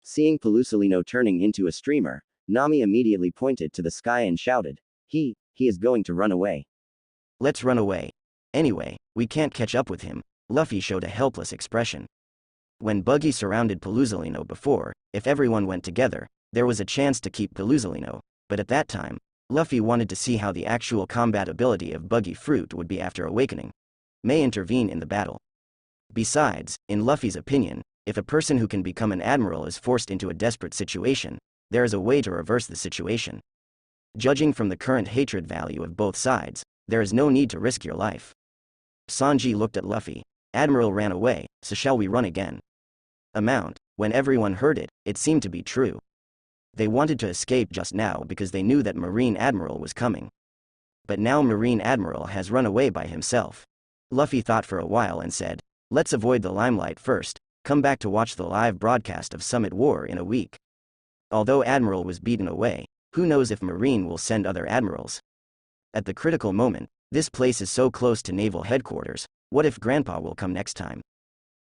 Seeing Pelusalino turning into a streamer, Nami immediately pointed to the sky and shouted, he is going to run away. Let's run away. Anyway, we can't catch up with him. Luffy showed a helpless expression. When Buggy surrounded Pelusalino before, if everyone went together, there was a chance to keep Pelusalino, but at that time, Luffy wanted to see how the actual combat ability of Buggy Fruit would be after awakening. May intervene in the battle. Besides, in Luffy's opinion, if a person who can become an admiral is forced into a desperate situation, there is a way to reverse the situation. Judging from the current hatred value of both sides, there is no need to risk your life. Sanji looked at Luffy. Admiral ran away, so shall we run again? When everyone heard it, it seemed to be true. They wanted to escape just now because they knew that Marine Admiral was coming. But now Marine Admiral has run away by himself. Luffy thought for a while and said, let's avoid the limelight first, come back to watch the live broadcast of Summit War in a week. Although Admiral was beaten away, who knows if Marine will send other admirals? At the critical moment, this place is so close to naval headquarters, what if Grandpa will come next time?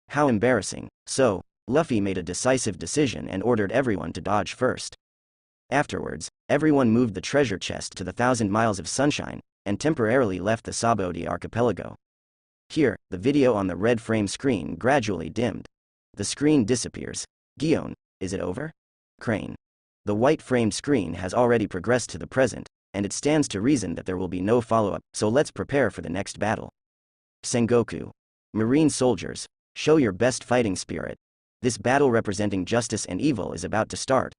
How embarrassing. So, Luffy made a decisive decision and ordered everyone to dodge first. Afterwards, everyone moved the treasure chest to the 1,000 Miles of Sunshine, and temporarily left the Sabaody archipelago. Here, the video on the red frame screen gradually dimmed. The screen disappears. Gion, is it over? Crane. The white framed screen has already progressed to the present, and it stands to reason that there will be no follow-up, so let's prepare for the next battle. Sengoku. Marine soldiers, show your best fighting spirit. This battle representing justice and evil is about to start.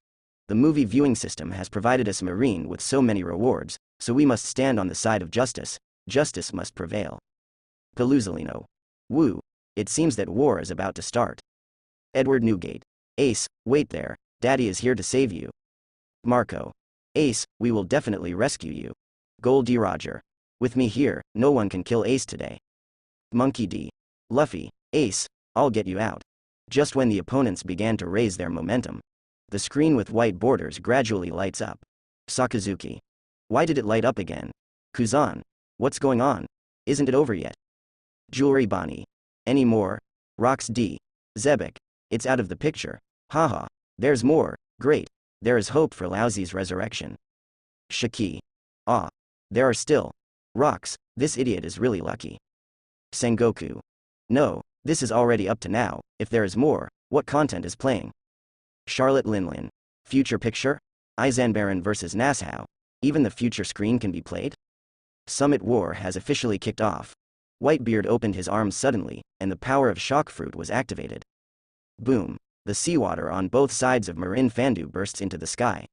The movie viewing system has provided us Marine with so many rewards, so we must stand on the side of justice. Justice must prevail. Pelusalino. Woo. It seems that war is about to start. Edward Newgate. Ace, wait there, Daddy is here to save you. Marco. Ace, we will definitely rescue you. Gold D. Roger. With me here, no one can kill Ace today. Monkey D. Luffy, Ace, I'll get you out. Just when the opponents began to raise their momentum, the screen with white borders gradually lights up. Sakazuki. Why did it light up again? Kuzan. What's going on? Isn't it over yet? Jewelry Bonnie. Any more? Rox D. Zebek. It's out of the picture. Haha. There's more. Great. There is hope for Laozi's resurrection. Shiki. Ah. There are still. Rox, this idiot is really lucky. Sengoku. No, this is already up to now. If there is more, what content is playing? Charlotte Linlin. Future picture? Izanbaran vs. Nassau. Even the future screen can be played? Summit War has officially kicked off. Whitebeard opened his arms suddenly, and the power of shock fruit was activated. Boom. The seawater on both sides of Marin Fandu bursts into the sky.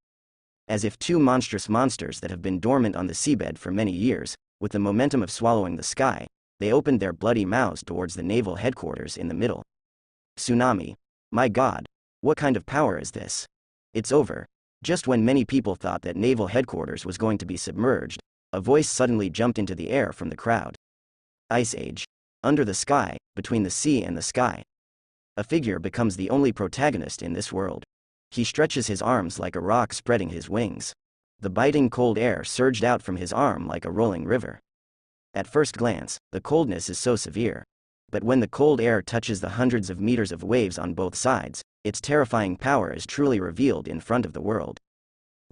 As if two monstrous monsters that have been dormant on the seabed for many years, with the momentum of swallowing the sky, they opened their bloody mouths towards the naval headquarters in the middle. Tsunami. My God. What kind of power is this? It's over. Just when many people thought that naval headquarters was going to be submerged, a voice suddenly jumped into the air from the crowd. Ice Age. Under the sky, between the sea and the sky. A figure becomes the only protagonist in this world. He stretches his arms like a rock spreading his wings. The biting cold air surged out from his arm like a rolling river. At first glance, the coldness is so severe. But when the cold air touches the hundreds of meters of waves on both sides, its terrifying power is truly revealed in front of the world.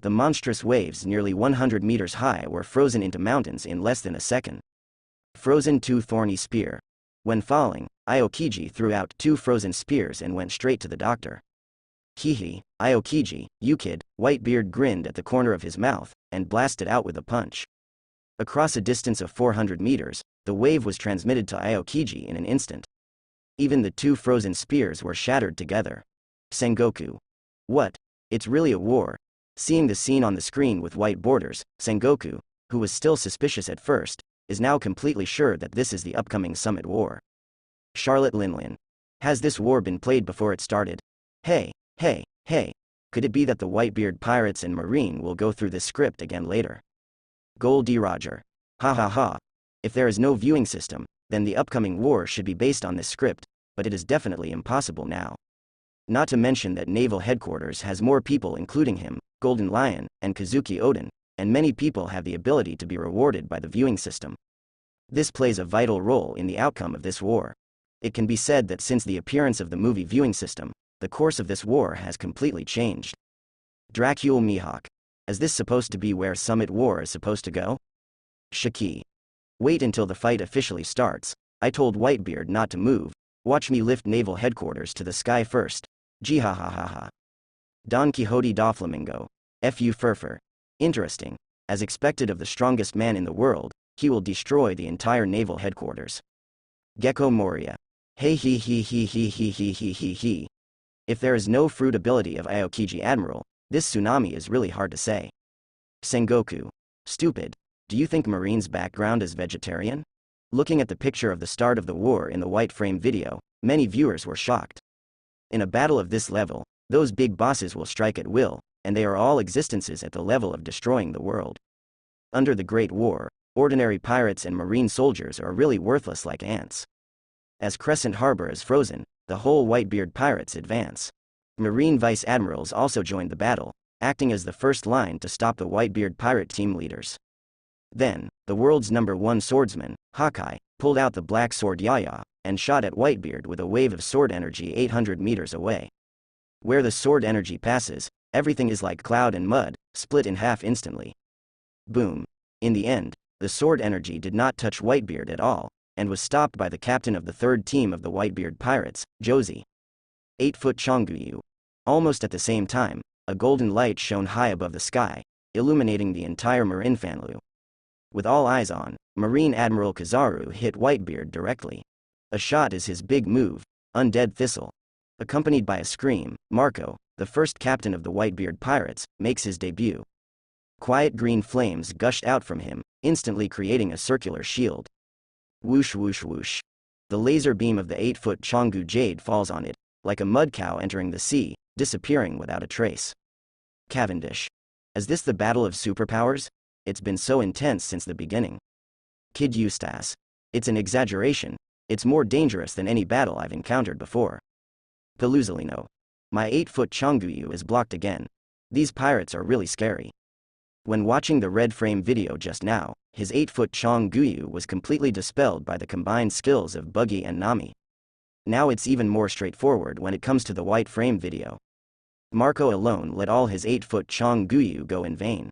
The monstrous waves nearly 100 meters high were frozen into mountains in less than a second. Frozen 2 Thorny Spear. When falling, Aokiji threw out 2 frozen spears and went straight to the doctor. Hihi, Aokiji, you kid, Whitebeard grinned at the corner of his mouth, and blasted out with a punch. Across a distance of 400 meters, the wave was transmitted to Aokiji in an instant. Even the 2 frozen spears were shattered together. Sengoku. What? It's really a war. Seeing the scene on the screen with white borders, Sengoku, who was still suspicious at first, is now completely sure that this is the upcoming Summit War. Charlotte Linlin. Has this war been played before it started? Hey, could it be that the Whitebeard pirates and Marine will go through this script again later? Gold D. Roger. Ha ha ha. If there is no viewing system, then the upcoming war should be based on this script, but it is definitely impossible now. Not to mention that Naval Headquarters has more people including him, Golden Lion, and Kazuki Odin, and many people have the ability to be rewarded by the viewing system. This plays a vital role in the outcome of this war. It can be said that since the appearance of the movie viewing system, the course of this war has completely changed. Dracul Mihawk. Is this supposed to be where Summit War is supposed to go? Shaki. Wait until the fight officially starts. I told Whitebeard not to move. Watch me lift naval headquarters to the sky first. Jihahahaha. Don Quixote Doflamingo. Fu Furfur. Interesting. As expected of the strongest man in the world, he will destroy the entire naval headquarters. Gecko Moria. Hey he he he he he he he he he. If there is no fruit ability of Aokiji Admiral, this tsunami is really hard to say. Sengoku. Stupid. Do you think Marine's background is vegetarian? Looking at the picture of the start of the war in the white frame video, many viewers were shocked. In a battle of this level, those big bosses will strike at will, and they are all existences at the level of destroying the world. Under the Great War, ordinary pirates and marine soldiers are really worthless like ants. As Crescent Harbor is frozen, the whole Whitebeard pirates advance. Marine vice admirals also joined the battle, acting as the first line to stop the Whitebeard pirate team leaders. Then, the world's #1 swordsman, Hawkeye, pulled out the black sword Yaya, and shot at Whitebeard with a wave of sword energy 800 meters away. Where the sword energy passes, everything is like cloud and mud, split in half instantly. Boom. In the end, the sword energy did not touch Whitebeard at all, and was stopped by the captain of the third team of the Whitebeard pirates, Josie. 8-foot Chonguyu. Almost at the same time, a golden light shone high above the sky, illuminating the entire Marinefanu. With all eyes on, Marine Admiral Kizaru hit Whitebeard directly. A shot is his big move, Undead Thistle. Accompanied by a scream, Marco, the first captain of the Whitebeard pirates, makes his debut. Quiet green flames gushed out from him, instantly creating a circular shield. Whoosh whoosh whoosh. The laser beam of the 8-foot Chongu Jade falls on it, like a mud cow entering the sea, disappearing without a trace. Cavendish. Is this the battle of superpowers? It's been so intense since the beginning. Kid Eustace. It's an exaggeration. It's more dangerous than any battle I've encountered before. Peluzalino. My 8-foot Chonguyu is blocked again. These pirates are really scary. When watching the red frame video just now, his 8-foot Chonguyu was completely dispelled by the combined skills of Buggy and Nami. Now it's even more straightforward when it comes to the white frame video. Marco alone let all his 8-foot Chonguyu go in vain.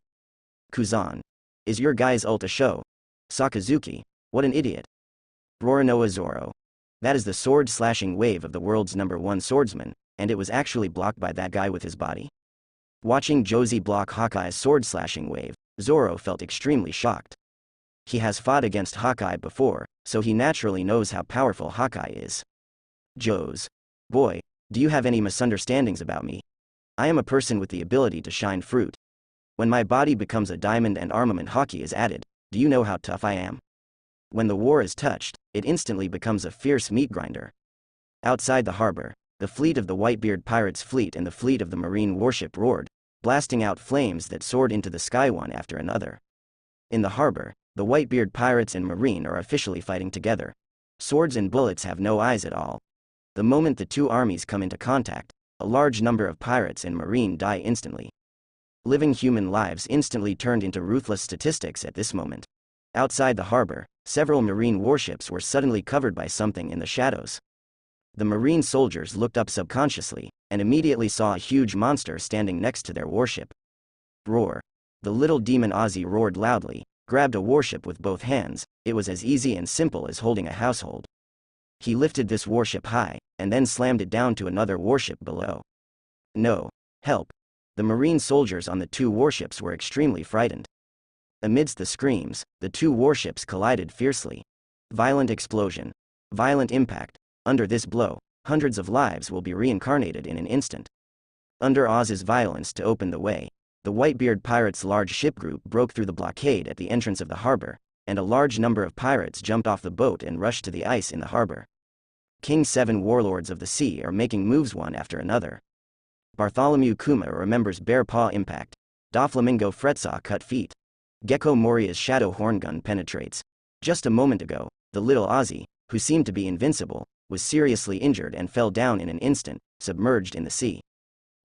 Kuzan. Is your guy's ult a show? Sakazuki. What an idiot. Roronoa Zoro. That is the sword-slashing wave of the world's #1 swordsman, and it was actually blocked by that guy with his body? Watching Josie block Hawkeye's sword-slashing wave, Zoro felt extremely shocked. He has fought against Hawkeye before, so he naturally knows how powerful Hawkeye is. Joes. Boy, do you have any misunderstandings about me? I am a person with the ability to shine fruit. When my body becomes a diamond and armament hockey is added, do you know how tough I am? When the war is touched, it instantly becomes a fierce meat grinder. Outside the harbor, the fleet of the Whitebeard pirates fleet and the fleet of the marine warship roared, blasting out flames that soared into the sky one after another. In the harbor, the Whitebeard pirates and marine are officially fighting together. Swords and bullets have no eyes at all. The moment the two armies come into contact, a large number of pirates and marine die instantly. Living human lives instantly turned into ruthless statistics at this moment. Outside the harbor, several marine warships were suddenly covered by something in the shadows. The marine soldiers looked up subconsciously, and immediately saw a huge monster standing next to their warship. Roar. The little demon Ozzy roared loudly, grabbed a warship with both hands. It was as easy and simple as holding a household. He lifted this warship high, and then slammed it down to another warship below. No. Help. The marine soldiers on the two warships were extremely frightened. Amidst the screams, the two warships collided fiercely. Violent explosion. Violent impact. Under this blow, hundreds of lives will be reincarnated in an instant. Under Oz's violence to open the way, the Whitebeard pirates' large ship group broke through the blockade at the entrance of the harbor, and a large number of pirates jumped off the boat and rushed to the ice in the harbor. King 7 warlords of the sea are making moves one after another. Bartholomew Kuma remembers Bear Paw Impact. Doflamingo Fretsaw Cut Feet. Gecko Moria's Shadow Horn Gun penetrates. Just a moment ago, the little Ozzy, who seemed to be invincible, was seriously injured and fell down in an instant, submerged in the sea.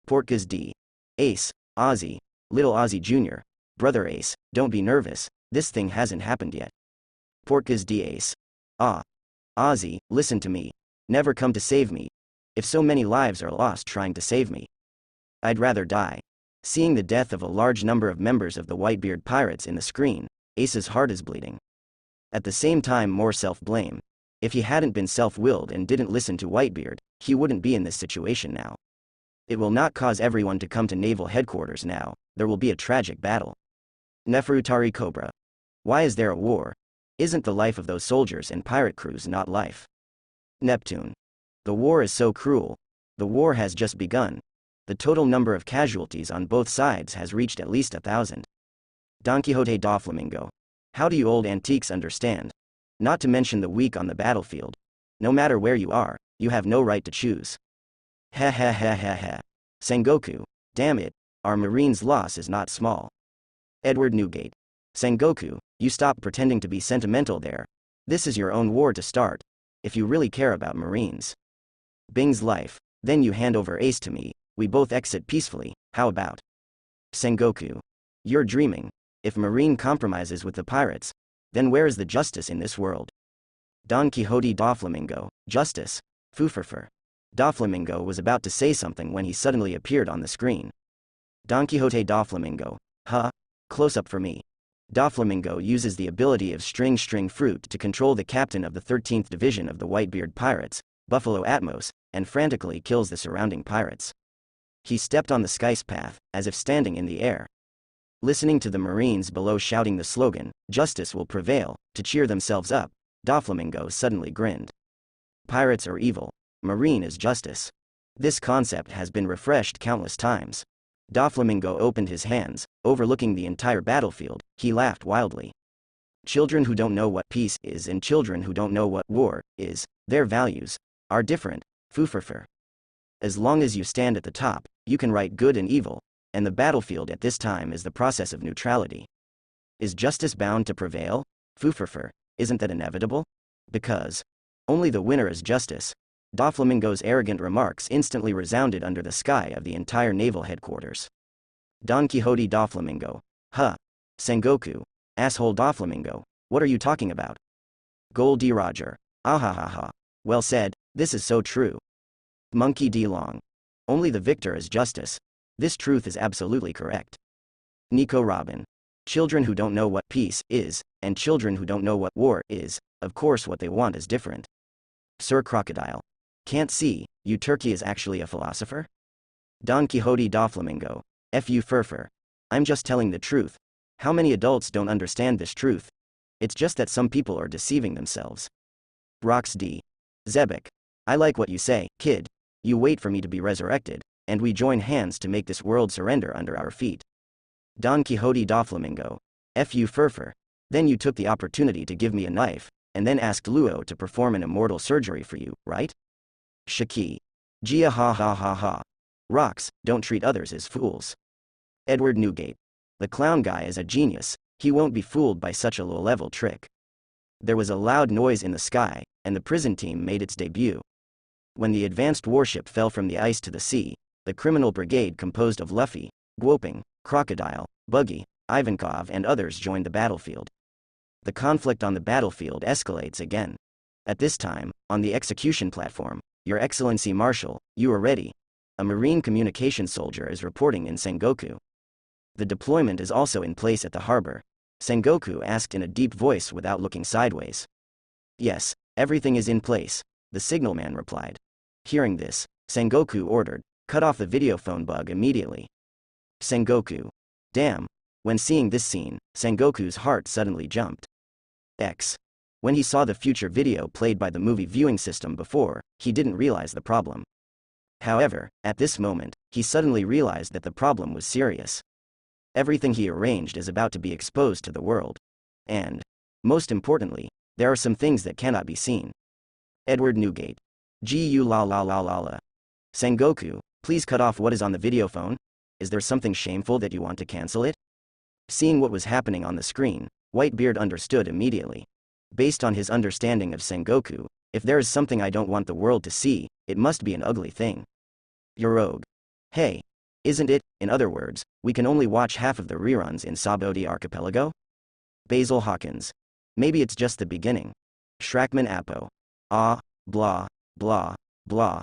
Portgas D. Ace, Ozzy, Little Ozzy Jr., Brother Ace, don't be nervous, this thing hasn't happened yet. Portgas D. Ace. Ah. Ozzy, listen to me. Never come to save me. if so many lives are lost trying to save me. I'd rather die. Seeing the death of a large number of members of the Whitebeard pirates in the screen, Ace's heart is bleeding. At the same time, more self-blame. If he hadn't been self-willed and didn't listen to Whitebeard, he wouldn't be in this situation now. It will not cause everyone to come to naval headquarters now, there will be a tragic battle. Neferutari Cobra. Why is there a war? Isn't the life of those soldiers and pirate crews not life? Neptune. The war is so cruel. The war has just begun. The total number of casualties on both sides has reached at least 1,000. Don Quixote da Flamingo. How do you old antiques understand? Not to mention the weak on the battlefield. No matter where you are, you have no right to choose. Ha ha ha ha ha. Sengoku, damn it, our marine's loss is not small. Edward Newgate. Sengoku, you stop pretending to be sentimental there. This is your own war to start, if you really care about marines. Bing's life, then you hand over Ace to me, we both exit peacefully, how about? Sengoku. You're dreaming. If Marine compromises with the pirates, then where is the justice in this world? Don Quixote da Flamingo. Justice? Fooferfer. Da Flamingo was about to say something when he suddenly appeared on the screen. Don Quixote da Flamingo. Huh? Close up for me. Da Flamingo uses the ability of String Fruit to control the captain of the 13th Division of the Whitebeard Pirates, Buffalo Atmos, and frantically kills the surrounding pirates. He stepped on the sky's path, as if standing in the air. Listening to the Marines below shouting the slogan, "Justice will prevail," to cheer themselves up, Da Flamingo suddenly grinned. Pirates are evil. Marine is justice. This concept has been refreshed countless times. Da Flamingo opened his hands, overlooking the entire battlefield, he laughed wildly. Children who don't know what peace is and children who don't know what war is, their values are different, Fooferfer. As long as you stand at the top, you can write good and evil, and the battlefield at this time is the process of neutrality. Is justice bound to prevail? Fooferfer, isn't that inevitable? Because only the winner is justice. Da Flamingo's arrogant remarks instantly resounded under the sky of the entire naval headquarters. Don Quixote da Flamingo. Huh. Sengoku. Asshole Da Flamingo. What are you talking about? Gold D. Roger. Ahahaha. Well said, this is so true. Monkey D. Long. Only the victor is justice. This truth is absolutely correct. Nico Robin. Children who don't know what peace is, and children who don't know what war is, of course what they want is different. Sir Crocodile. Can't see, you turkey is actually a philosopher? Don Quixote da Flamingo. Fu Furfer. I'm just telling the truth. How many adults don't understand this truth? It's just that some people are deceiving themselves. Rox D. Zebek. I like what you say, kid. You wait for me to be resurrected, and we join hands to make this world surrender under our feet. Don Quixote da Flamingo. Fu Furfer. Then you took the opportunity to give me a knife, and then asked Luo to perform an immortal surgery for you, right? Shaki. Gia ha ha ha ha. Rox, don't treat others as fools. Edward Newgate. The clown guy is a genius, he won't be fooled by such a low-level trick. There was a loud noise in the sky, and the prison team made its debut. When the advanced warship fell from the ice to the sea, the criminal brigade composed of Luffy, Guoping, Crocodile, Buggy, Ivankov and others joined the battlefield. The conflict on the battlefield escalates again. At this time, on the execution platform, Your Excellency Marshal, you are ready. A Marine communication soldier is reporting in Sengoku. The deployment is also in place at the harbor. Sengoku asked in a deep voice without looking sideways. Yes, everything is in place, the signalman replied. Hearing this, Sengoku ordered, cut off the videophone bug immediately. Sengoku. Damn. When seeing this scene, Sengoku's heart suddenly jumped. When he saw the future video played by the movie viewing system before, he didn't realize the problem. However, at this moment, he suddenly realized that the problem was serious. Everything he arranged is about to be exposed to the world. And, most importantly, there are some things that cannot be seen. Edward Newgate. Gu la la la la la. Sengoku, please cut off what is on the videophone. Is there something shameful that you want to cancel it? Seeing what was happening on the screen, Whitebeard understood immediately. Based on his understanding of Sengoku, if there is something I don't want the world to see, it must be an ugly thing. You're rogue. Hey. Isn't it, in other words, we can only watch half of the reruns in Sabodi Archipelago? Basil Hawkins. Maybe it's just the beginning. Shrakman Apo. Ah, blah, blah, blah,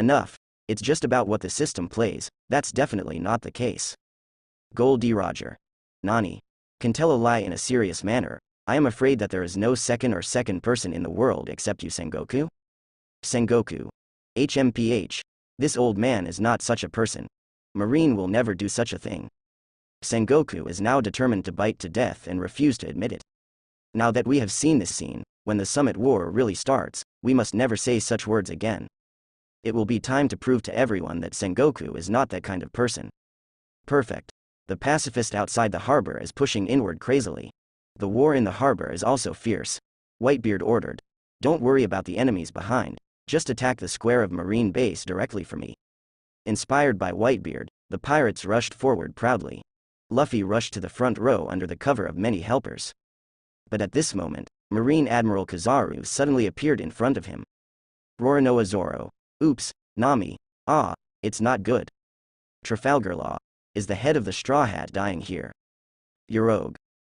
Enough. It's just about what the system plays. That's definitely not the case. Gold D. Roger. Nani. Can tell a lie in a serious manner. I am afraid that there is no second person in the world except you, Sengoku. Sengoku. HMPH. This old man is not such a person. Marine will never do such a thing. Sengoku is now determined to bite to death and refuse to admit it. Now that we have seen this scene, when the summit war really starts, we must never say such words again. It will be time to prove to everyone that Sengoku is not that kind of person. Perfect. The pacifist outside the harbor is pushing inward crazily. The war in the harbor is also fierce. Whitebeard ordered. Don't worry about the enemies behind, just attack the square of Marine base directly for me. Inspired by Whitebeard, the pirates rushed forward proudly. Luffy rushed to the front row under the cover of many helpers. But at this moment, Marine Admiral Kizaru suddenly appeared in front of him. Roronoa Zoro. Oops, Nami. Ah, it's not good. Trafalgar Law. Is the head of the Straw Hat dying here? Yorogue.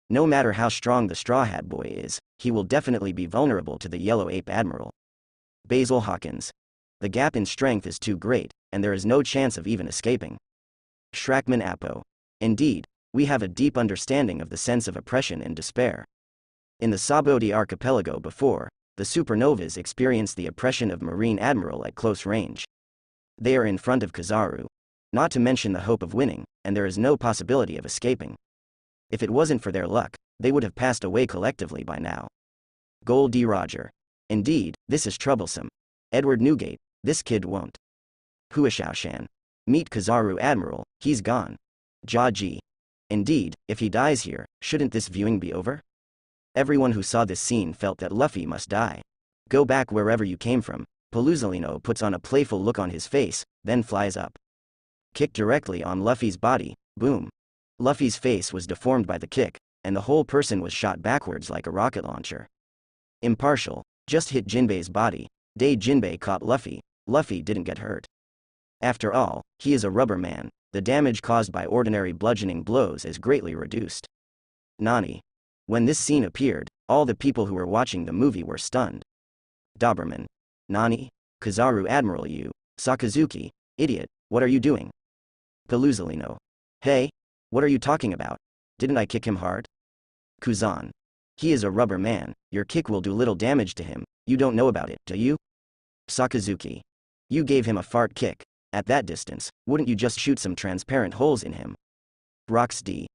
No matter how strong the Straw Hat boy is, he will definitely be vulnerable to the Yellow Ape Admiral. Basil Hawkins. The gap in strength is too great, and there is no chance of even escaping. Shrakman Appo. Indeed, we have a deep understanding of the sense of oppression and despair. In the Saboti archipelago before, the supernovas experienced the oppression of Marine Admiral at close range. They are in front of Kizaru. Not to mention the hope of winning, and there is no possibility of escaping. If it wasn't for their luck, they would have passed away collectively by now. Gold D. Roger. Indeed, this is troublesome. Edward Newgate, this kid won't. Huashaoshan. Meet Kizaru Admiral, he's gone. Jia Ji. Indeed, if he dies here, shouldn't this viewing be over? Everyone who saw this scene felt that Luffy must die. Go back wherever you came from. Paluzolino puts on a playful look on his face, then flies up. Kick directly on Luffy's body, boom. Luffy's face was deformed by the kick, and the whole person was shot backwards like a rocket launcher. Impartial, just hit Jinbei's body. Jinbei caught Luffy. Luffy didn't get hurt. After all, he is a rubber man. The damage caused by ordinary bludgeoning blows is greatly reduced. Nani. When this scene appeared, all the people who were watching the movie were stunned. Doberman. Nani? Kizaru Admiral you, Sakazuki, idiot, what are you doing? Paluzolino. Hey? What are you talking about? Didn't I kick him hard? Kuzan. He is a rubber man, your kick will do little damage to him, you don't know about it, do you? Sakazuki. You gave him a fart kick. At that distance, wouldn't you just shoot some transparent holes in him? Rox D.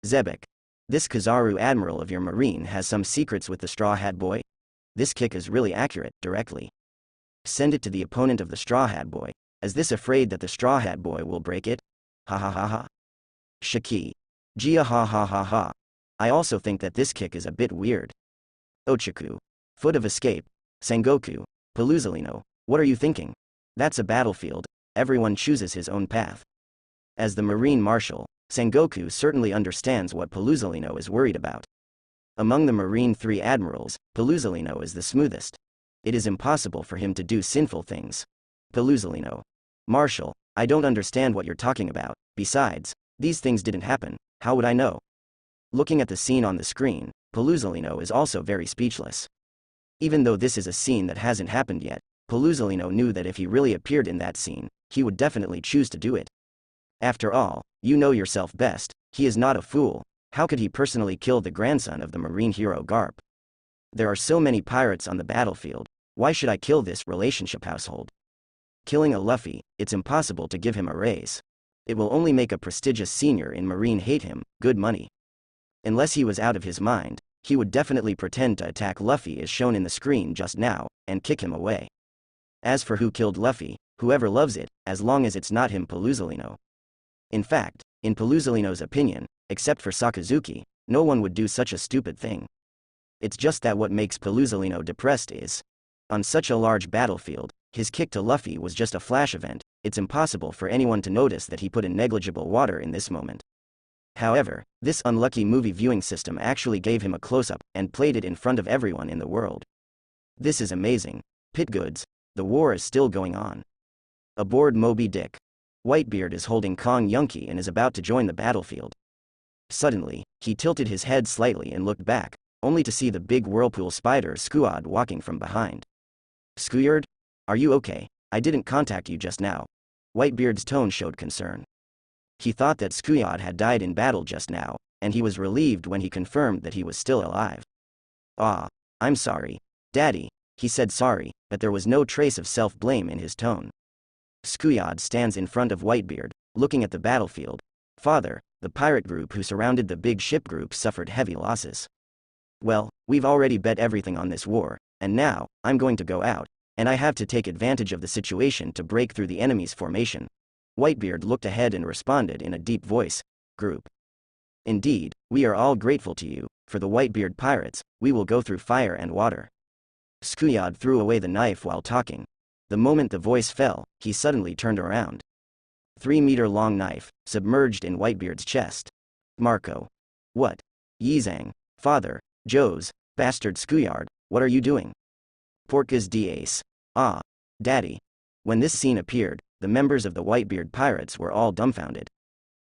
Zebek. This Kizaru Admiral of your Marine has some secrets with the Straw Hat Boy? This kick is really accurate, directly. Send it to the opponent of the Straw Hat Boy. Is this afraid that the Straw Hat Boy will break it? Ha ha ha ha. Shiki. Jia ha ha ha ha. I also think that this kick is a bit weird. Ochaku. Foot of escape. Sengoku. Paluzolino. What are you thinking? That's a battlefield. Everyone chooses his own path. As the Marine Marshal, Sengoku certainly understands what Paluzolino is worried about. Among the Marine 3 admirals, Paluzolino is the smoothest. It is impossible for him to do sinful things. Paluzolino. Marshal, I don't understand what you're talking about. Besides, these things didn't happen, how would I know? Looking at the scene on the screen, Paluzolino is also very speechless. Even though this is a scene that hasn't happened yet, Paluzolino knew that if he really appeared in that scene, he would definitely choose to do it. After all, you know yourself best, he is not a fool. How could he personally kill the grandson of the Marine hero Garp? There are so many pirates on the battlefield, why should I kill this relationship household? Killing a Luffy, it's impossible to give him a raise. It will only make a prestigious senior in Marine hate him, good money. Unless he was out of his mind, he would definitely pretend to attack Luffy as shown in the screen just now, and kick him away. As for who killed Luffy, whoever loves it, as long as it's not him Paluzolino. In fact, in Paluzolino's opinion, except for Sakazuki, no one would do such a stupid thing. It's just that what makes Paluzolino depressed is, on such a large battlefield, his kick to Luffy was just a flash event, it's impossible for anyone to notice that he put in negligible water in this moment. However, this unlucky movie viewing system actually gave him a close-up, and played it in front of everyone in the world. This is amazing. Pitgoods, the war is still going on. Aboard Moby Dick. Whitebeard is holding Kong Yunky and is about to join the battlefield. Suddenly, he tilted his head slightly and looked back, only to see the big whirlpool spider Skuad walking from behind. Skuyard? Are you okay? I didn't contact you just now. Whitebeard's tone showed concern. He thought that Skuyad had died in battle just now, and he was relieved when he confirmed that he was still alive. Ah, I'm sorry, Daddy. He said sorry, but there was no trace of self-blame in his tone. Skuyad stands in front of Whitebeard, looking at the battlefield. Father, the pirate group who surrounded the big ship group suffered heavy losses. Well, we've already bet everything on this war, and now, I'm going to go out, and I have to take advantage of the situation to break through the enemy's formation. Whitebeard looked ahead and responded in a deep voice, Group. Indeed, we are all grateful to you. For the Whitebeard pirates, we will go through fire and water. Skuyad threw away the knife while talking. The moment the voice fell, he suddenly turned around. 3-meter-long knife, submerged in Whitebeard's chest. Marco. What? Yizang. Father, Joe's, bastard Skuyard, what are you doing? Porcas d'Ace. Ah. Daddy. When this scene appeared, the members of the Whitebeard pirates were all dumbfounded.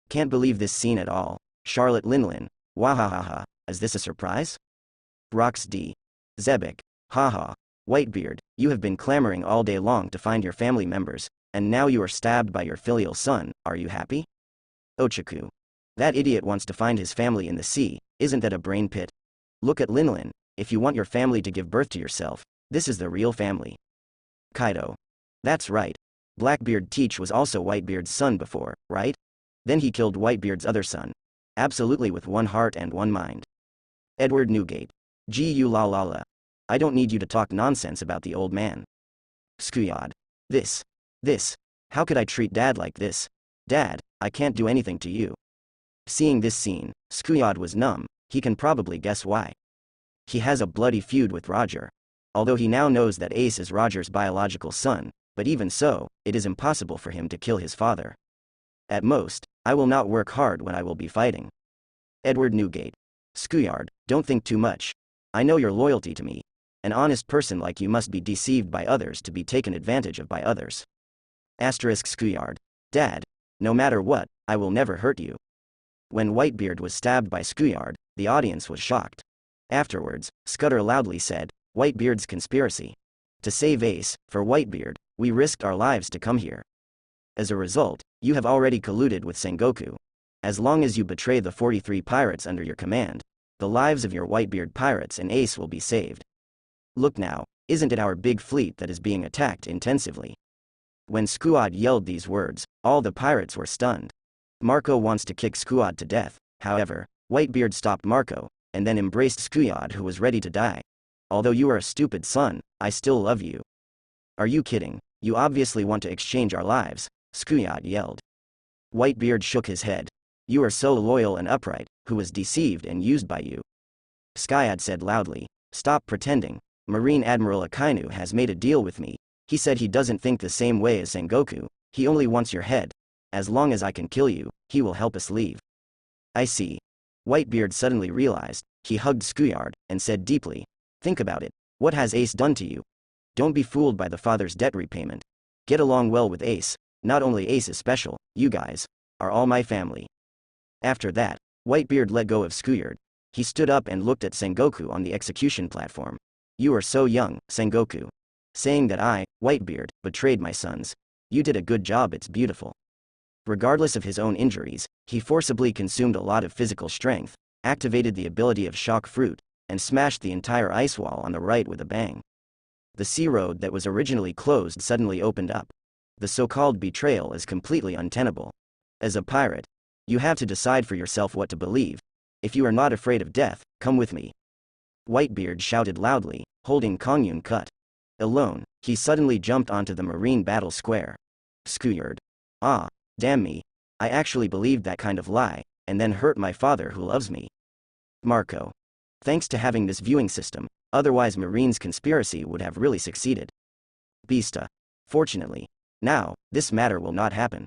Can't believe this scene at all. Charlotte Linlin. Wahahaha, is this a surprise? Rox D. Zebek. Haha. Whitebeard, you have been clamoring all day long to find your family members, and now you are stabbed by your filial son, are you happy? Ochaku. That idiot wants to find his family in the sea, isn't that a brain pit? Look at Linlin, if you want your family to give birth to yourself, this is the real family. Kaido. That's right. Blackbeard Teach was also Whitebeard's son before, right? Then he killed Whitebeard's other son. Absolutely with one heart and one mind. Edward Newgate. Gu la la la. I don't need you to talk nonsense about the old man. Skuyad. This. How could I treat Dad like this? Dad, I can't do anything to you. Seeing this scene, Skuyad was numb. He can probably guess why. He has a bloody feud with Roger. Although he now knows that Ace is Roger's biological son, but even so, it is impossible for him to kill his father. At most, I will not work hard when I will be fighting. Edward Newgate. Skuyard, don't think too much. I know your loyalty to me. An honest person like you must be deceived by others to be taken advantage of by others. Skuyard. Dad. No matter what, I will never hurt you. When Whitebeard was stabbed by Skuyard, the audience was shocked. Afterwards, Scudder loudly said, Whitebeard's conspiracy. To save Ace, for Whitebeard, we risked our lives to come here. As a result, you have already colluded with Sengoku. As long as you betray the 43 pirates under your command, the lives of your Whitebeard pirates and Ace will be saved. Look now, isn't it our big fleet that is being attacked intensively? When Skuyad yelled these words, all the pirates were stunned. Marco wants to kick Skuyad to death, however, Whitebeard stopped Marco, and then embraced Skuyad who was ready to die. Although you are a stupid son, I still love you. Are you kidding? You obviously want to exchange our lives, Skuyad yelled. Whitebeard shook his head. You are so loyal and upright, who was deceived and used by you? Skuyad said loudly, stop pretending. Marine Admiral Akainu has made a deal with me. He said he doesn't think the same way as Sengoku, he only wants your head. As long as I can kill you, he will help us leave. I see. Whitebeard suddenly realized. He hugged Skuyard, and said deeply, think about it. What has Ace done to you? Don't be fooled by the father's debt repayment. Get along well with Ace. Not only Ace is special, you guys are all my family. After that, Whitebeard let go of Skuyard. He stood up and looked at Sengoku on the execution platform. You are so young, Sengoku. Saying that I, Whitebeard, betrayed my sons. You did a good job, it's beautiful. Regardless of his own injuries, he forcibly consumed a lot of physical strength, activated the ability of shock fruit, and smashed the entire ice wall on the right with a bang. The sea road that was originally closed suddenly opened up. The so-called betrayal is completely untenable. As a pirate, you have to decide for yourself what to believe. If you are not afraid of death, come with me. Whitebeard shouted loudly, holding Kongyun cut. Alone, he suddenly jumped onto the marine battle square. Skuyard. Ah, damn me. I actually believed that kind of lie, and then hurt my father who loves me. Marco. Thanks to having this viewing system, otherwise Marine's conspiracy would have really succeeded. Beasta. Fortunately. Now, this matter will not happen.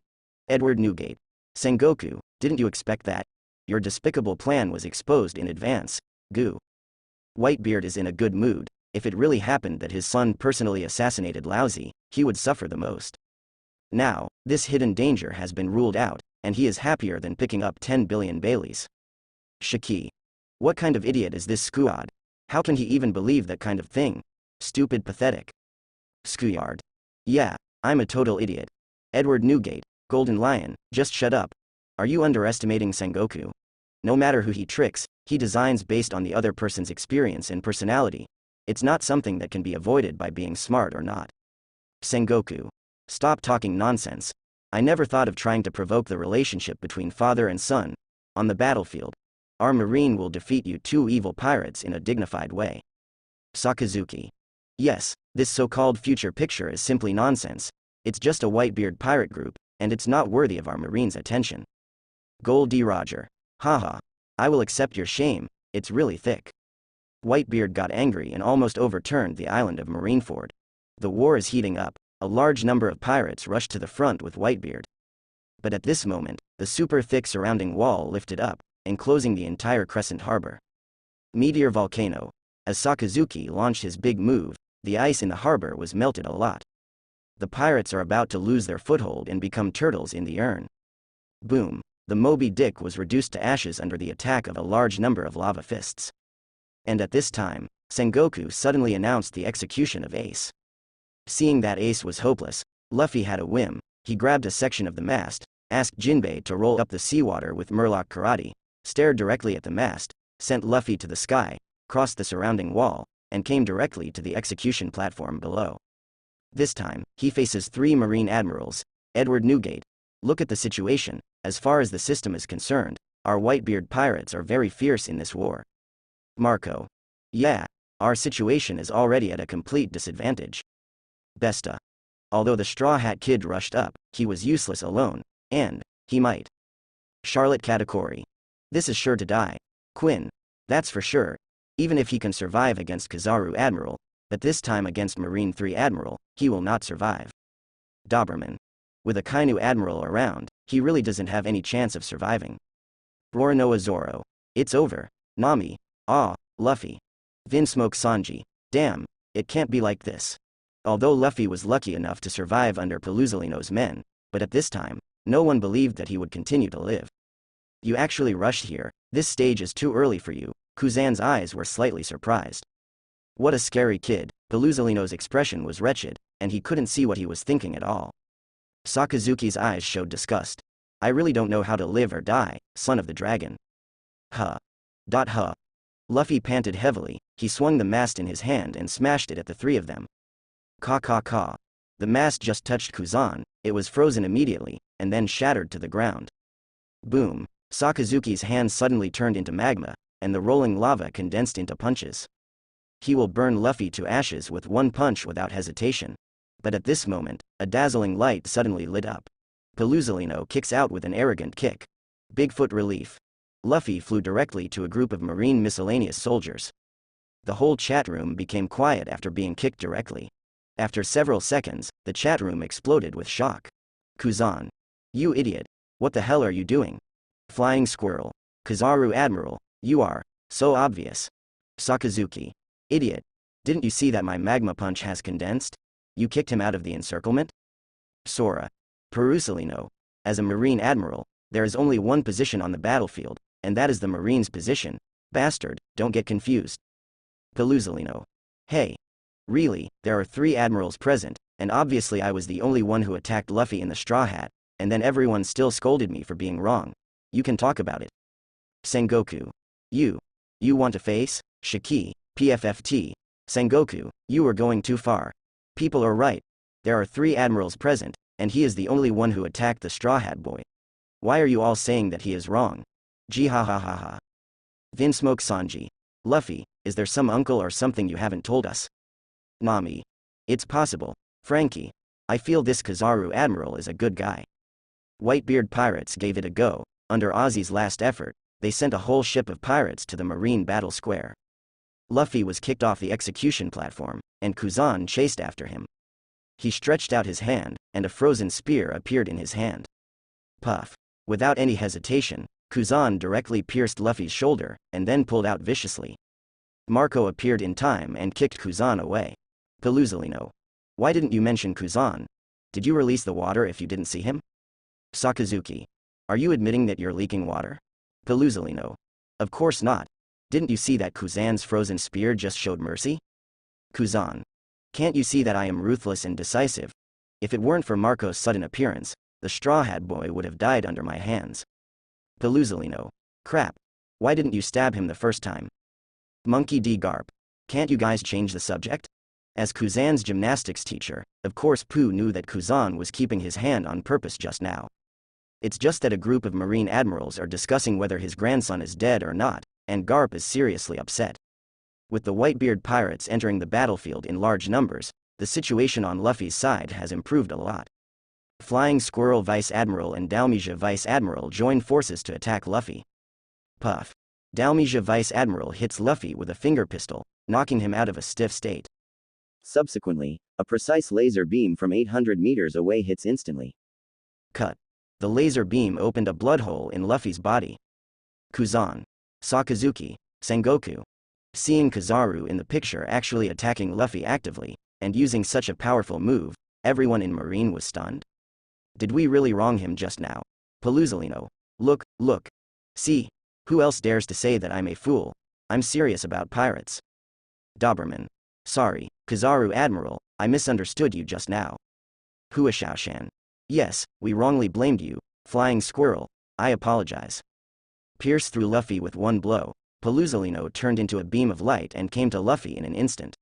Edward Newgate. Sengoku, didn't you expect that? Your despicable plan was exposed in advance. Goo. Whitebeard is in a good mood. If it really happened that his son personally assassinated Lousy, he would suffer the most. Now, this hidden danger has been ruled out, and he is happier than picking up 10 billion Baileys. Shiki. What kind of idiot is this Skuyard? How can he even believe that kind of thing? Stupid, pathetic. Skuyard. Yeah, I'm a total idiot. Edward Newgate, Golden Lion, just shut up. Are you underestimating Sengoku? No matter who he tricks, he designs based on the other person's experience and personality. It's not something that can be avoided by being smart or not. Sengoku. Stop talking nonsense. I never thought of trying to provoke the relationship between father and son. On the battlefield, our marine will defeat you two evil pirates in a dignified way. Sakazuki. Yes, this so-called future picture is simply nonsense. It's just a Whitebeard pirate group, and it's not worthy of our marine's attention. Gold D. Roger. Haha. I will accept your shame, it's really thick. Whitebeard got angry and almost overturned the island of Marineford. The war is heating up. A large number of pirates rushed to the front with Whitebeard. But at this moment, the super thick surrounding wall lifted up, enclosing the entire Crescent Harbor. Meteor Volcano. As Sakazuki launched his big move, the ice in the harbor was melted a lot. The pirates are about to lose their foothold and become turtles in the urn. Boom. The Moby Dick was reduced to ashes under the attack of a large number of lava fists. And at this time, Sengoku suddenly announced the execution of Ace. Seeing that Ace was hopeless, Luffy had a whim. He grabbed a section of the mast, asked Jinbei to roll up the seawater with Murloc Karate, stared directly at the mast, sent Luffy to the sky, crossed the surrounding wall, and came directly to the execution platform below. This time, he faces 3 Marine Admirals. Edward Newgate. Look at the situation. As far as the system is concerned, our Whitebeard pirates are very fierce in this war. Marco. Yeah, our situation is already at a complete disadvantage. Besta. Although the Straw Hat Kid rushed up, he was useless alone, and he might. Charlotte Katakuri. This is sure to die. Quinn. That's for sure. Even if he can survive against Kizaru Admiral, but this time against Marine 3 Admiral, he will not survive. Doberman. With a Kainu Admiral around, he really doesn't have any chance of surviving. Roronoa Zoro. It's over. Nami. Luffy. Vinsmoke Sanji. Damn, it can't be like this. Although Luffy was lucky enough to survive under Peluzolino's men, but at this time, no one believed that he would continue to live. You actually rushed here, this stage is too early for you. Kuzan's eyes were slightly surprised. What a scary kid. Peluzolino's expression was wretched, and he couldn't see what he was thinking at all. Sakazuki's eyes showed disgust. I really don't know how to live or die, son of the dragon. Huh. Luffy panted heavily. He swung the mast in his hand and smashed it at the 3 of them. Ka. The mast just touched Kuzan, it was frozen immediately, and then shattered to the ground. Boom. Sakazuki's hand suddenly turned into magma, and the rolling lava condensed into punches. He will burn Luffy to ashes with one punch without hesitation. But at this moment, a dazzling light suddenly lit up. Peluzolino kicks out with an arrogant kick. Bigfoot relief. Luffy flew directly to a group of Marine miscellaneous soldiers. The whole chat room became quiet after being kicked directly. After several seconds, the chat room exploded with shock. Kuzan. You idiot. What the hell are you doing? Flying Squirrel. Kizaru Admiral, you are so obvious. Sakazuki. Idiot. Didn't you see that my magma punch has condensed? You kicked him out of the encirclement? Sora. Perusolino. As a Marine Admiral, there is only one position on the battlefield, and that is the Marine's position. Bastard, don't get confused. Peluzolino. Hey. Really, there are 3 admirals present, and obviously I was the only one who attacked Luffy in the Straw Hat, and then everyone still scolded me for being wrong. You can talk about it. Sengoku. You want to face? Shiki, PFFT. Sengoku, you are going too far. People are right. There are 3 admirals present, and he is the only one who attacked the Straw Hat Boy. Why are you all saying that he is wrong? Jihahahaha. Vinsmoke Sanji. Luffy, is there some uncle or something you haven't told us? Nami. It's possible. Frankie. I feel this Kizaru Admiral is a good guy. Whitebeard pirates gave it a go. Under Ozzy's last effort, they sent a whole ship of pirates to the Marine battle square. Luffy was kicked off the execution platform, and Kuzan chased after him. He stretched out his hand, and a frozen spear appeared in his hand. Puff. Without any hesitation, Kuzan directly pierced Luffy's shoulder, and then pulled out viciously. Marco appeared in time and kicked Kuzan away. Peluzolino. Why didn't you mention Kuzan? Did you release the water if you didn't see him? Sakazuki. Are you admitting that you're leaking water? Peluzolino. Of course not. Didn't you see that Kuzan's frozen spear just showed mercy? Kuzan. Can't you see that I am ruthless and decisive? If it weren't for Marco's sudden appearance, the Straw Hat Boy would have died under my hands. Peluzolino. Crap. Why didn't you stab him the first time? Monkey D. Garp. Can't you guys change the subject? As Kuzan's gymnastics teacher, of course Pooh knew that Kuzan was keeping his hand on purpose just now. It's just that a group of Marine admirals are discussing whether his grandson is dead or not, and Garp is seriously upset. With the Whitebeard pirates entering the battlefield in large numbers, the situation on Luffy's side has improved a lot. Flying Squirrel Vice Admiral and Dalmesia Vice Admiral join forces to attack Luffy. Puff. Dalmesia Vice Admiral hits Luffy with a finger pistol, knocking him out of a stiff state. Subsequently, a precise laser beam from 800 meters away hits instantly. Cut. The laser beam opened a blood hole in Luffy's body. Kuzan. Sakazuki. Sengoku. Seeing Kizaru in the picture actually attacking Luffy actively, and using such a powerful move, everyone in Marine was stunned. Did we really wrong him just now? Peluzolino. Look, look. See. Who else dares to say that I'm a fool? I'm serious about pirates. Doberman. Sorry, Kizaru Admiral, I misunderstood you just now. Huashaoshan. Yes, we wrongly blamed you, Flying Squirrel, I apologize. Pierced through Luffy with one blow, Peluzolino turned into a beam of light and came to Luffy in an instant.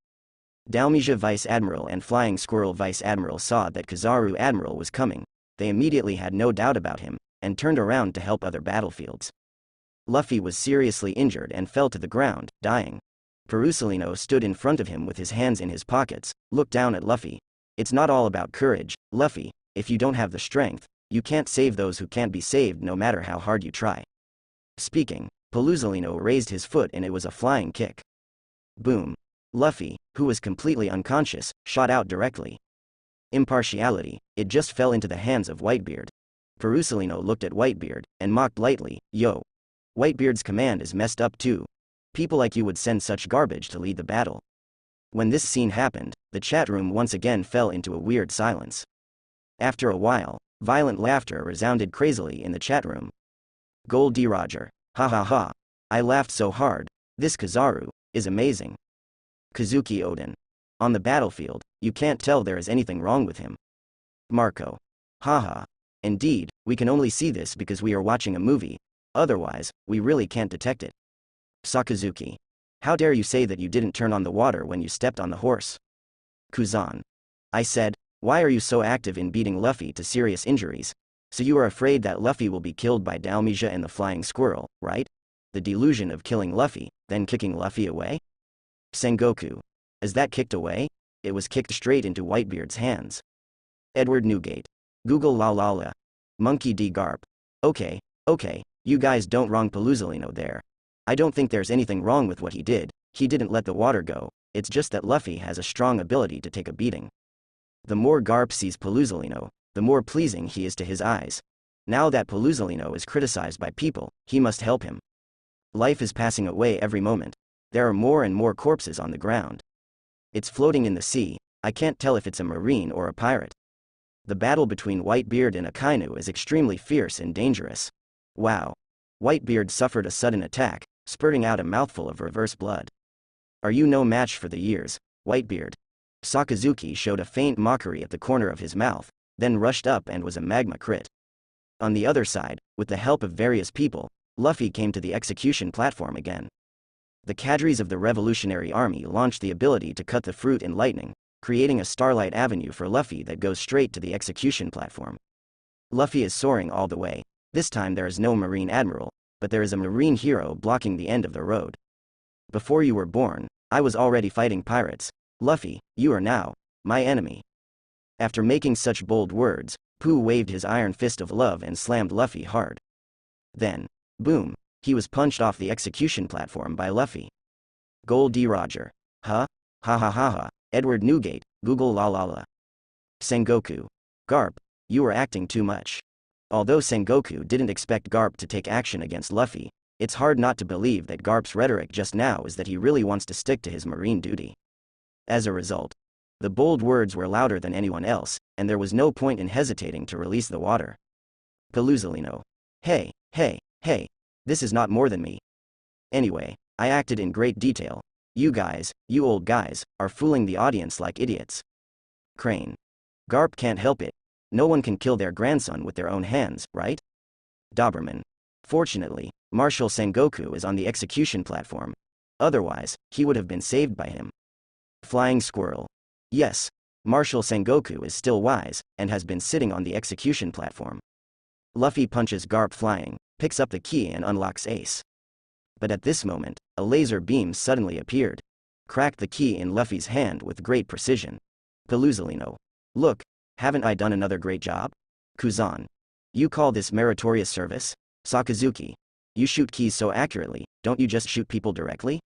Dalmesia Vice Admiral and Flying Squirrel Vice Admiral saw that Kizaru Admiral was coming. They immediately had no doubt about him, and turned around to help other battlefields. Luffy was seriously injured and fell to the ground, dying. Perusolino stood in front of him with his hands in his pockets, looked down at Luffy. It's not all about courage, Luffy. If you don't have the strength, you can't save those who can't be saved no matter how hard you try. Speaking, Peluzolino raised his foot and it was a flying kick. Boom. Luffy, who was completely unconscious, shot out directly. Impartiality, it just fell into the hands of Whitebeard. Perusolino looked at Whitebeard, and mocked lightly, yo. Whitebeard's command is messed up too. People like you would send such garbage to lead the battle. When this scene happened, the chat room once again fell into a weird silence. After a while, violent laughter resounded crazily in the chat room. Gold D. Roger. Ha ha ha. I laughed so hard. This Kizaru is amazing. Kazuki Odin. On the battlefield, you can't tell there is anything wrong with him. Marco. Haha. Indeed, we can only see this because we are watching a movie. Otherwise, we really can't detect it. Sakazuki. How dare you say that you didn't turn on the water when you stepped on the horse? Kuzan. I said, why are you so active in beating Luffy to serious injuries? So you are afraid that Luffy will be killed by Dalmesia and the Flying Squirrel, right? The delusion of killing Luffy, then kicking Luffy away? Sengoku. Is that kicked away? It was kicked straight into Whitebeard's hands. Edward Newgate. Google la la la. Monkey D. Garp. Okay, you guys don't wrong Peluzolino there. I don't think there's anything wrong with what he didn't let the water go, it's just that Luffy has a strong ability to take a beating. The more Garp sees Peluzolino, the more pleasing he is to his eyes. Now that Peluzolino is criticized by people, he must help him. Life is passing away every moment. There are more and more corpses on the ground. It's floating in the sea, I can't tell if it's a marine or a pirate. The battle between Whitebeard and Akainu is extremely fierce and dangerous. Wow. Whitebeard suffered a sudden attack, spurting out a mouthful of reverse blood. Are you no match for the years, Whitebeard? Sakazuki showed a faint mockery at the corner of his mouth, then rushed up and was a magma crit. On the other side, with the help of various people, Luffy came to the execution platform again. The cadres of the Revolutionary Army launched the ability to cut the fruit in lightning, creating a starlight avenue for Luffy that goes straight to the execution platform. Luffy is soaring all the way. This time there is no Marine Admiral, but there is a Marine hero blocking the end of the road. Before you were born, I was already fighting pirates. Luffy, you are now my enemy. After making such bold words, Pooh waved his iron fist of love and slammed Luffy hard. Then, boom, he was punched off the execution platform by Luffy. Gold D. Roger. Huh? Ha ha ha ha. Edward Newgate, Google la la la. Sengoku. Garp, you are acting too much. Although Sengoku didn't expect Garp to take action against Luffy, it's hard not to believe that Garp's rhetoric just now is that he really wants to stick to his marine duty. As a result, the bold words were louder than anyone else, and there was no point in hesitating to release the water. Peluzolino. Hey, this is not more than me. Anyway, I acted in great detail. You guys, you old guys, are fooling the audience like idiots. Crane. Garp can't help it. No one can kill their grandson with their own hands, right? Doberman. Fortunately, Marshal Sengoku is on the execution platform. Otherwise, he would have been saved by him. Flying Squirrel. Yes, Marshal Sengoku is still wise, and has been sitting on the execution platform. Luffy punches Garp flying, picks up the key and unlocks Ace. But at this moment, a laser beam suddenly appeared. Cracked the key in Luffy's hand with great precision. Peluzalino. Look, haven't I done another great job? Kuzan. You call this meritorious service? Sakazuki. You shoot keys so accurately, don't you just shoot people directly?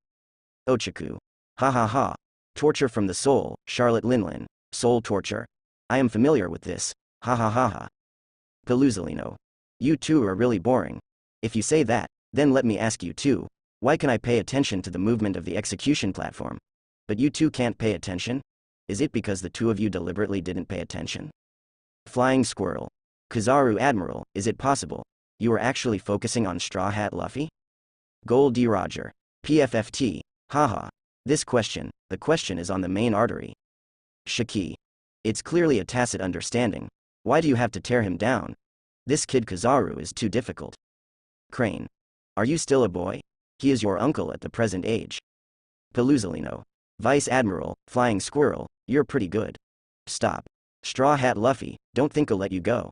Ochaku. Ha ha ha. Torture from the soul, Charlotte Linlin. Soul torture. I am familiar with this. Ha ha ha ha. Peluzalino. You two are really boring. If you say that, then let me ask you too. Why can I pay attention to the movement of the execution platform? But you two can't pay attention? Is it because the two of you deliberately didn't pay attention? Flying Squirrel. Kizaru Admiral, is it possible? You are actually focusing on Straw Hat Luffy? Gold D. Roger. PFFT. Haha. This question, the question is on the main artery. Shiki. It's clearly a tacit understanding. Why do you have to tear him down? This kid Kizaru is too difficult. Crane. Are you still a boy? He is your uncle at the present age. Peluzalino. Vice Admiral, Flying Squirrel, you're pretty good. Stop. Straw Hat Luffy, don't think I'll let you go.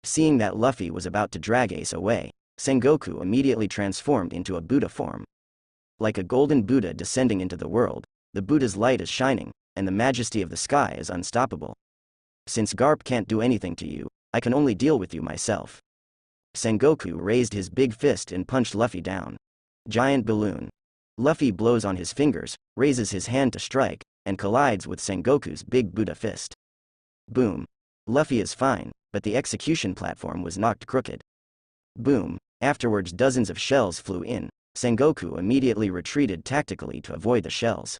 Seeing that Luffy was about to drag Ace away, Sengoku immediately transformed into a Buddha form. Like a golden Buddha descending into the world, the Buddha's light is shining, and the majesty of the sky is unstoppable. Since Garp can't do anything to you, I can only deal with you myself. Sengoku raised his big fist and punched Luffy down. Giant balloon. Luffy blows on his fingers, raises his hand to strike, and collides with Sengoku's big Buddha fist. Boom. Luffy is fine, but the execution platform was knocked crooked. Boom. Afterwards dozens of shells flew in. Sengoku immediately retreated tactically to avoid the shells.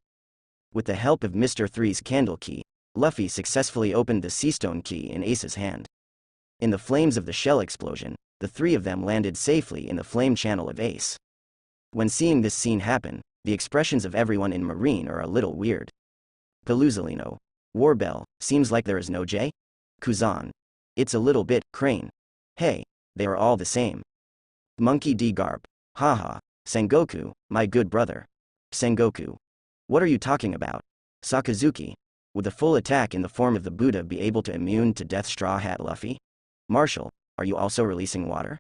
With the help of Mr. Three's candle key, Luffy successfully opened the Seastone key in Ace's hand. In the flames of the shell explosion, the three of them landed safely in the flame channel of Ace. When seeing this scene happen, the expressions of everyone in Marine are a little weird. Peluzalino. Warbell, seems like there is no J? Kuzan. It's a little bit. Crane. Hey, they are all the same. Monkey D. Garp. Haha. Sengoku, my good brother. Sengoku. What are you talking about? Sakazuki. Would the full attack in the form of the Buddha be able to immune to death Straw Hat Luffy? Marshall, are you also releasing water?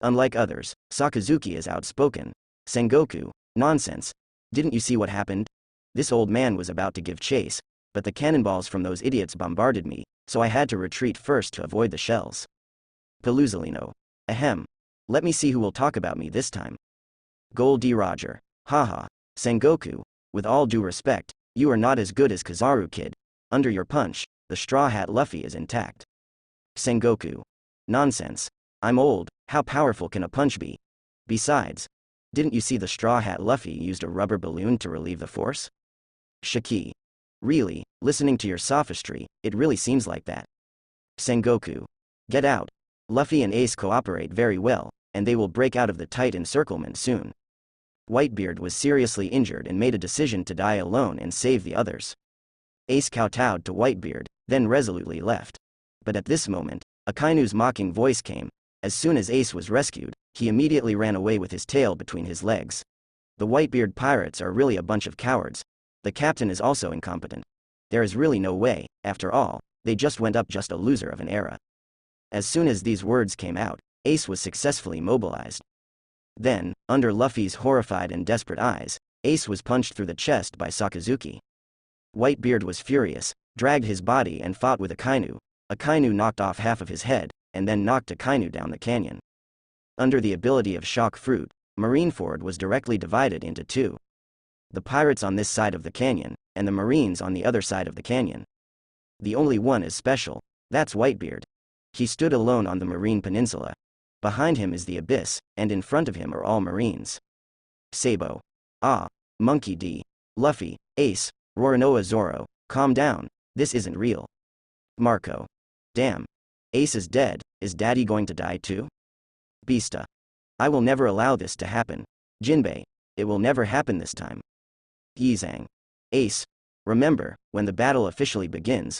Unlike others, Sakazuki is outspoken. Sengoku, nonsense. Didn't you see what happened? This old man was about to give chase, but the cannonballs from those idiots bombarded me, so I had to retreat first to avoid the shells. Peluzalino. Ahem. Let me see who will talk about me this time. Gold D. Roger. Haha. Sengoku, with all due respect, you are not as good as Kizaru Kid. Under your punch, the Straw Hat Luffy is intact. Sengoku. Nonsense. I'm old, how powerful can a punch be? Besides, didn't you see the Straw Hat Luffy used a rubber balloon to relieve the force? Shiki. Really, listening to your sophistry, it really seems like that. Sengoku. Get out. Luffy and Ace cooperate very well, and they will break out of the tight encirclement soon. Whitebeard was seriously injured and made a decision to die alone and save the others. Ace kowtowed to Whitebeard, then resolutely left. But at this moment, Akainu's mocking voice came. As soon as Ace was rescued, he immediately ran away with his tail between his legs. The Whitebeard pirates are really a bunch of cowards. The captain is also incompetent. There is really no way, after all, they just went up just a loser of an era. As soon as these words came out, Ace was successfully mobilized. Then, under Luffy's horrified and desperate eyes, Ace was punched through the chest by Sakazuki. Whitebeard was furious, dragged his body and fought with Akainu. Akainu knocked off half of his head, and then knocked Akainu down the canyon. Under the ability of Shock Fruit, Marineford was directly divided into two. The pirates on this side of the canyon, and the Marines on the other side of the canyon. The only one is special, that's Whitebeard. He stood alone on the Marine Peninsula. Behind him is the abyss, and in front of him are all Marines. Sabo. Ah. Monkey D. Luffy, Ace, Roronoa Zoro, calm down, this isn't real. Marco. Damn. Ace is dead, is Daddy going to die too? Beasta. I will never allow this to happen. Jinbei. It will never happen this time. Yizang. Ace. Remember, when the battle officially begins,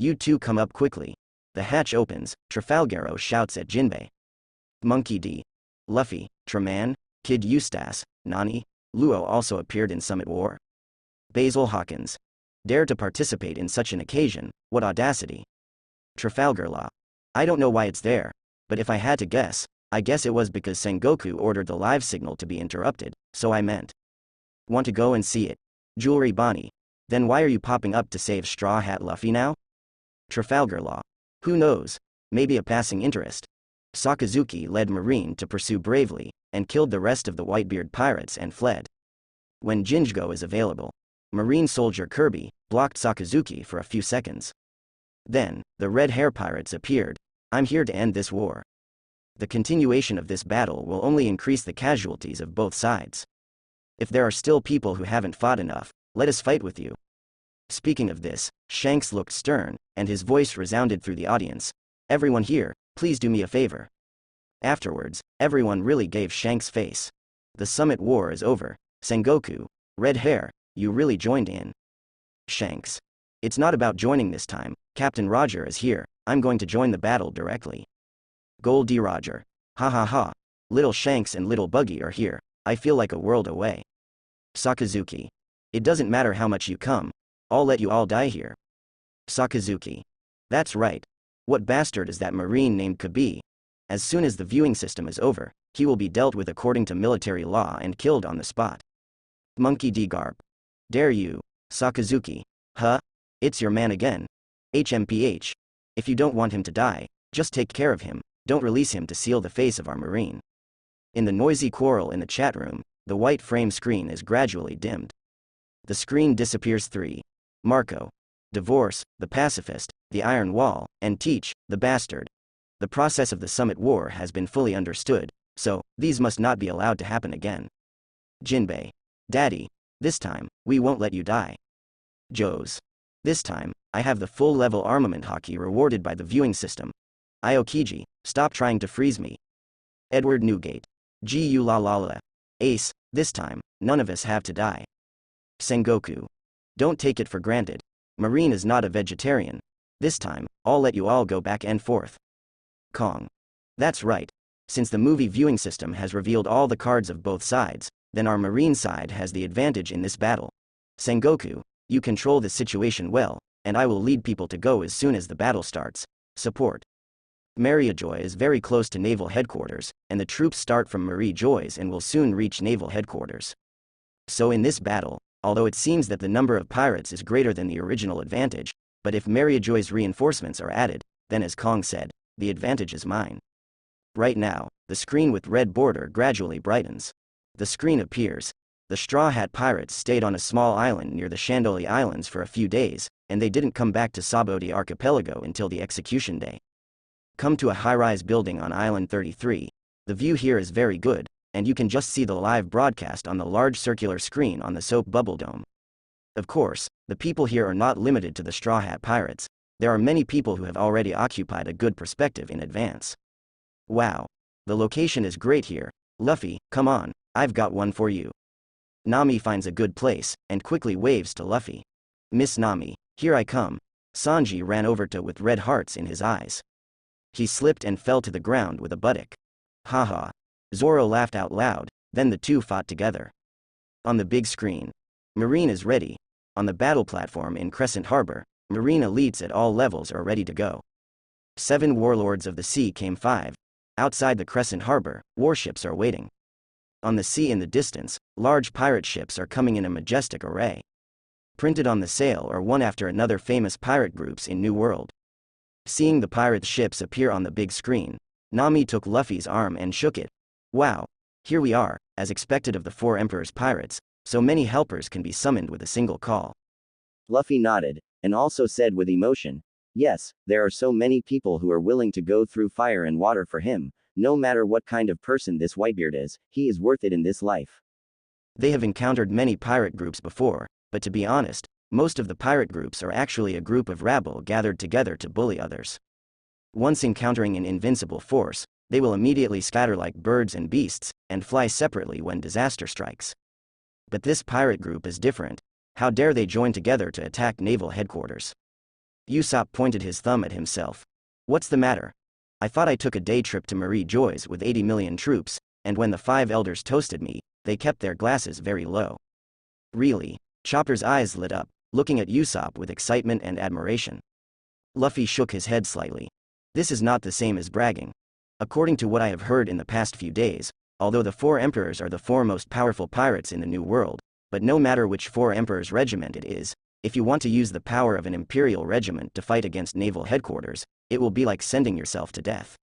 You two come up quickly. The hatch opens, Trafalgaro shouts at Jinbei. Monkey D. Luffy, Treman, Kid Eustace, Nani, Luo also appeared in Summit War. Basil Hawkins. Dare to participate in such an occasion, what audacity. Trafalgar Law. I don't know why it's there, but if I had to guess, I guess it was because Sengoku ordered the live signal to be interrupted, so I meant. Want to go and see it? Jewelry Bonnie. Then why are you popping up to save Straw Hat Luffy now? Trafalgar Law. Who knows? Maybe a passing interest. Sakazuki led Marine to pursue bravely, and killed the rest of the Whitebeard pirates and fled. When Jingo is available, Marine soldier Kirby blocked Sakazuki for a few seconds. Then, the Red Hair pirates appeared. I'm here to end this war. The continuation of this battle will only increase the casualties of both sides. If there are still people who haven't fought enough, let us fight with you. Speaking of this, Shanks looked stern, and his voice resounded through the audience. Everyone here, please do me a favor. Afterwards, everyone really gave Shanks face. The Summit War is over. Sengoku, Red Hair, you really joined in. Shanks. It's not about joining this time. Captain Roger is here. I'm going to join the battle directly. Goldie Roger. Ha ha ha. Little Shanks and Little Buggy are here. I feel like a world away. Sakazuki. It doesn't matter how much you come. I'll let you all die here. Sakazuki. That's right. What bastard is that Marine named Kabi? As soon as the viewing system is over, he will be dealt with according to military law and killed on the spot. Monkey D. Garp. Dare you, Sakazuki. Huh? It's your man again. HMPH. If you don't want him to die, just take care of him. Don't release him to seal the face of our Marine. In the noisy quarrel in the chat room, the white frame screen is gradually dimmed. The screen disappears. 3. Marco. Divorce, the pacifist, the Iron Wall, and Teach, the bastard. The process of the Summit War has been fully understood, so these must not be allowed to happen again. Jinbei. Daddy, this time, we won't let you die. Joes. This time, I have the full-level armament hockey rewarded by the viewing system. Aokiji, stop trying to freeze me. Edward Newgate. Gu la la la. Ace, this time, none of us have to die. Sengoku. Don't take it for granted. Marine is not a vegetarian. This time, I'll let you all go back and forth. Kong. That's right. Since the movie viewing system has revealed all the cards of both sides, then our Marine side has the advantage in this battle. Sengoku, you control the situation well, and I will lead people to go as soon as the battle starts. Support. Maria Joy is very close to Naval Headquarters, and the troops start from Marie Joy's and will soon reach Naval Headquarters. So in this battle, although it seems that the number of pirates is greater than the original advantage, but if Maria Joy's reinforcements are added, then as Kong said, the advantage is mine. Right now, the screen with red border gradually brightens. The screen appears. The Straw Hat pirates stayed on a small island near the Chandoli Islands for a few days, and they didn't come back to Saboti Archipelago until the execution day. Come to a high-rise building on Island 33. The view here is very good, and you can just see the live broadcast on the large circular screen on the soap bubble dome. Of course, the people here are not limited to the Straw Hat pirates. There are many people who have already occupied a good perspective in advance. Wow. The location is great here. Luffy, come on, I've got one for you. Nami finds a good place, and quickly waves to Luffy. Miss Nami, here I come. Sanji ran over to with red hearts in his eyes. He slipped and fell to the ground with a buttock. Haha. Zoro laughed out loud, then the two fought together. On the big screen. Marine is ready. On the battle platform in Crescent Harbor, Marine elites at all levels are ready to go. 7 warlords of the sea came 5. Outside the Crescent Harbor, warships are waiting. On the sea in the distance, large pirate ships are coming in a majestic array. Printed on the sail are one after another famous pirate groups in New World. Seeing the pirate ships appear on the big screen, Nami took Luffy's arm and shook it. Wow. Here we are, as expected of the 4 Emperor's pirates, so many helpers can be summoned with a single call. Luffy nodded, and also said with emotion, yes, there are so many people who are willing to go through fire and water for him. No matter what kind of person this Whitebeard is, he is worth it in this life. They have encountered many pirate groups before, but to be honest, most of the pirate groups are actually a group of rabble gathered together to bully others. Once encountering an invincible force, they will immediately scatter like birds and beasts, and fly separately when disaster strikes. But this pirate group is different. How dare they join together to attack Naval Headquarters? Usopp pointed his thumb at himself. What's the matter? I thought I took a day trip to Marie Joy's with 80 million troops, and when the 5 elders toasted me, they kept their glasses very low. Really? Chopper's eyes lit up, looking at Usopp with excitement and admiration. Luffy shook his head slightly. This is not the same as bragging. According to what I have heard in the past few days, although the 4 emperors are the 4 most powerful pirates in the New World, but no matter which 4 emperors' regiment it is, if you want to use the power of an imperial regiment to fight against naval headquarters, it will be like sending yourself to death.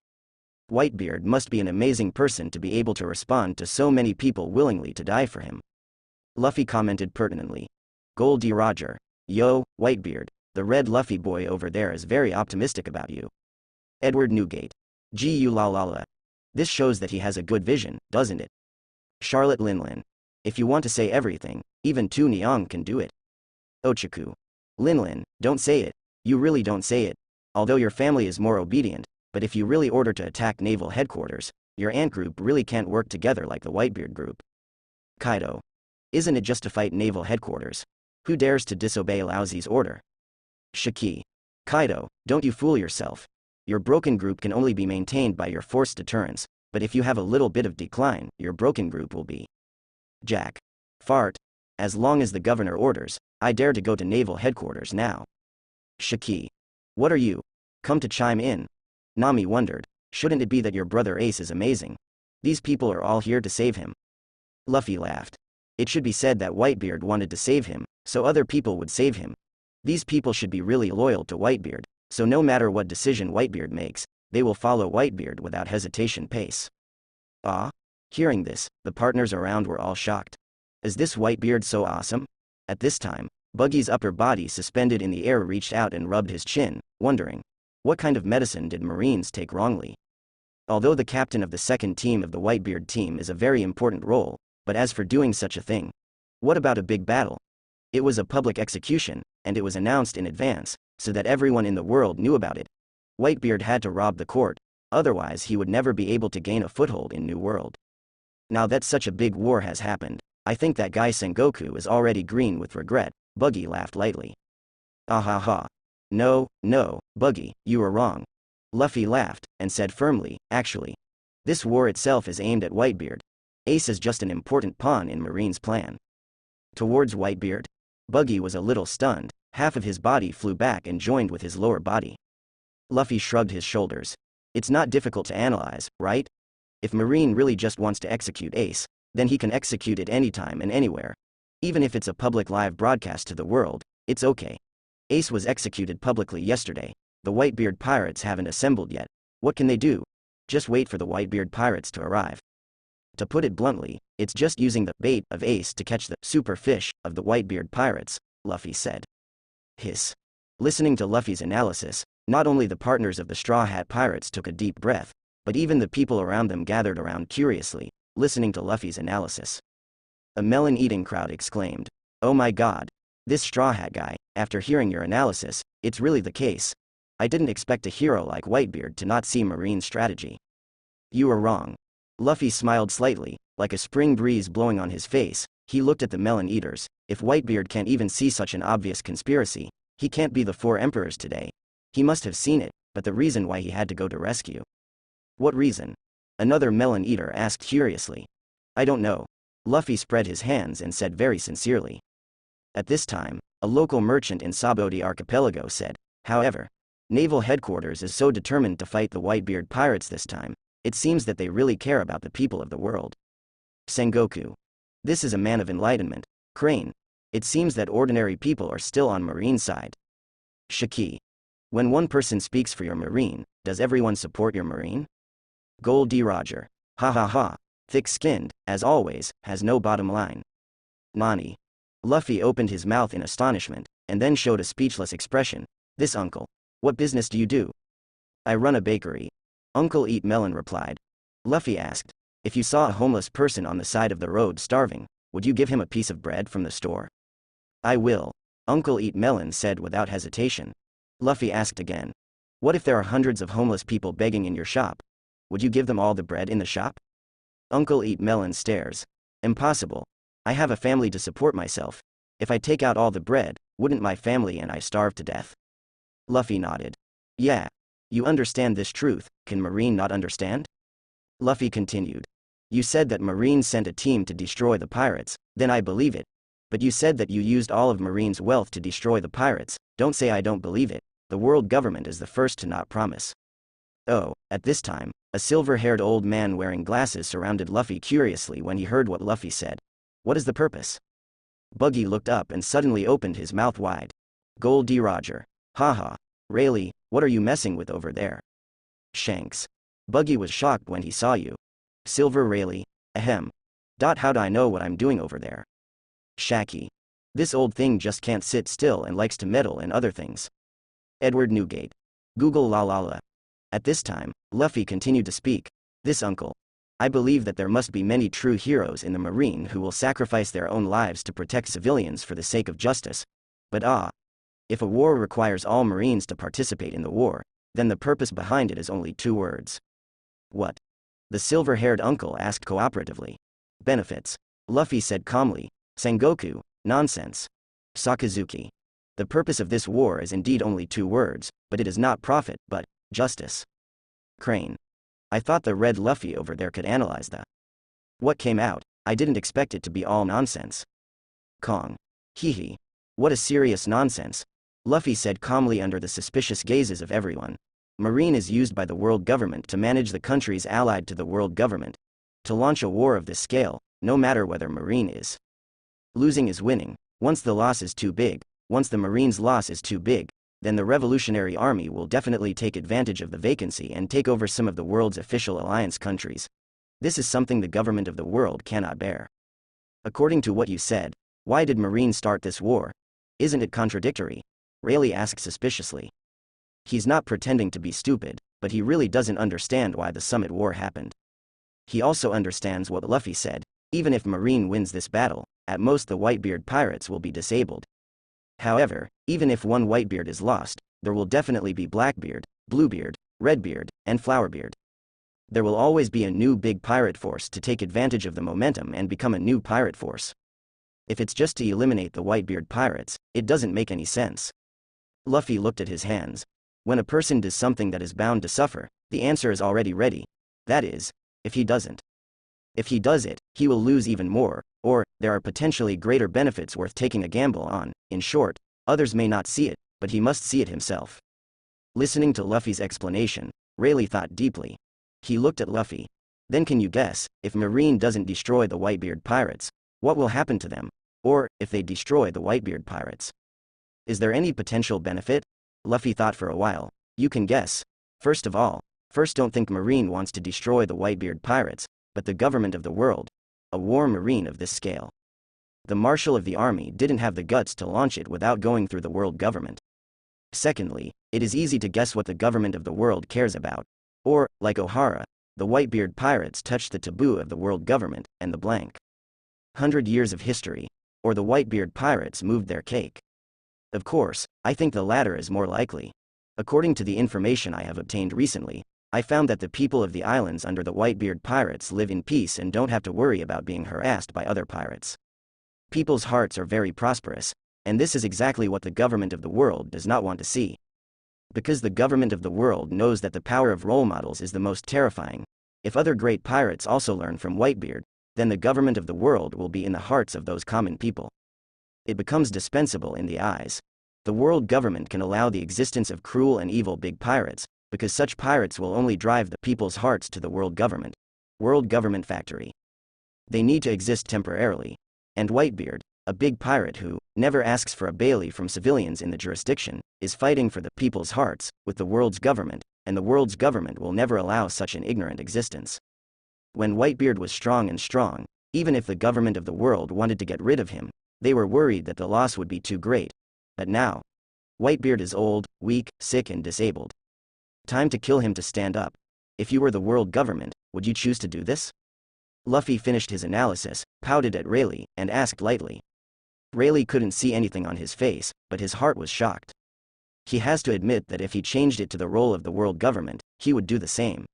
Whitebeard must be an amazing person to be able to respond to so many people willingly to die for him. Luffy commented pertinently. Goldie Roger. Yo, Whitebeard, the red Luffy boy over there is very optimistic about you. Edward Newgate. Gu la la la. This shows that he has a good vision, doesn't it? Charlotte Linlin. If you want to say everything, even Tu Niang can do it. Ochaku. Linlin, don't say it. You really don't say it. Although your family is more obedient, but if you really order to attack naval headquarters, your ant group really can't work together like the Whitebeard group. Kaido. Isn't it just to fight naval headquarters? Who dares to disobey Laozi's order? Shiki. Kaido, don't you fool yourself. Your broken group can only be maintained by your force deterrence, but if you have a little bit of decline, your broken group will be. Jack. Fart. As long as the governor orders, I dare to go to naval headquarters now. Shiki. What are you? Come to chime in. Nami wondered, shouldn't it be that your brother Ace is amazing? These people are all here to save him. Luffy laughed. It should be said that Whitebeard wanted to save him, so other people would save him. These people should be really loyal to Whitebeard, so no matter what decision Whitebeard makes, they will follow Whitebeard without hesitation pace. Ah? Hearing this, the partners around were all shocked. Is this Whitebeard so awesome? At this time, Buggy's upper body suspended in the air reached out and rubbed his chin, wondering, what kind of medicine did Marines take wrongly? Although the captain of the second team of the Whitebeard team is a very important role, but as for doing such a thing, what about a big battle? It was a public execution, and it was announced in advance, so that everyone in the world knew about it. Whitebeard had to rob the court, otherwise he would never be able to gain a foothold in New World. Now that such a big war has happened, I think that guy Sengoku is already green with regret. Buggy laughed lightly. Ah ha ha. No, Buggy, you are wrong. Luffy laughed, and said firmly, actually. This war itself is aimed at Whitebeard. Ace is just an important pawn in Marine's plan. Towards Whitebeard? Buggy was a little stunned, half of his body flew back and joined with his lower body. Luffy shrugged his shoulders. It's not difficult to analyze, right? If Marine really just wants to execute Ace, then he can execute it anytime and anywhere. Even if it's a public live broadcast to the world, it's okay. Ace was executed publicly yesterday. The Whitebeard pirates haven't assembled yet. What can they do? Just wait for the Whitebeard pirates to arrive. To put it bluntly, it's just using the bait of Ace to catch the super fish of the Whitebeard pirates, Luffy said. Hiss. Listening to Luffy's analysis, not only the partners of the Straw Hat Pirates took a deep breath, but even the people around them gathered around curiously, listening to Luffy's analysis. A melon-eating crowd exclaimed, "Oh my god! This Straw Hat guy, after hearing your analysis, it's really the case. I didn't expect a hero like Whitebeard to not see Marine's strategy." You are wrong. Luffy smiled slightly, like a spring breeze blowing on his face. He looked at the melon eaters. If Whitebeard can't even see such an obvious conspiracy, he can't be the 4 emperors today. He must have seen it, but the reason why he had to go to rescue. What reason? Another melon eater asked curiously. I don't know. Luffy spread his hands and said very sincerely. At this time, a local merchant in Saboti Archipelago said, however, naval headquarters is so determined to fight the Whitebeard pirates this time, it seems that they really care about the people of the world. Sengoku. This is a man of enlightenment. Crane. It seems that ordinary people are still on Marine's side. Shiki. When one person speaks for your Marine, does everyone support your Marine? Gold D. Roger. Ha ha ha. Thick-skinned, as always, has no bottom line. Nani. Luffy opened his mouth in astonishment, and then showed a speechless expression. This uncle. What business do you do? I run a bakery. Uncle Eat Melon replied. Luffy asked, if you saw a homeless person on the side of the road starving, would you give him a piece of bread from the store? I will. Uncle Eat Melon said without hesitation. Luffy asked again. What if there are hundreds of homeless people begging in your shop? Would you give them all the bread in the shop? Uncle Eat Melon stares. Impossible. I have a family to support myself. If I take out all the bread, wouldn't my family and I starve to death? Luffy nodded. Yeah. You understand this truth, can Marine not understand? Luffy continued. You said that Marine sent a team to destroy the pirates, then I believe it. But you said that you used all of Marine's wealth to destroy the pirates, don't say I don't believe it. The world government is the first to not promise. Oh, at this time, a silver-haired old man wearing glasses surrounded Luffy curiously when he heard what Luffy said. What is the purpose? Buggy looked up and suddenly opened his mouth wide. Gold D. Roger. Haha. Rayleigh, what are you messing with over there? Shanks. Buggy was shocked when he saw you. Silver Rayleigh. Ahem. How'd I know what I'm doing over there? Shaky. This old thing just can't sit still and likes to meddle and other things. Edward Newgate. Google la la la. At this time, Luffy continued to speak. This uncle. I believe that there must be many true heroes in the Marine who will sacrifice their own lives to protect civilians for the sake of justice. But if a war requires all Marines to participate in the war, then the purpose behind it is only 2 words. What? The silver-haired uncle asked cooperatively. Benefits. Luffy said calmly. Sengoku, nonsense. Sakazuki. The purpose of this war is indeed only 2 words, but it is not profit, but justice. Crane. I thought the red Luffy over there could analyze what came out. I didn't expect it to be all nonsense. Kong. Hee. What a serious nonsense. Luffy said calmly under the suspicious gazes of everyone. Marine is used by the world government to manage the countries allied to the world government. To launch a war of this scale, no matter whether Marine is losing is winning. Once the loss is too big, once the Marine's loss is too big, then the Revolutionary Army will definitely take advantage of the vacancy and take over some of the world's official alliance countries. This is something the government of the world cannot bear. According to what you said, why did Marine start this war? Isn't it contradictory? Rayleigh asked suspiciously. He's not pretending to be stupid, but he really doesn't understand why the Summit War happened. He also understands what Luffy said. Even if Marine wins this battle, at most the Whitebeard pirates will be disabled. However, even if one Whitebeard is lost, there will definitely be Blackbeard, Bluebeard, Redbeard, and Flowerbeard. There will always be a new big pirate force to take advantage of the momentum and become a new pirate force. If it's just to eliminate the Whitebeard pirates, it doesn't make any sense. Luffy looked at his hands. When a person does something that is bound to suffer, the answer is already ready. That is, if he doesn't. If he does it, he will lose even more, or, there are potentially greater benefits worth taking a gamble on. In short, others may not see it, but he must see it himself. Listening to Luffy's explanation, Rayleigh thought deeply. He looked at Luffy. Then can you guess, if Marine doesn't destroy the Whitebeard pirates, what will happen to them? Or, if they destroy the Whitebeard pirates? Is there any potential benefit? Luffy thought for a while. You can guess. First of all, don't think Marine wants to destroy the Whitebeard pirates, but the government of the world. A war Marine of this scale. The Marshal of the Army didn't have the guts to launch it without going through the world government. Secondly, it is easy to guess what the government of the world cares about. Or, like O'Hara, the Whitebeard pirates touched the taboo of the world government, and the blank 100 years of history. Or the Whitebeard pirates moved their cake. Of course, I think the latter is more likely. According to the information I have obtained recently, I found that the people of the islands under the Whitebeard pirates live in peace and don't have to worry about being harassed by other pirates. People's hearts are very prosperous, and this is exactly what the government of the world does not want to see. Because the government of the world knows that the power of role models is the most terrifying. If other great pirates also learn from Whitebeard, then the government of the world will be in the hearts of those common people. It becomes dispensable in the eyes. The world government can allow the existence of cruel and evil big pirates, because such pirates will only drive the people's hearts to the world government. World government factory. They need to exist temporarily. And Whitebeard, a big pirate who never asks for a bailee from civilians in the jurisdiction, is fighting for the people's hearts with the world's government, and the world's government will never allow such an ignorant existence. When Whitebeard was strong, even if the government of the world wanted to get rid of him, they were worried that the loss would be too great. But now, Whitebeard is old, weak, sick and disabled. Time to kill him to stand up. If you were the world government, would you choose to do this? Luffy finished his analysis, pouted at Rayleigh, and asked lightly. Rayleigh couldn't see anything on his face, but his heart was shocked. He has to admit that if he changed it to the role of the world government, he would do the same.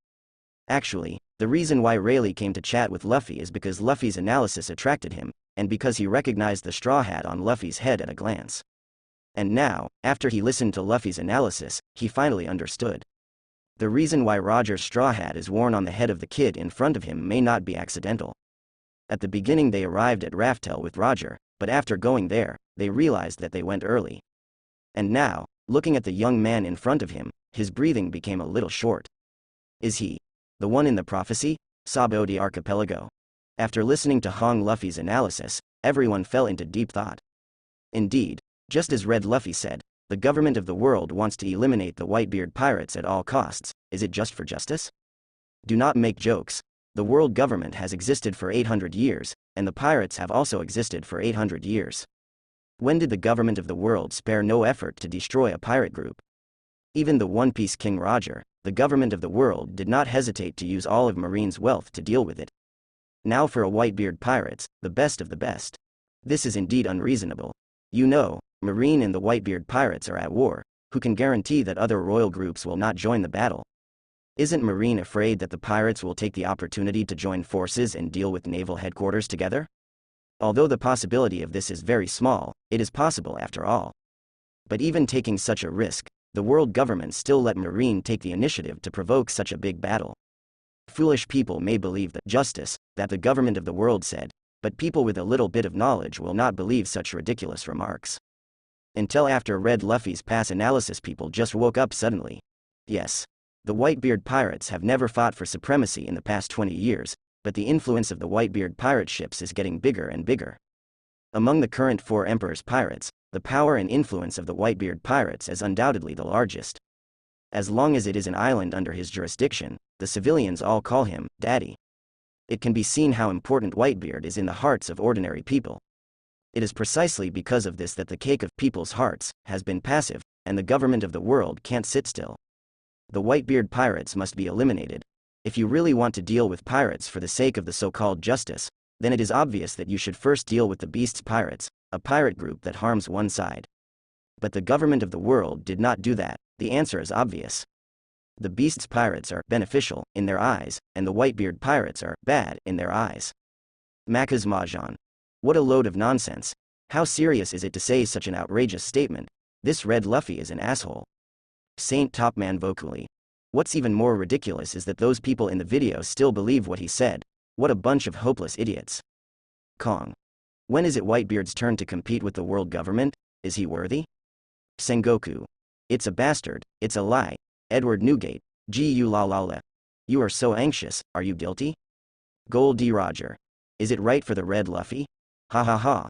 Actually, the reason why Rayleigh came to chat with Luffy is because Luffy's analysis attracted him, and because he recognized the straw hat on Luffy's head at a glance. And now, after he listened to Luffy's analysis, he finally understood. The reason why Roger's straw hat is worn on the head of the kid in front of him may not be accidental. At the beginning they arrived at Raftel with Roger, but after going there, they realized that they went early. And now, looking at the young man in front of him, his breathing became a little short. Is he the one in the prophecy? Sabo the Archipelago? After listening to Hong Luffy's analysis, everyone fell into deep thought. Indeed, just as Red Luffy said, the government of the world wants to eliminate the Whitebeard pirates at all costs. Is it just for justice? Do not make jokes. The world government has existed for 800 years, and the pirates have also existed for 800 years. When did the government of the world spare no effort to destroy a pirate group? Even the One Piece King Roger, the government of the world did not hesitate to use all of Marine's wealth to deal with it. Now for a Whitebeard pirates, the best of the best. This is indeed unreasonable. You know, Marine and the Whitebeard pirates are at war. Who can guarantee that other royal groups will not join the battle? Isn't Marine afraid that the pirates will take the opportunity to join forces and deal with naval headquarters together? Although the possibility of this is very small, it is possible after all. But even taking such a risk, the world government still let Marine take the initiative to provoke such a big battle. Foolish people may believe the justice that the government of the world said, but people with a little bit of knowledge will not believe such ridiculous remarks. Until after Red Luffy's past analysis, people just woke up suddenly. Yes. The Whitebeard pirates have never fought for supremacy in the past 20 years, but the influence of the Whitebeard pirate ships is getting bigger and bigger. Among the current 4 Emperor's pirates, the power and influence of the Whitebeard pirates is undoubtedly the largest. As long as it is an island under his jurisdiction, the civilians all call him Daddy. It can be seen how important Whitebeard is in the hearts of ordinary people. It is precisely because of this that the cake of people's hearts has been passive, and the government of the world can't sit still. The Whitebeard pirates must be eliminated. If you really want to deal with pirates for the sake of the so-called justice, then it is obvious that you should first deal with the Beast's pirates, a pirate group that harms one side. But the government of the world did not do that. The answer is obvious. The Beast's pirates are beneficial in their eyes, and the Whitebeard pirates are bad in their eyes. Macca's Mahjong. What a load of nonsense. How serious is it to say such an outrageous statement? This Red Luffy is an asshole. Saint Topman vocally. What's even more ridiculous is that those people in the video still believe what he said. What a bunch of hopeless idiots. Kong. When is it Whitebeard's turn to compete with the world government? Is he worthy? Sengoku. It's a bastard, it's a lie. Edward Newgate. Gu la la la. You are so anxious, are you guilty? Gold D. Roger. Is it right for the Red Luffy? Ha ha ha.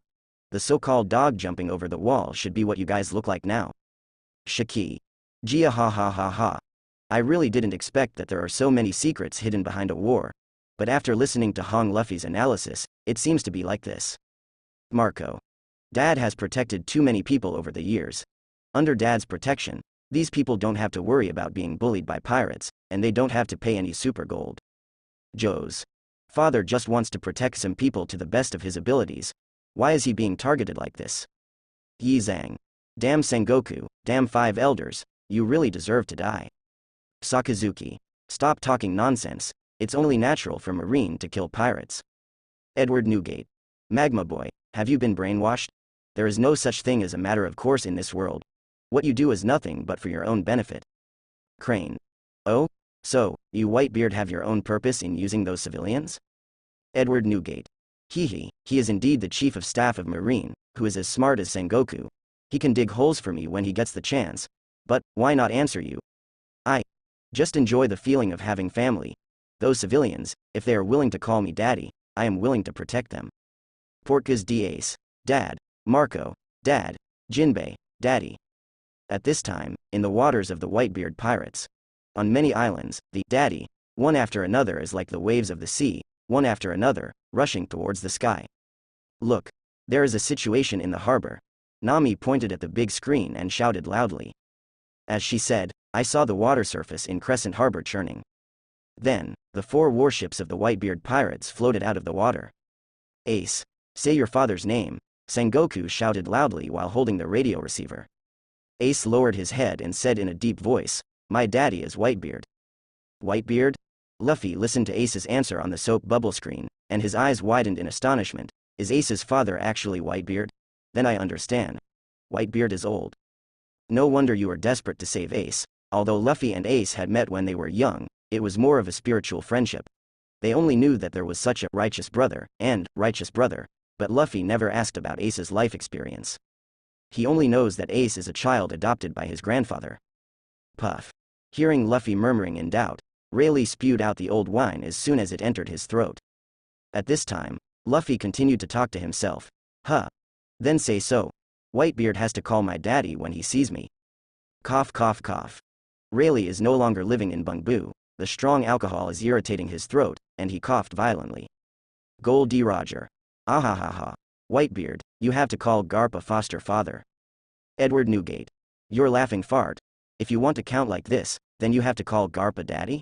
The so-called dog jumping over the wall should be what you guys look like now. Shiki. Gia ha ha ha ha. I really didn't expect that there are so many secrets hidden behind a war. But after listening to Hong Luffy's analysis, it seems to be like this. Marco. Dad has protected too many people over the years. Under Dad's protection, these people don't have to worry about being bullied by pirates, and they don't have to pay any super gold. Joe's. Father just wants to protect some people to the best of his abilities. Why is he being targeted like this? Yi Zhang. Damn Sengoku, damn 5 elders, you really deserve to die. Sakazuki. Stop talking nonsense, it's only natural for Marine to kill pirates. Edward Newgate. Magma Boy, have you been brainwashed? There is no such thing as a matter of course in this world. What you do is nothing but for your own benefit. Crane. Oh? So, you Whitebeard have your own purpose in using those civilians? Edward Newgate. He is indeed the chief of staff of Marine, who is as smart as Sengoku. He can dig holes for me when he gets the chance. But, why not answer you? I just enjoy the feeling of having family. Those civilians, if they are willing to call me daddy, I am willing to protect them. Portgas D'ace. Dad. Marco. Dad. Jinbei. Daddy. At this time, in the waters of the Whitebeard pirates. On many islands, the daddy, one after another is like the waves of the sea, one after another, rushing towards the sky. Look. There is a situation in the harbor. Nami pointed at the big screen and shouted loudly. As she said, I saw the water surface in Crescent Harbor churning. Then, the 4 warships of the Whitebeard pirates floated out of the water. Ace. Say your father's name, Sengoku shouted loudly while holding the radio receiver. Ace lowered his head and said in a deep voice, my daddy is Whitebeard. Whitebeard? Luffy listened to Ace's answer on the soap bubble screen, and his eyes widened in astonishment. Is Ace's father actually Whitebeard? Then I understand. Whitebeard is old. No wonder you were desperate to save Ace. Although Luffy and Ace had met when they were young, it was more of a spiritual friendship. They only knew that there was such a righteous brother, but Luffy never asked about Ace's life experience. He only knows that Ace is a child adopted by his grandfather. Puff. Hearing Luffy murmuring in doubt, Rayleigh spewed out the old wine as soon as it entered his throat. At this time, Luffy continued to talk to himself. Huh. Then say so. Whitebeard has to call my daddy when he sees me. Cough cough cough. Rayleigh is no longer living in Bungbu. The strong alcohol is irritating his throat, and he coughed violently. Gold D. Roger. Ahahaha. Whitebeard, you have to call Garp a foster father. Edward Newgate. You're laughing fart. If you want to count like this, then you have to call Garp a daddy?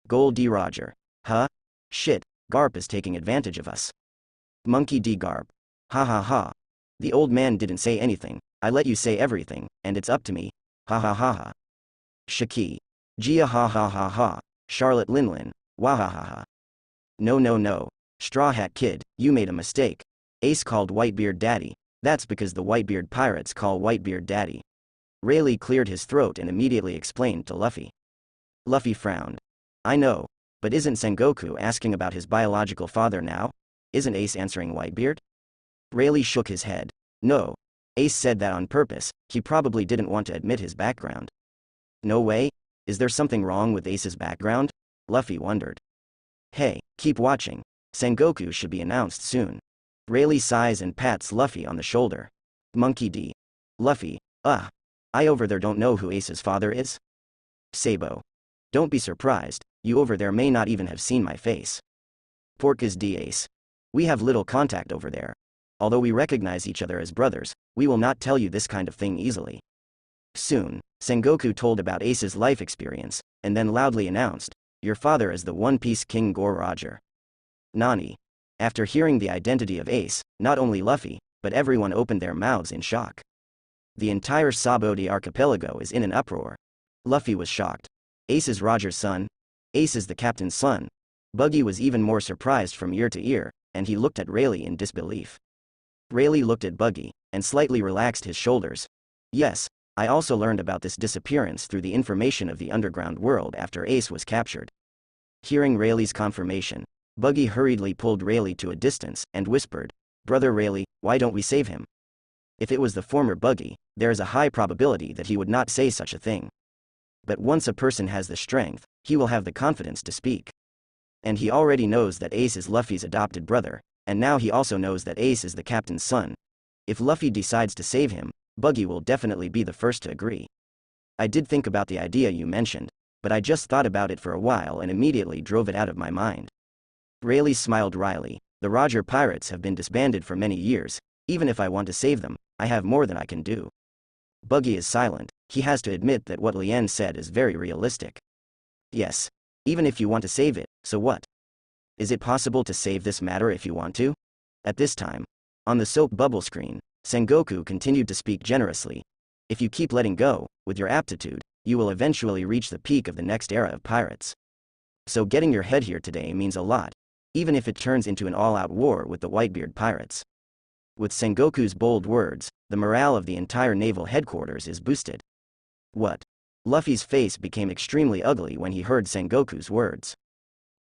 Gold D. Roger. Huh? Shit, Garp is taking advantage of us. Monkey D. Garp. Ha ha ha. The old man didn't say anything. I let you say everything, and it's up to me. Ha ha ha ha. Shaki. Gia ha ha ha ha. Charlotte Linlin. Wahahaha. No no no. Straw Hat Kid, you made a mistake. Ace called Whitebeard daddy. That's because the Whitebeard pirates call Whitebeard daddy. Rayleigh cleared his throat and immediately explained to Luffy. Luffy frowned. I know, but isn't Sengoku asking about his biological father now? Isn't Ace answering Whitebeard? Rayleigh shook his head. No. Ace said that on purpose. He probably didn't want to admit his background. No way? Is there something wrong with Ace's background? Luffy wondered. Hey, keep watching. Sengoku should be announced soon. Rayleigh sighs and pats Luffy on the shoulder. Monkey D. Luffy, I over there don't know who Ace's father is? Sabo. Don't be surprised, you over there may not even have seen my face. Porcus D. Ace. We have little contact over there. Although we recognize each other as brothers, we will not tell you this kind of thing easily. Soon, Sengoku told about Ace's life experience, and then loudly announced, your father is the One Piece King Gore Roger. Nani. After hearing the identity of Ace, not only Luffy, but everyone opened their mouths in shock. The entire Sabodi archipelago is in an uproar. Luffy was shocked. Ace is Roger's son. Ace is the captain's son. Buggy was even more surprised from ear to ear, and he looked at Rayleigh in disbelief. Rayleigh looked at Buggy, and slightly relaxed his shoulders. Yes, I also learned about this disappearance through the information of the underground world after Ace was captured. Hearing Rayleigh's confirmation, Buggy hurriedly pulled Rayleigh to a distance and whispered, Brother Rayleigh, why don't we save him? If it was the former Buggy, there is a high probability that he would not say such a thing. But once a person has the strength, he will have the confidence to speak. And he already knows that Ace is Luffy's adopted brother, and now he also knows that Ace is the captain's son. If Luffy decides to save him, Buggy will definitely be the first to agree. I did think about the idea you mentioned, but I just thought about it for a while and immediately drove it out of my mind. Rayleigh smiled wryly. The Roger pirates have been disbanded for many years. Even if I want to save them, I have more than I can do. Buggy is silent. He has to admit that what Lien said is very realistic. Yes. Even if you want to save it, so what? Is it possible to save this matter if you want to? At this time, on the soap bubble screen, Sengoku continued to speak generously. If you keep letting go, with your aptitude, you will eventually reach the peak of the next era of pirates. So getting your head here today means a lot, even if it turns into an all-out war with the Whitebeard pirates. With Sengoku's bold words, the morale of the entire naval headquarters is boosted. What? Luffy's face became extremely ugly when he heard Sengoku's words.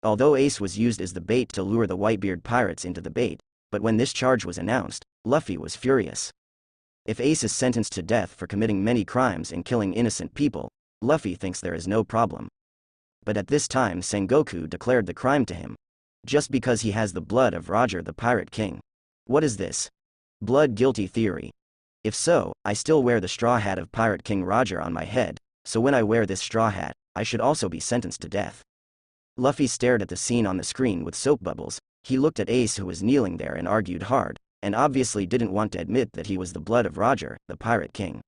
Although Ace was used as the bait to lure the Whitebeard pirates into the bait, but when this charge was announced, Luffy was furious. If Ace is sentenced to death for committing many crimes and killing innocent people, Luffy thinks there is no problem. But at this time Sengoku declared the crime to him. Just because he has the blood of Roger the Pirate King. What is this? Blood guilty theory. If so, I still wear the straw hat of Pirate King Roger on my head, so when I wear this straw hat, I should also be sentenced to death. Luffy stared at the scene on the screen with soap bubbles. He looked at Ace who was kneeling there and argued hard, and obviously didn't want to admit that he was the blood of Roger, the Pirate King.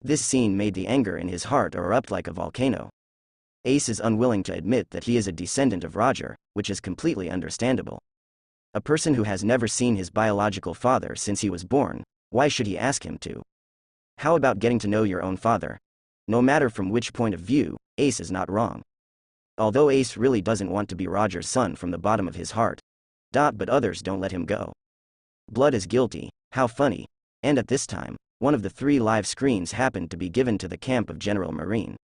This scene made the anger in his heart erupt like a volcano. Ace is unwilling to admit that he is a descendant of Roger, which is completely understandable. A person who has never seen his biological father since he was born, why should he ask him to? How about getting to know your own father? No matter from which point of view, Ace is not wrong. Although Ace really doesn't want to be Roger's son from the bottom of his heart. But others don't let him go. Blood is guilty, how funny. And at this time, one of the 3 live screens happened to be given to the camp of General Marine.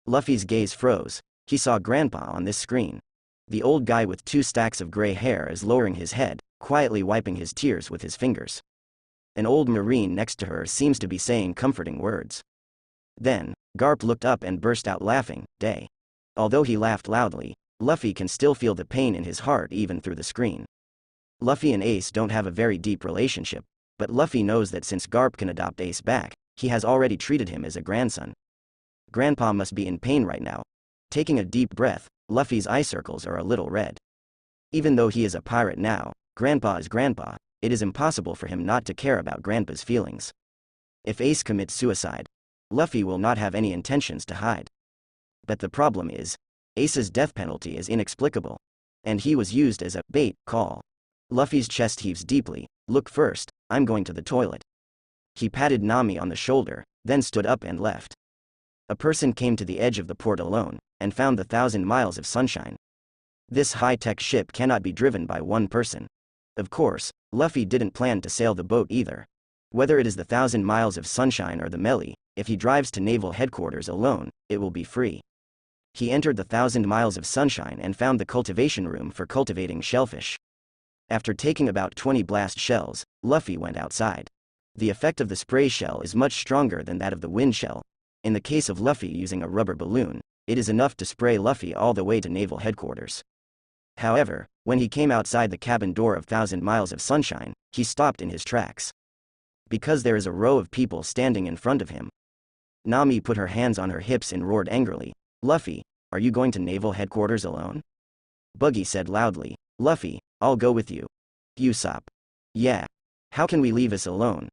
Luffy's gaze froze. He saw Grandpa on this screen. The old guy with 2 stacks of gray hair is lowering his head, quietly wiping his tears with his fingers. An old Marine next to her seems to be saying comforting words. Then, Garp looked up and burst out laughing. Day. Although he laughed loudly, Luffy can still feel the pain in his heart even through the screen. Luffy and Ace don't have a very deep relationship, but Luffy knows that since Garp can adopt Ace back, he has already treated him as a grandson. Grandpa must be in pain right now. Taking a deep breath, Luffy's eye circles are a little red. Even though he is a pirate now, Grandpa is Grandpa. It is impossible for him not to care about Grandpa's feelings. If Ace commits suicide, Luffy will not have any intentions to hide. But the problem is, Ace's death penalty is inexplicable, and he was used as a bait call. Luffy's chest heaves deeply. Look first, I'm going to the toilet. He patted Nami on the shoulder, then stood up and left. A person came to the edge of the port alone, and found the 1,000 miles of sunshine. This high-tech ship cannot be driven by one person. Of course, Luffy didn't plan to sail the boat either. Whether it is the 1,000 miles of sunshine or the Melee, if he drives to naval headquarters alone, it will be free. He entered the 1,000 miles of sunshine and found the cultivation room for cultivating shellfish. After taking about 20 blast shells, Luffy went outside. The effect of the spray shell is much stronger than that of the wind shell. In the case of Luffy using a rubber balloon, it is enough to spray Luffy all the way to naval headquarters. However, when he came outside the cabin door of 1,000 miles of sunshine, he stopped in his tracks. Because there is a row of people standing in front of him. Nami put her hands on her hips and roared angrily, "Luffy, are you going to naval headquarters alone?" Buggy said loudly, "Luffy, I'll go with you." Usopp. "Yeah. How can we leave us alone?"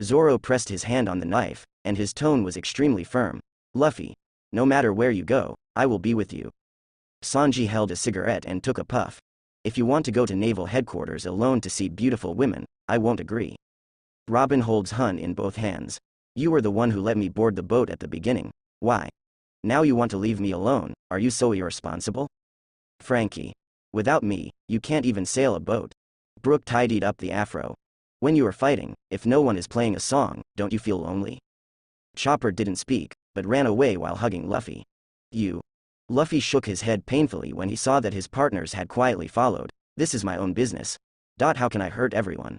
Zoro pressed his hand on the knife, and his tone was extremely firm. "Luffy, no matter where you go, I will be with you." Sanji held a cigarette and took a puff. "If you want to go to naval headquarters alone to see beautiful women, I won't agree." Robin holds Hun in both hands. "You were the one who let me board the boat at the beginning. Why? Now you want to leave me alone, are you so irresponsible?" Frankie. "Without me, you can't even sail a boat." Brooke tidied up the afro. "When you are fighting, if no one is playing a song, don't you feel lonely?" Chopper didn't speak, but ran away while hugging Luffy. "You." Luffy shook his head painfully when he saw that his partners had quietly followed. "This is my own business. How can I hurt everyone?"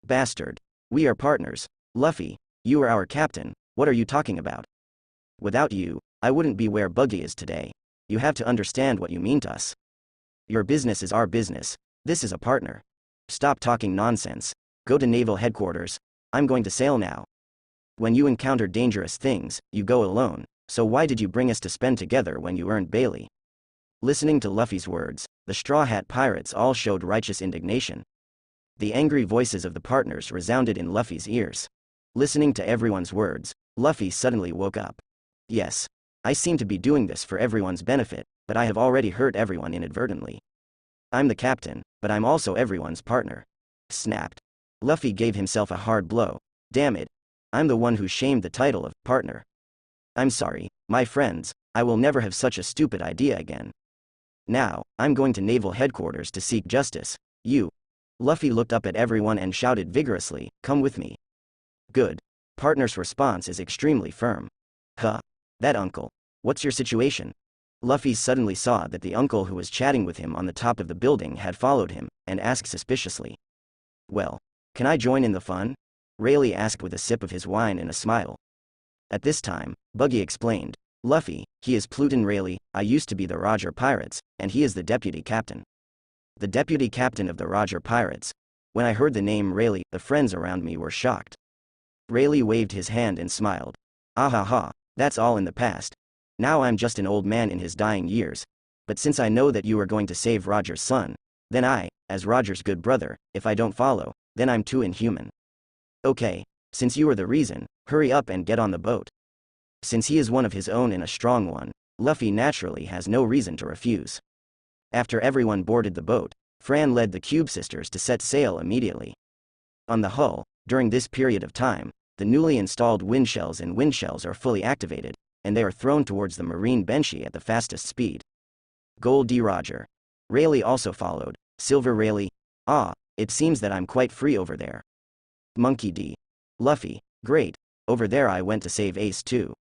"Bastard. We are partners. Luffy, you are our captain, what are you talking about? Without you, I wouldn't be where Buggy is today. You have to understand what you mean to us. Your business is our business. This is a partner. Stop talking nonsense. Go to naval headquarters. I'm going to sail now." When you encounter dangerous things, you go alone, so why did you bring us to spend together when you earned Bailey? Listening to Luffy's words, the Straw Hat Pirates all showed righteous indignation. The angry voices of the partners resounded in Luffy's ears. Listening to everyone's words, Luffy suddenly woke up. "Yes. I seem to be doing this for everyone's benefit, but I have already hurt everyone inadvertently. I'm the captain, but I'm also everyone's partner." Snapped. Luffy gave himself a hard blow. "Damn it. I'm the one who shamed the title of partner. I'm sorry, my friends, I will never have such a stupid idea again. Now, I'm going to naval headquarters to seek justice. You." Luffy looked up at everyone and shouted vigorously, "Come with me." "Good." Partner's response is extremely firm. "Huh? That uncle. What's your situation?" Luffy suddenly saw that the uncle who was chatting with him on the top of the building had followed him, and asked suspiciously, "Well, can I join in the fun?" Rayleigh asked with a sip of his wine and a smile. At this time, Buggy explained, "Luffy, he is Pluton Rayleigh, I used to be the Roger Pirates, and he is the deputy captain." The deputy captain of the Roger Pirates. When I heard the name Rayleigh, the friends around me were shocked. Rayleigh waved his hand and smiled. "Ah ha ha, that's all in the past. Now I'm just an old man in his dying years. But since I know that you are going to save Roger's son, then I, as Roger's good brother, if I don't follow, then I'm too inhuman. Okay, since you are the reason, hurry up and get on the boat." Since he is one of his own and a strong one, Luffy naturally has no reason to refuse. After everyone boarded the boat, Fran led the Cube Sisters to set sail immediately. On the hull, during this period of time, the newly installed windshells and windshells are fully activated, and they are thrown towards the Marine Banshee at the fastest speed. Gold D. Roger. Rayleigh also followed. Silver Rayleigh. "Ah, it seems that I'm quite free over there." Monkey D. "Luffy, Great, over there I went to save Ace too.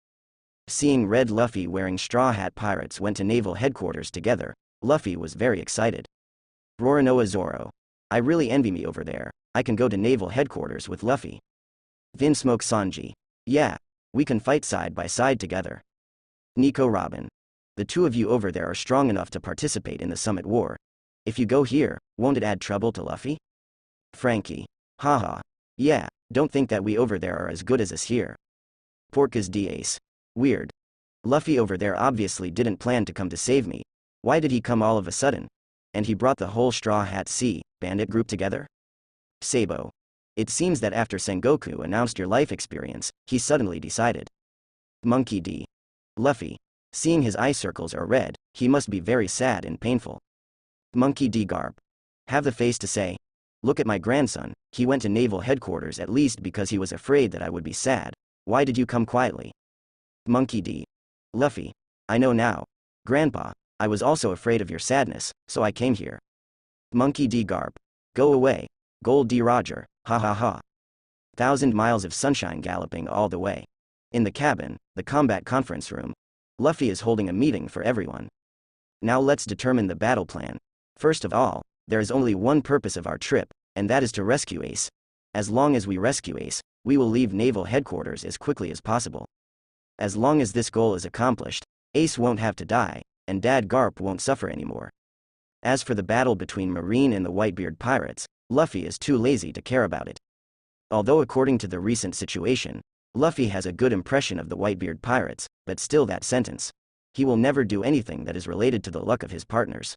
Seeing Red Luffy wearing Straw Hat pirates went to naval headquarters together, Luffy was very excited. Roronoa Zoro. I really envy me over there, I can go to naval headquarters with Luffy. Vinsmoke Sanji. Yeah, we can fight side by side together. Nico Robin. The two of you over there are strong enough to participate in the Summit War. If you go here, won't it add trouble to Luffy? Frankie. Haha. Yeah, don't think that we over there are as good as us here. Portgas Ace. Weird. Luffy over there obviously didn't plan to come to save me. Why did he come all of a sudden? And he brought the whole Straw Hat Sea bandit group together? Sabo. It seems that after Sengoku announced your life experience, he suddenly decided. Monkey D. Luffy. Seeing his eye circles are red, he must be very sad and painful. Monkey D. Garp. Have the face to say, look at my grandson, he went to naval headquarters at least because he was afraid that I would be sad. Why did you come quietly? Monkey D. Luffy. I know now. Grandpa, I was also afraid of your sadness, so I came here. Monkey D. Garp. Go away. Gold D. Roger, ha ha ha. 1,000 miles of sunshine galloping all the way. In the cabin, the combat conference room, Luffy is holding a meeting for everyone. Now let's determine the battle plan. First of all, there is only one purpose of our trip, and that is to rescue Ace. As long as we rescue Ace, we will leave naval headquarters as quickly as possible. As long as this goal is accomplished, Ace won't have to die, and Dad Garp won't suffer anymore. As for the battle between Marine and the Whitebeard pirates, Luffy is too lazy to care about it. Although according to the recent situation, Luffy has a good impression of the Whitebeard pirates, but still that sentence. He will never do anything that is related to the luck of his partners.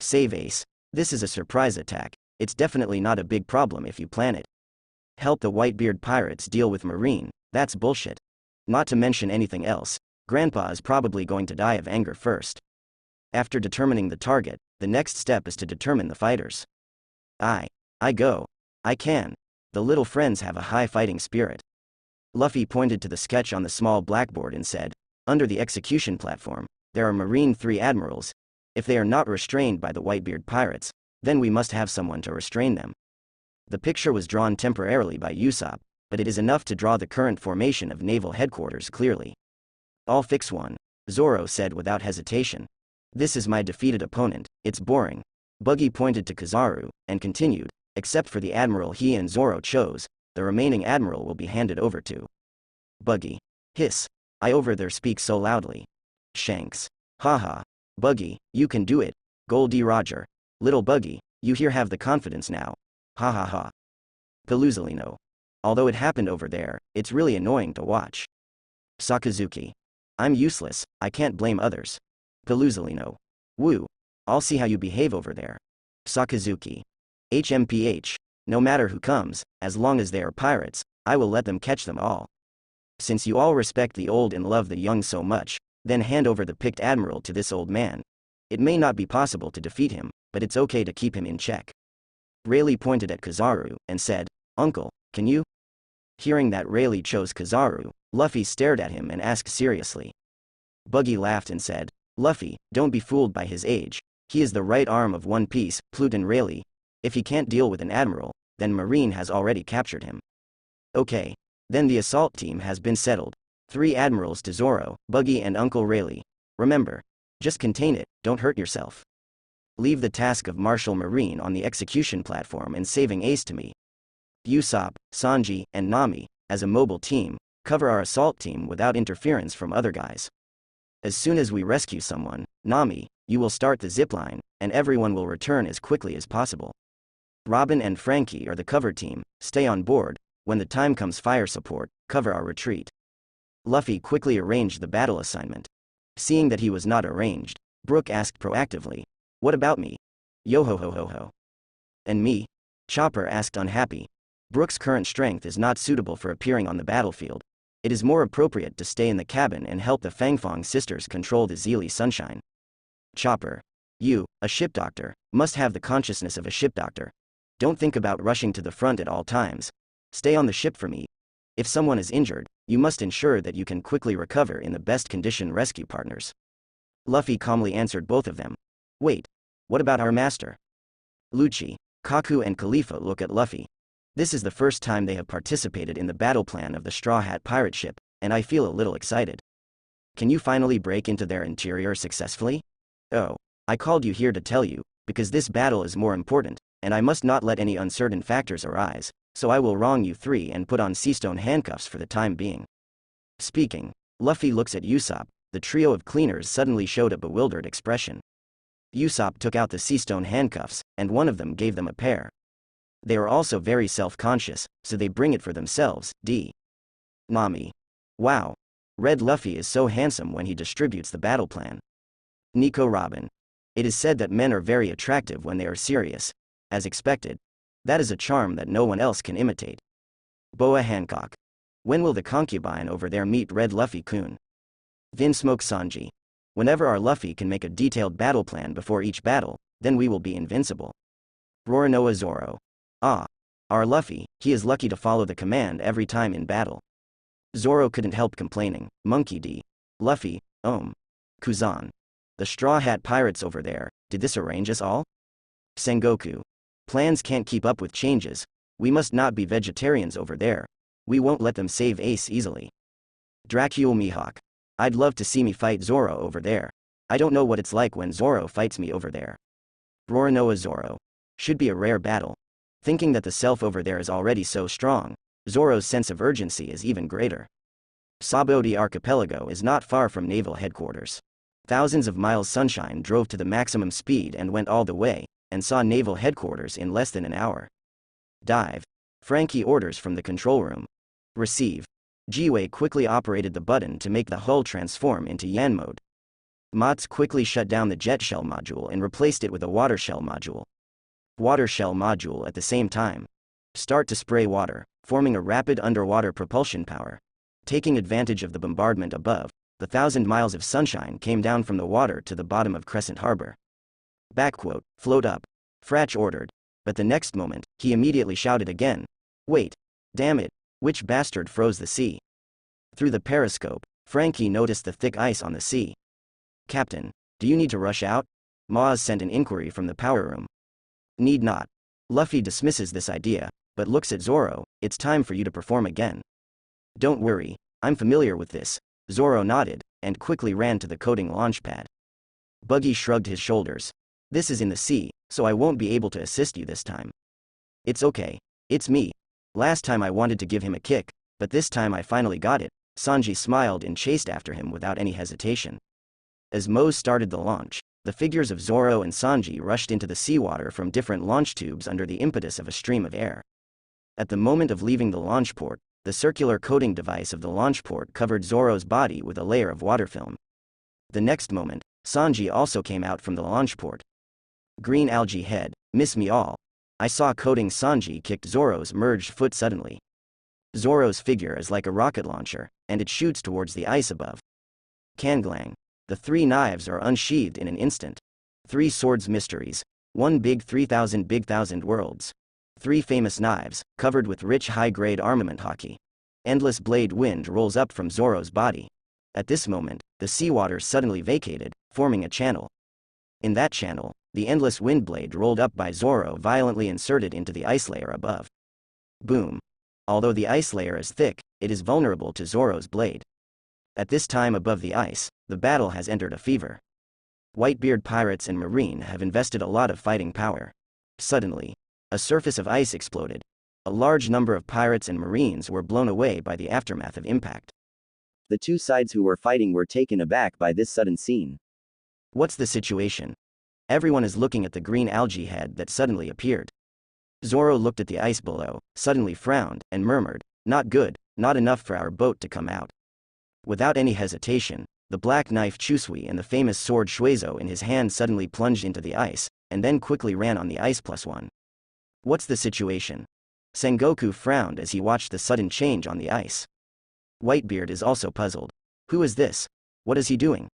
Save Ace. This is a surprise attack, it's definitely not a big problem if you plan it. Help the Whitebeard pirates deal with Marine, that's bullshit. Not to mention anything else, Grandpa is probably going to die of anger first. After determining the target, the next step is to determine the fighters. I go. I can. The little friends have a high fighting spirit. Luffy pointed to the sketch on the small blackboard and said, under the execution platform, there are Marine 3 admirals. If they are not restrained by the Whitebeard pirates, then we must have someone to restrain them. The picture was drawn temporarily by Usopp, but it is enough to draw the current formation of naval headquarters clearly. I'll fix one, Zoro said without hesitation. This is my defeated opponent, it's boring. Buggy pointed to Kizaru, and continued, except for the admiral he and Zoro chose, the remaining admiral will be handed over to. Buggy. Hiss. I over there speak so loudly. Shanks. Haha. Buggy, you can do it. Goldie Roger. Little Buggy, you here have the confidence now. Ha ha ha. Paluzolino. Although it happened over there, it's really annoying to watch. Sakazuki. I'm useless, I can't blame others. Paluzolino. Woo. I'll see how you behave over there. Sakazuki. HMPH. No matter who comes, as long as they are pirates, I will let them catch them all. Since you all respect the old and love the young so much, then hand over the picked admiral to this old man. It may not be possible to defeat him, but it's okay to keep him in check. Rayleigh pointed at Kizaru, and said, Uncle, can you? Hearing that Rayleigh chose Kizaru, Luffy stared at him and asked seriously. Buggy laughed and said, Luffy, don't be fooled by his age. He is the right arm of One Piece, Pluton Rayleigh. If he can't deal with an admiral, then Marine has already captured him. Okay. Then the assault team has been settled. 3 admirals to Zoro, Buggy and Uncle Rayleigh. Remember, just contain it, don't hurt yourself. Leave the task of Marshal Marine on the execution platform and saving Ace to me. Usopp, Sanji, and Nami, as a mobile team, cover our assault team without interference from other guys. As soon as we rescue someone, Nami, you will start the zipline, and everyone will return as quickly as possible. Robin and Frankie are the cover team, stay on board. When the time comes fire support, cover our retreat. Luffy quickly arranged the battle assignment. Seeing that he was not arranged, Brook asked proactively, what about me? Yo ho ho ho ho. And me? Chopper asked unhappy. Brook's current strength is not suitable for appearing on the battlefield. It is more appropriate to stay in the cabin and help the Fangfong sisters control the Zeely Sunshine. Chopper. You, a ship doctor, must have the consciousness of a ship doctor. Don't think about rushing to the front at all times. Stay on the ship for me. If someone is injured, you must ensure that you can quickly recover in the best condition rescue partners. Luffy calmly answered both of them. Wait. What about our master? Lucci, Kaku and Khalifa look at Luffy. This is the first time they have participated in the battle plan of the Straw Hat pirate ship, and I feel a little excited. Can you finally break into their interior successfully? Oh, I called you here to tell you, because this battle is more important, and I must not let any uncertain factors arise, so I will wrong you three and put on seastone handcuffs for the time being. Speaking, Luffy looks at Usopp. The trio of cleaners suddenly showed a bewildered expression. Usopp took out the seastone handcuffs, and one of them gave them a pair. They are also very self-conscious, so they bring it for themselves. Nami. Wow. Red Luffy is so handsome when he distributes the battle plan. Nico Robin. It is said that men are very attractive when they are serious. As expected. That is a charm that no one else can imitate. Boa Hancock. When will the concubine over there meet Red Luffy-kun? Vinsmoke Sanji. Whenever our Luffy can make a detailed battle plan before each battle, then we will be invincible. Roronoa Zoro. Ah. Our Luffy, he is lucky to follow the command every time in battle. Zoro couldn't help complaining. Monkey D. Luffy, Kuzan. The Straw Hat pirates over there, did this arrange us all? Sengoku. Plans can't keep up with changes. We must not be vegetarians over there. We won't let them save Ace easily. Dracule Mihawk. I'd love to see me fight Zoro over there. I don't know what it's like when Zoro fights me over there. Roronoa Zoro. Should be a rare battle. Thinking that the self over there is already so strong, Zoro's sense of urgency is even greater. Sabaody Archipelago is not far from naval headquarters. Thousands of miles Sunshine drove to the maximum speed and went all the way, and saw naval headquarters in less than an hour. Dive. Frankie orders from the control room. Receive. Jiwei quickly operated the button to make the hull transform into Yan mode. Mats quickly shut down the jet shell module and replaced it with a water shell module. Water shell module at the same time. Start to spray water, forming a rapid underwater propulsion power. Taking advantage of the bombardment above, the 1,000 miles of sunshine came down from the water to the bottom of Crescent Harbor. Float up. Fratch ordered. But the next moment, he immediately shouted again. Wait. Damn it. Which bastard froze the sea? Through the periscope, Frankie noticed the thick ice on the sea. Captain, do you need to rush out? Maz sent an inquiry from the power room. Need not. Luffy dismisses this idea, but looks at Zoro. It's time for you to perform again. Don't worry, I'm familiar with this. Zoro nodded, and quickly ran to the coating launch pad. Buggy shrugged his shoulders. This is in the sea, so I won't be able to assist you this time. It's okay. It's me. Last time I wanted to give him a kick, but this time I finally got it. Sanji smiled and chased after him without any hesitation. As Mose started the launch, the figures of Zoro and Sanji rushed into the seawater from different launch tubes under the impetus of a stream of air. At the moment of leaving the launch port, the circular coating device of the launch port covered Zoro's body with a layer of water film. The next moment, Sanji also came out from the launch port. Green algae head, miss me all. I saw coating. Sanji kicked Zoro's merged foot suddenly. Zoro's figure is like a rocket launcher, and it shoots towards the ice above. Kanglang. The 3 knives are unsheathed in an instant. 3 swords mysteries. 1 big 3,000 big thousand worlds. 3 famous knives, covered with rich high-grade armament hockey. Endless blade wind rolls up from Zoro's body. At this moment, the seawater suddenly vacated, forming a channel. In that channel, the endless wind blade rolled up by Zoro violently inserted into the ice layer above. Boom. Although the ice layer is thick, it is vulnerable to Zoro's blade. At this time above the ice, the battle has entered a fever. Whitebeard pirates and marine have invested a lot of fighting power. Suddenly, a surface of ice exploded. A large number of pirates and marines were blown away by the aftermath of impact. The two sides who were fighting were taken aback by this sudden scene. What's the situation? Everyone is looking at the green algae head that suddenly appeared. Zoro looked at the ice below, suddenly frowned, and murmured, "Not good, not enough for our boat to come out." Without any hesitation, the black knife Chusui and the famous sword Shuezo in his hand suddenly plunged into the ice, and then quickly ran on the ice +1. What's the situation? Sengoku frowned as he watched the sudden change on the ice. Whitebeard is also puzzled. Who is this? What is he doing?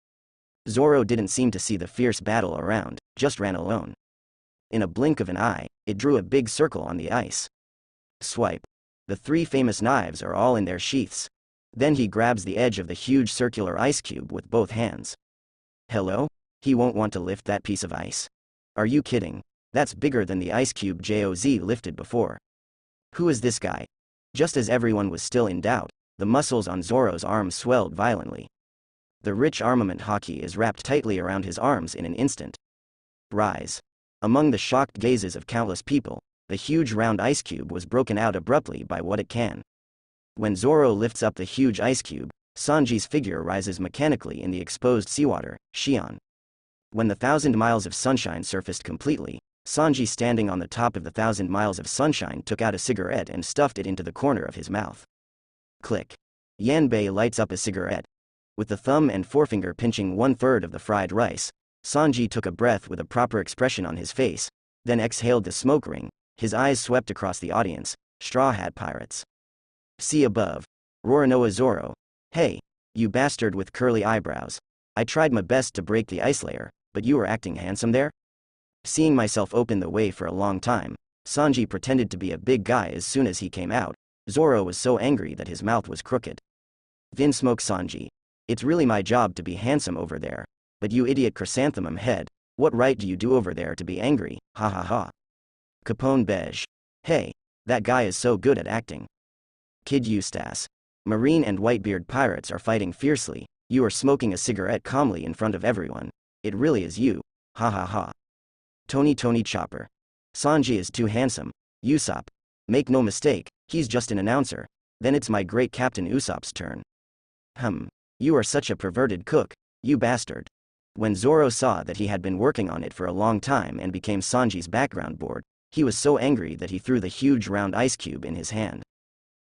Zoro didn't seem to see the fierce battle around, just ran alone. In a blink of an eye, it drew a big circle on the ice. Swipe. The 3 famous knives are all in their sheaths. Then he grabs the edge of the huge circular ice cube with both hands. Hello? He won't want to lift that piece of ice. Are you kidding? That's bigger than the ice cube Joz lifted before. Who is this guy? Just as everyone was still in doubt, the muscles on Zoro's arms swelled violently. The rich armament haki is wrapped tightly around his arms in an instant. Rise. Among the shocked gazes of countless people, the huge round ice cube was broken out abruptly by what it can. When Zoro lifts up the huge ice cube, Sanji's figure rises mechanically in the exposed seawater, Shion. When the 1,000 miles of sunshine surfaced completely, Sanji standing on the top of the 1,000 miles of sunshine took out a cigarette and stuffed it into the corner of his mouth. Click. Yanbei lights up a cigarette. With the thumb and forefinger pinching 1/3 of the fried rice, Sanji took a breath with a proper expression on his face, then exhaled the smoke ring. His eyes swept across the audience. Straw Hat Pirates. See above. Roronoa Zoro. Hey, you bastard with curly eyebrows. I tried my best to break the ice layer, but you were acting handsome there? Seeing myself open the way for a long time, Sanji pretended to be a big guy as soon as he came out. Zoro was so angry that his mouth was crooked. Vinsmoke Sanji. It's really my job to be handsome over there, but you idiot chrysanthemum head, what right do you do over there to be angry, ha ha ha. Capone Beige. Hey, that guy is so good at acting. Kid Eustace. Marine and Whitebeard pirates are fighting fiercely. You are smoking a cigarette calmly in front of everyone. It really is you, ha ha ha. Tony Chopper. Sanji is too handsome. Usopp. Make no mistake, he's just an announcer. Then it's my great Captain Usopp's turn. You are such a perverted cook, you bastard. When Zoro saw that he had been working on it for a long time and became Sanji's background board, he was so angry that he threw the huge round ice cube in his hand.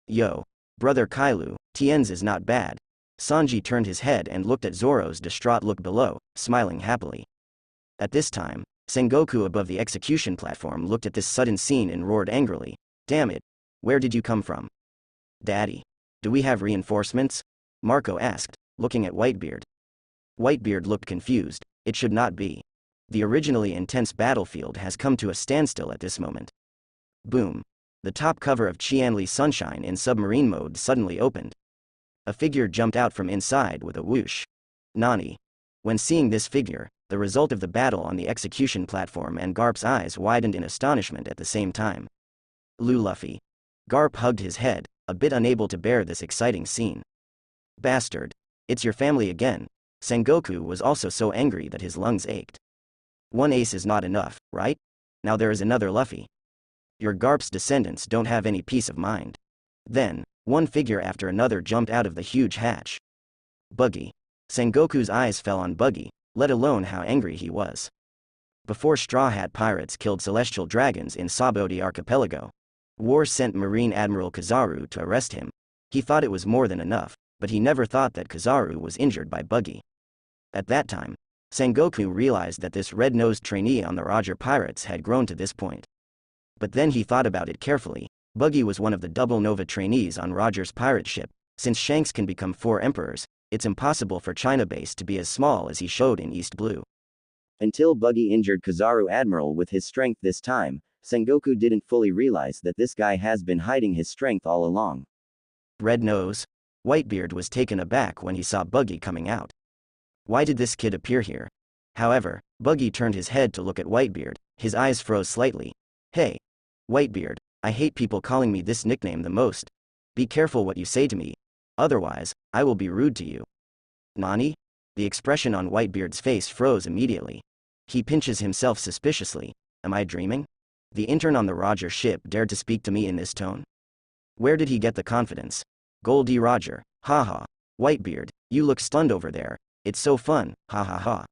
Yo, brother Kailu, Tien's is not bad. Sanji turned his head and looked at Zoro's distraught look below, smiling happily. At this time, Sengoku above the execution platform looked at this sudden scene and roared angrily. Damn it, where did you come from? Daddy. Do we have reinforcements? Marco asked, looking at Whitebeard. Whitebeard looked confused. It should not be. The originally intense battlefield has come to a standstill at this moment. Boom. The top cover of Qianli Sunshine in submarine mode suddenly opened. A figure jumped out from inside with a whoosh. Nani. When seeing this figure, the result of the battle on the execution platform, and Garp's eyes widened in astonishment at the same time. Luffy. Garp hugged his head, a bit unable to bear this exciting scene. Bastard. It's your family again. Sengoku was also so angry that his lungs ached. One ace is not enough, right? Now there is another Luffy. Your Garp's descendants don't have any peace of mind. Then, one figure after another jumped out of the huge hatch. Buggy. Sengoku's eyes fell on Buggy, let alone how angry he was. Before Straw Hat Pirates killed celestial dragons in Saboti Archipelago, War sent Marine Admiral Kizaru to arrest him. He thought it was more than enough, but he never thought that Kizaru was injured by Buggy. At that time, Sengoku realized that this red-nosed trainee on the Roger Pirates had grown to this point. But then he thought about it carefully. Buggy was one of the double Nova trainees on Roger's pirate ship. Since Shanks can become 4 emperors, it's impossible for China Base to be as small as he showed in East Blue. Until Buggy injured Kizaru Admiral with his strength this time, Sengoku didn't fully realize that this guy has been hiding his strength all along. Red Nose. Whitebeard was taken aback when he saw Buggy coming out. Why did this kid appear here? However, Buggy turned his head to look at Whitebeard. His eyes froze slightly. Hey, Whitebeard, I hate people calling me this nickname the most. Be careful what you say to me. Otherwise, I will be rude to you. Nani? The expression on Whitebeard's face froze immediately. He pinches himself suspiciously. Am I dreaming? The intern on the Roger ship dared to speak to me in this tone? Where did he get the confidence? Goldie Roger, haha. Whitebeard, you look stunned over there. It's so fun, ha ha ha.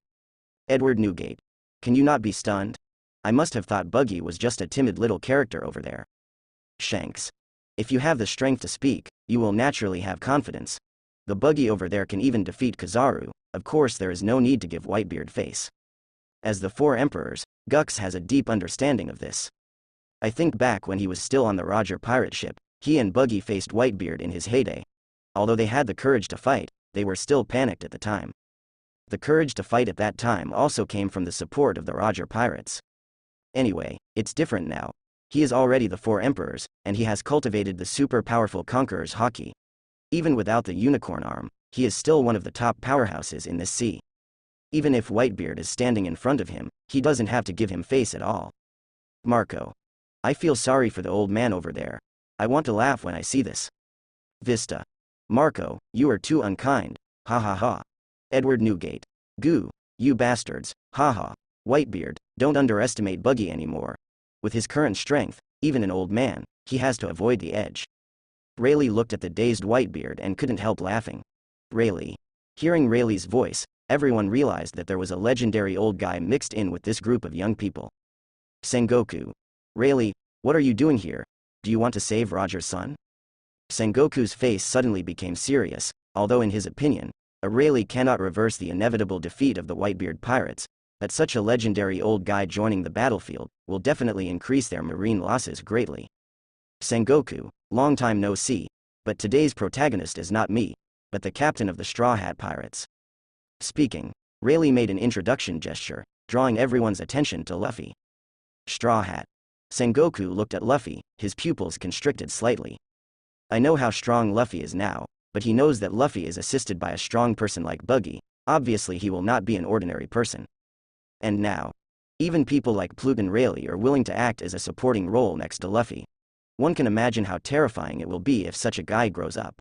Edward Newgate. Can you not be stunned? I must have thought Buggy was just a timid little character over there. Shanks. If you have the strength to speak, you will naturally have confidence. The Buggy over there can even defeat Kizaru. Of course there is no need to give Whitebeard face. As the 4 emperors, Gux has a deep understanding of this. I think back when he was still on the Roger pirate ship, he and Buggy faced Whitebeard in his heyday. Although they had the courage to fight, they were still panicked at the time. The courage to fight at that time also came from the support of the Roger pirates. Anyway, it's different now. He is already the 4 emperors, and he has cultivated the super powerful conqueror's haki. Even without the unicorn arm, he is still one of the top powerhouses in this sea. Even if Whitebeard is standing in front of him, he doesn't have to give him face at all. Marco. I feel sorry for the old man over there. I want to laugh when I see this. Vista. Marco, you are too unkind. Ha ha ha. Edward Newgate. Goo. You bastards. Ha ha. Whitebeard, don't underestimate Buggy anymore. With his current strength, even an old man, he has to avoid the edge. Rayleigh looked at the dazed Whitebeard and couldn't help laughing. Rayleigh. Hearing Rayleigh's voice, everyone realized that there was a legendary old guy mixed in with this group of young people. Sengoku. Rayleigh, what are you doing here? Do you want to save Roger's son? Sengoku's face suddenly became serious, although in his opinion, a Rayleigh cannot reverse the inevitable defeat of the Whitebeard pirates, that such a legendary old guy joining the battlefield will definitely increase their marine losses greatly. Sengoku, long time no see, but today's protagonist is not me, but the captain of the Straw Hat Pirates. Speaking, Rayleigh made an introduction gesture, drawing everyone's attention to Luffy. Straw Hat. Sengoku looked at Luffy, his pupils constricted slightly. I know how strong Luffy is now, but he knows that Luffy is assisted by a strong person like Buggy, obviously he will not be an ordinary person. And now, even people like Pluto and Rayleigh are willing to act as a supporting role next to Luffy. One can imagine how terrifying it will be if such a guy grows up.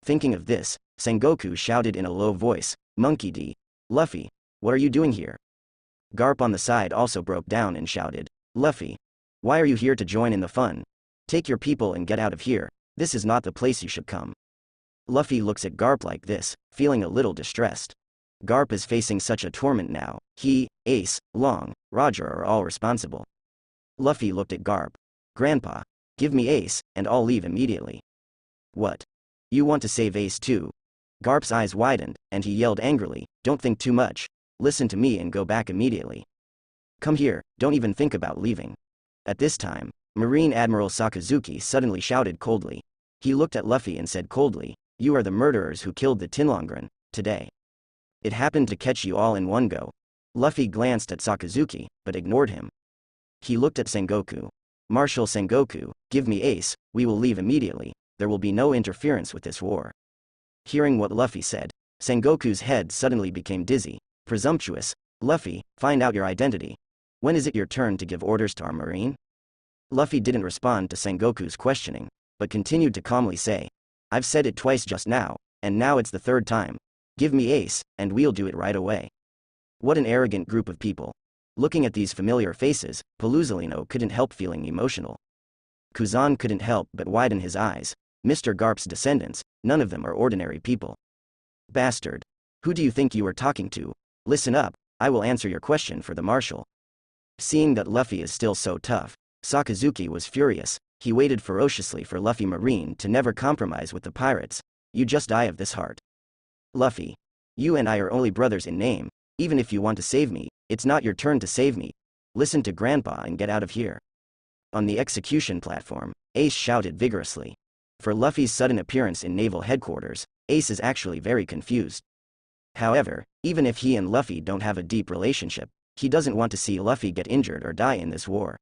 Thinking of this, Sengoku shouted in a low voice, Monkey D. Luffy, what are you doing here? Garp on the side also broke down and shouted, Luffy, why are you here to join in the fun? Take your people and get out of here, this is not the place you should come. Luffy looks at Garp like this, feeling a little distressed. Garp is facing such a torment now, he, Ace, Long, Roger are all responsible. Luffy looked at Garp. Grandpa, give me Ace, and I'll leave immediately. What? You want to save Ace too? Garp's eyes widened, and he yelled angrily, don't think too much, listen to me and go back immediately. Come here, don't even think about leaving. At this time, Marine Admiral Sakazuki suddenly shouted coldly. He looked at Luffy and said coldly, you are the murderers who killed the Tinlongren, today. It happened to catch you all in one go. Luffy glanced at Sakazuki, but ignored him. He looked at Sengoku. Marshal Sengoku, give me Ace, we will leave immediately, there will be no interference with this war. Hearing what Luffy said, Sengoku's head suddenly became dizzy, presumptuous. Luffy, find out your identity. When is it your turn to give orders to our marine? Luffy didn't respond to Sengoku's questioning, but continued to calmly say, I've said it twice just now, and now it's the third time. Give me Ace, and we'll do it right away. What an arrogant group of people. Looking at these familiar faces, Paluzolino couldn't help feeling emotional. Kuzan couldn't help but widen his eyes. Mr. Garp's descendants, none of them are ordinary people. Bastard. Who do you think you are talking to? Listen up, I will answer your question for the marshal. Seeing that Luffy is still so tough, Sakazuki was furious. He waited ferociously for Luffy Marine to never compromise with the pirates. You just die of this heart. Luffy. You and I are only brothers in name, even if you want to save me, it's not your turn to save me. Listen to Grandpa and get out of here. On the execution platform, Ace shouted vigorously. For Luffy's sudden appearance in naval headquarters, Ace is actually very confused. However, even if he and Luffy don't have a deep relationship, he doesn't want to see Luffy get injured or die in this war.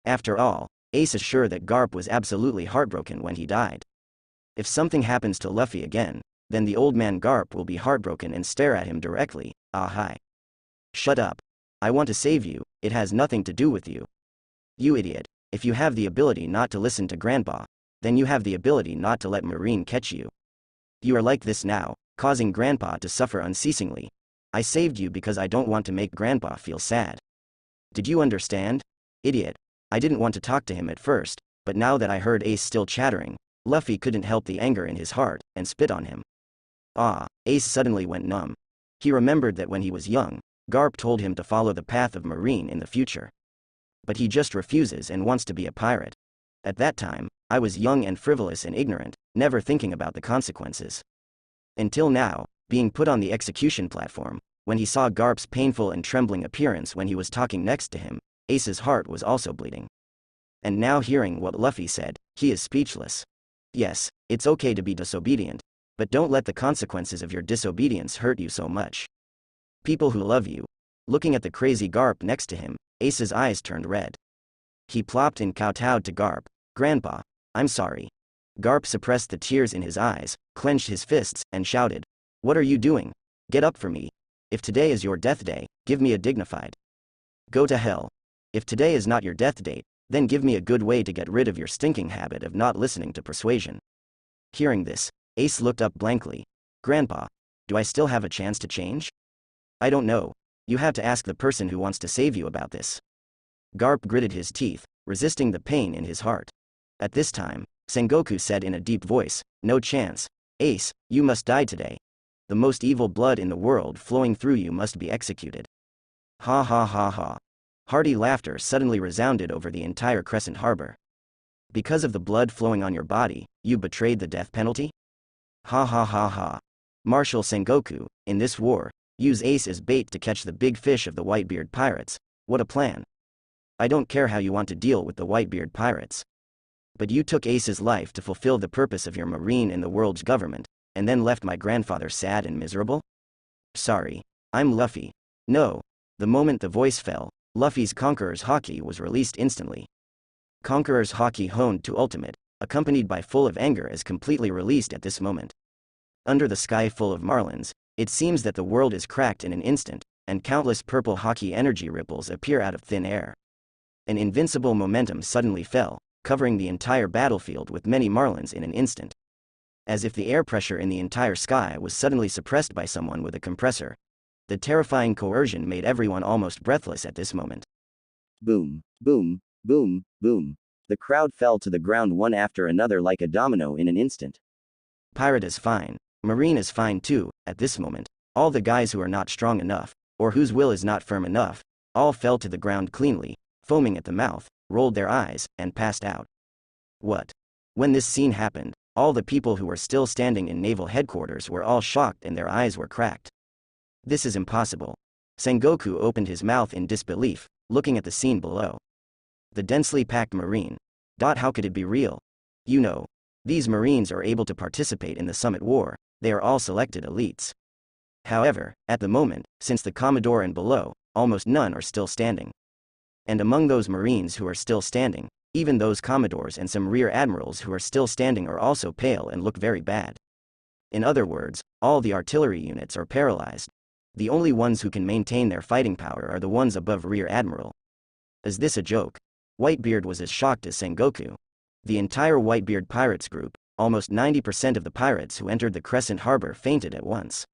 After all, Ace is sure that Garp was absolutely heartbroken when he died. If something happens to Luffy again, then the old man Garp will be heartbroken and stare at him directly. Ah hi. Shut up. I want to save you, it has nothing to do with you. You idiot, if you have the ability not to listen to Grandpa, then you have the ability not to let Marine catch you. You are like this now, causing Grandpa to suffer unceasingly. I saved you because I don't want to make Grandpa feel sad. Did you understand? Idiot. I didn't want to talk to him at first, but now that I heard Ace still chattering, Luffy couldn't help the anger in his heart, and spit on him. Ah, Ace suddenly went numb. He remembered that when he was young, Garp told him to follow the path of Marine in the future. But he just refuses and wants to be a pirate. At that time, I was young and frivolous and ignorant, never thinking about the consequences. Until now, being put on the execution platform, when he saw Garp's painful and trembling appearance when he was talking next to him, Ace's heart was also bleeding. And now hearing what Luffy said, he is speechless. Yes, it's okay to be disobedient, but don't let the consequences of your disobedience hurt you so much. People who love you. Looking at the crazy Garp next to him, Ace's eyes turned red. He plopped and kowtowed to Garp. Grandpa, I'm sorry. Garp suppressed the tears in his eyes, clenched his fists, and shouted, What are you doing? Get up for me. If today is your death day, give me a dignified. Go to hell. If today is not your death date, Then give me a good way to get rid of your stinking habit of not listening to persuasion. Hearing this, Ace looked up blankly. Grandpa, do I still have a chance to change? I don't know. You have to ask the person who wants to save you about this. Garp gritted his teeth, resisting the pain in his heart. At this time, Sengoku said in a deep voice, no chance. Ace, you must die today. The most evil blood in the world flowing through you must be executed. Ha ha ha ha. Hearty laughter suddenly resounded over the entire Crescent Harbor. Because of the blood flowing on your body, you betrayed the death penalty? Ha ha ha ha. Marshal Sengoku, in this war, use Ace as bait to catch the big fish of the Whitebeard pirates. What a plan. I don't care how you want to deal with the Whitebeard pirates. But you took Ace's life to fulfill the purpose of your marine and the world's government, and then left my grandfather sad and miserable? Sorry. I'm Luffy. No. The moment the voice fell, Luffy's Conqueror's Haki was released instantly. Conqueror's Haki honed to ultimate, accompanied by full of anger is completely released at this moment. Under the sky full of marlins, it seems that the world is cracked in an instant, and countless purple Haki energy ripples appear out of thin air. An invincible momentum suddenly fell, covering the entire battlefield with many marlins in an instant. As if the air pressure in the entire sky was suddenly suppressed by someone with a compressor. The terrifying coercion made everyone almost breathless at this moment. Boom, boom, boom, boom. The crowd fell to the ground one after another like a domino in an instant. Pirate is fine. Marine is fine too. At this moment, all the guys who are not strong enough, or whose will is not firm enough, all fell to the ground cleanly, foaming at the mouth, rolled their eyes, and passed out. What? When this scene happened, all the people who were still standing in naval headquarters were all shocked and their eyes were cracked. This is impossible. Sengoku opened his mouth in disbelief, looking at the scene below. The densely packed marine. How could it be real? You know, these marines are able to participate in the summit war, they are all selected elites. However, at the moment, since the Commodore and below, almost none are still standing. And among those marines who are still standing, even those commodores and some rear admirals who are still standing are also pale and look very bad. In other words, all the artillery units are paralyzed. The only ones who can maintain their fighting power are the ones above rear admiral. Is this a joke? Whitebeard was as shocked as Sengoku. The entire Whitebeard pirates group, almost 90% of the pirates who entered the Crescent Harbor fainted at once.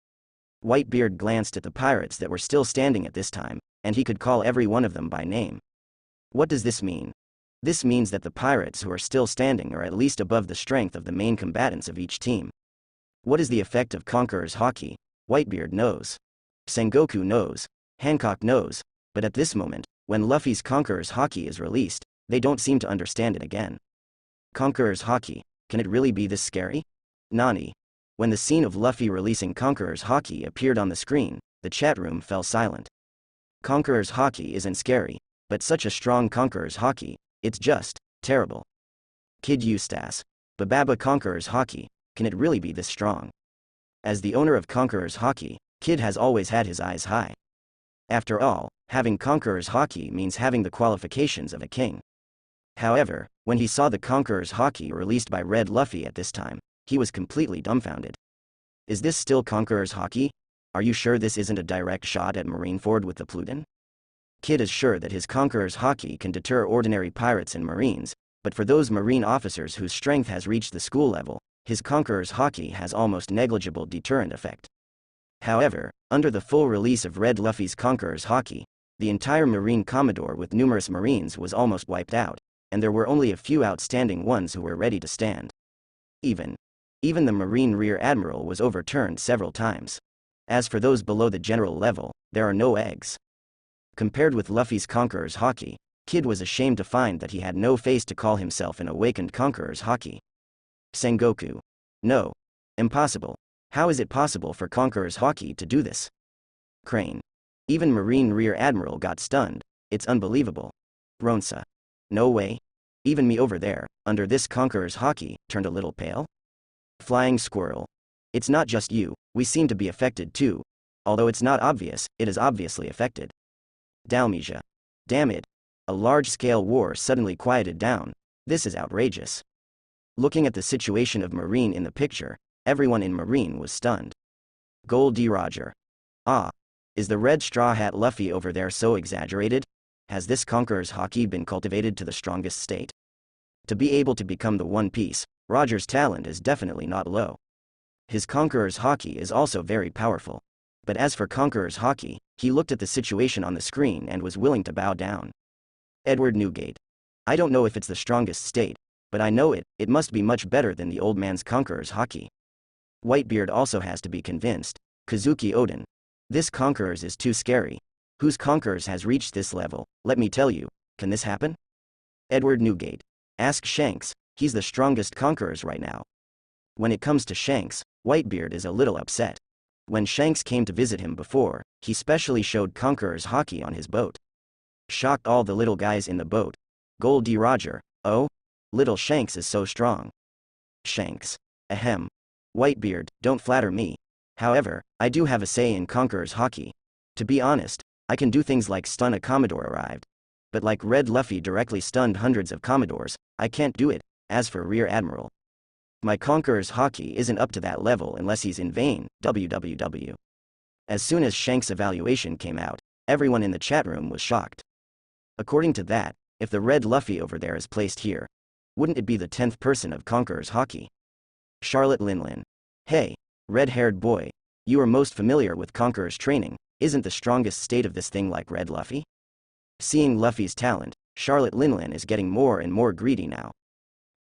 Whitebeard glanced at the pirates that were still standing at this time, and he could call every one of them by name. What does this mean? This means that the pirates who are still standing are at least above the strength of the main combatants of each team. What is the effect of Conqueror's Haki? Whitebeard knows. Sengoku knows. Hancock knows. But at this moment, when Luffy's Conqueror's Haki is released, they don't seem to understand it again. Conqueror's Haki, can it really be this scary? Nani. When the scene of Luffy releasing Conqueror's Haki appeared on the screen, the chat room fell silent. Conqueror's Haki isn't scary, but such a strong Conqueror's Haki, it's just terrible. Kid Eustace. Bababa Conqueror's Haki, can it really be this strong? As the owner of Conqueror's Haki, Kid has always had his eyes high. After all, having Conqueror's Haki means having the qualifications of a king. However, when he saw the Conqueror's Haki released by Red Luffy at this time, he was completely dumbfounded. Is this still Conqueror's Haki? Are you sure this isn't a direct shot at Marineford with the Pluton? Kid is sure that his Conqueror's Haki can deter ordinary pirates and marines, but for those marine officers whose strength has reached the school level, his Conqueror's Haki has almost negligible deterrent effect. However, under the full release of Red Luffy's Conqueror's Haki, the entire Marine Commodore with numerous marines was almost wiped out, and there were only a few outstanding ones who were ready to stand. Even the Marine Rear Admiral was overturned several times. As for those below the general level, there are no eggs. Compared with Luffy's Conqueror's Haki, Kid was ashamed to find that he had no face to call himself an awakened Conqueror's Haki. Sengoku. No. Impossible. How is it possible for Conqueror's Haki to do this? Crane. Even Marine Rear Admiral got stunned, it's unbelievable. Ronsa. No way. Even me over there, under this Conqueror's Haki, turned a little pale? Flying Squirrel. It's not just you, we seem to be affected too. Although it's not obvious, it is obviously affected. Dalmesia. Damn it. A large-scale war suddenly quieted down. This is outrageous. Looking at the situation of Marine in the picture, everyone in Marine was stunned. Gold D. Roger. Ah. Is the red straw hat Luffy over there so exaggerated? Has this conqueror's haki been cultivated to the strongest state? To be able to become the One Piece, Roger's talent is definitely not low. His conqueror's haki is also very powerful. But as for conqueror's haki, he looked at the situation on the screen and was willing to bow down. Edward Newgate. I don't know if it's the strongest state, but I know it must be much better than the old man's conqueror's haki. Whitebeard also has to be convinced. Kazuki Odin. This conqueror's is too scary. Whose conqueror's has reached this level? Let me tell you, can this happen? Edward Newgate. Ask Shanks, he's the strongest conqueror's right now. When it comes to Shanks, Whitebeard is a little upset. When Shanks came to visit him before, he specially showed conqueror's haki on his boat. Shocked all the little guys in the boat. Gold D. Roger, oh? Little Shanks is so strong. Shanks. Ahem. Whitebeard, don't flatter me. However, I do have a say in conqueror's haki. To be honest, I can do things like stun a Commodore arrived. But like Red Luffy directly stunned hundreds of Commodores, I can't do it. As for Rear Admiral, my conqueror's haki isn't up to that level unless he's in vain. WWW. As soon as Shanks' evaluation came out, everyone in the chat room was shocked. According to that, if the Red Luffy over there is placed here, wouldn't it be the 10th person of conqueror's haki? Charlotte Linlin. Hey, red-haired boy, you are most familiar with conqueror's training. Isn't the strongest state of this thing like Red Luffy? Seeing Luffy's talent, Charlotte Linlin is getting more and more greedy now.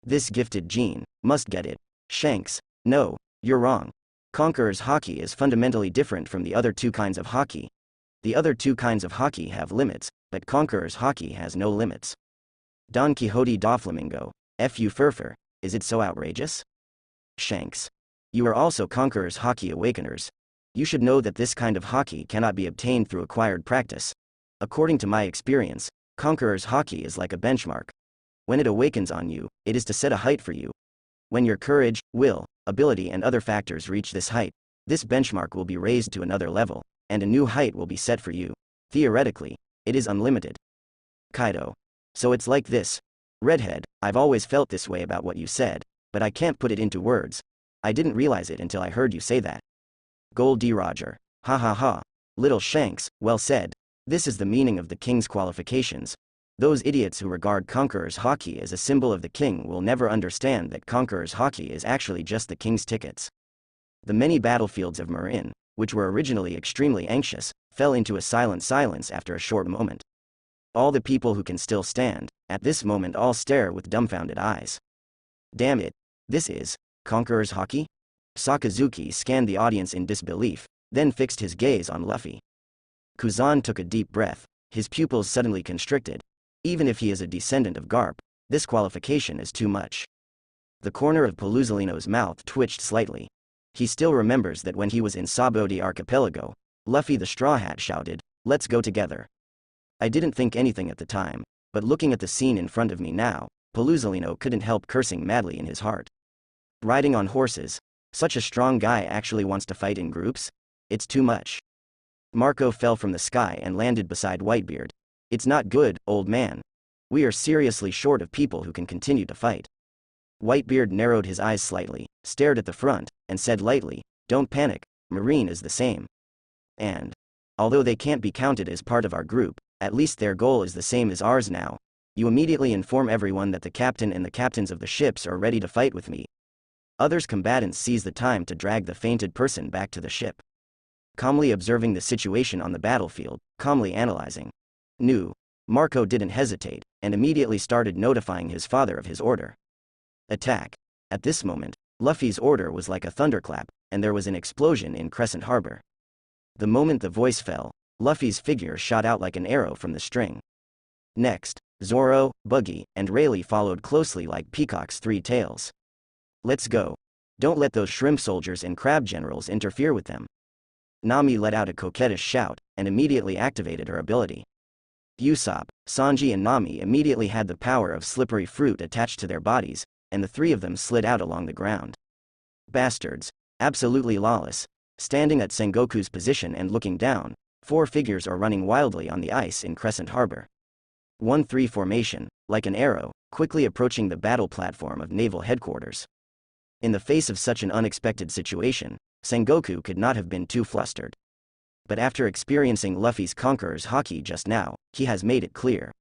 This gifted gene must get it. Shanks, no, you're wrong. Conqueror's haki is fundamentally different from the other two kinds of haki. The other two kinds of haki have limits, but Conqueror's haki has no limits. Don Quixote Doflamingo, Fu Furfur, is it so outrageous? Shanks. You are also Conqueror's haki awakeners. You should know that this kind of haki cannot be obtained through acquired practice. According to my experience, Conqueror's haki is like a benchmark. When it awakens on you, it is to set a height for you. When your courage, will, ability and other factors reach this height, this benchmark will be raised to another level, and a new height will be set for you. Theoretically, it is unlimited. Kaido. So it's like this. Redhead, I've always felt this way about what you said, but I can't put it into words. I didn't realize it until I heard you say that. Gold D. Roger. Ha ha ha. Little Shanks, well said. This is the meaning of the king's qualifications. Those idiots who regard Conqueror's haki as a symbol of the king will never understand that Conqueror's haki is actually just the king's tickets. The many battlefields of Marin, which were originally extremely anxious, fell into a silent silence after a short moment. All the people who can still stand, at this moment all stare with dumbfounded eyes. Damn it. This is Conqueror's haki? Sakazuki scanned the audience in disbelief, then fixed his gaze on Luffy. Kuzan took a deep breath, his pupils suddenly constricted. Even if he is a descendant of Garp, this qualification is too much. The corner of Paluzolino's mouth twitched slightly. He still remembers that when he was in Sabodi Archipelago, Luffy the Straw Hat shouted, "Let's go together." I didn't think anything at the time, but looking at the scene in front of me now, Paluzolino couldn't help cursing madly in his heart. Riding on horses, such a strong guy actually wants to fight in groups? It's too much. Marco fell from the sky and landed beside Whitebeard. It's not good, old man. We are seriously short of people who can continue to fight. Whitebeard narrowed his eyes slightly, stared at the front, and said lightly, "Don't panic, Marine is the same. And, although they can't be counted as part of our group, at least their goal is the same as ours now. You immediately inform everyone that the captain and the captains of the ships are ready to fight with me." Others combatants seize the time to drag the fainted person back to the ship. Calmly observing the situation on the battlefield, calmly analyzing. Marco didn't hesitate, and immediately started notifying his father of his order. Attack. At this moment, Luffy's order was like a thunderclap, and there was an explosion in Crescent Harbor. The moment the voice fell, Luffy's figure shot out like an arrow from the string. Next, Zoro, Buggy, and Rayleigh followed closely like peacock's three tails. Let's go. Don't let those shrimp soldiers and crab generals interfere with them. Nami let out a coquettish shout, and immediately activated her ability. Usopp, Sanji and Nami immediately had the power of slippery fruit attached to their bodies, and the three of them slid out along the ground. Bastards. Absolutely lawless. Standing at Sengoku's position and looking down, four figures are running wildly on the ice in Crescent Harbor. 1-3 formation, like an arrow, quickly approaching the battle platform of naval headquarters. In the face of such an unexpected situation, Sengoku could not have been too flustered. But after experiencing Luffy's Conqueror's Haki just now, he has made it clear.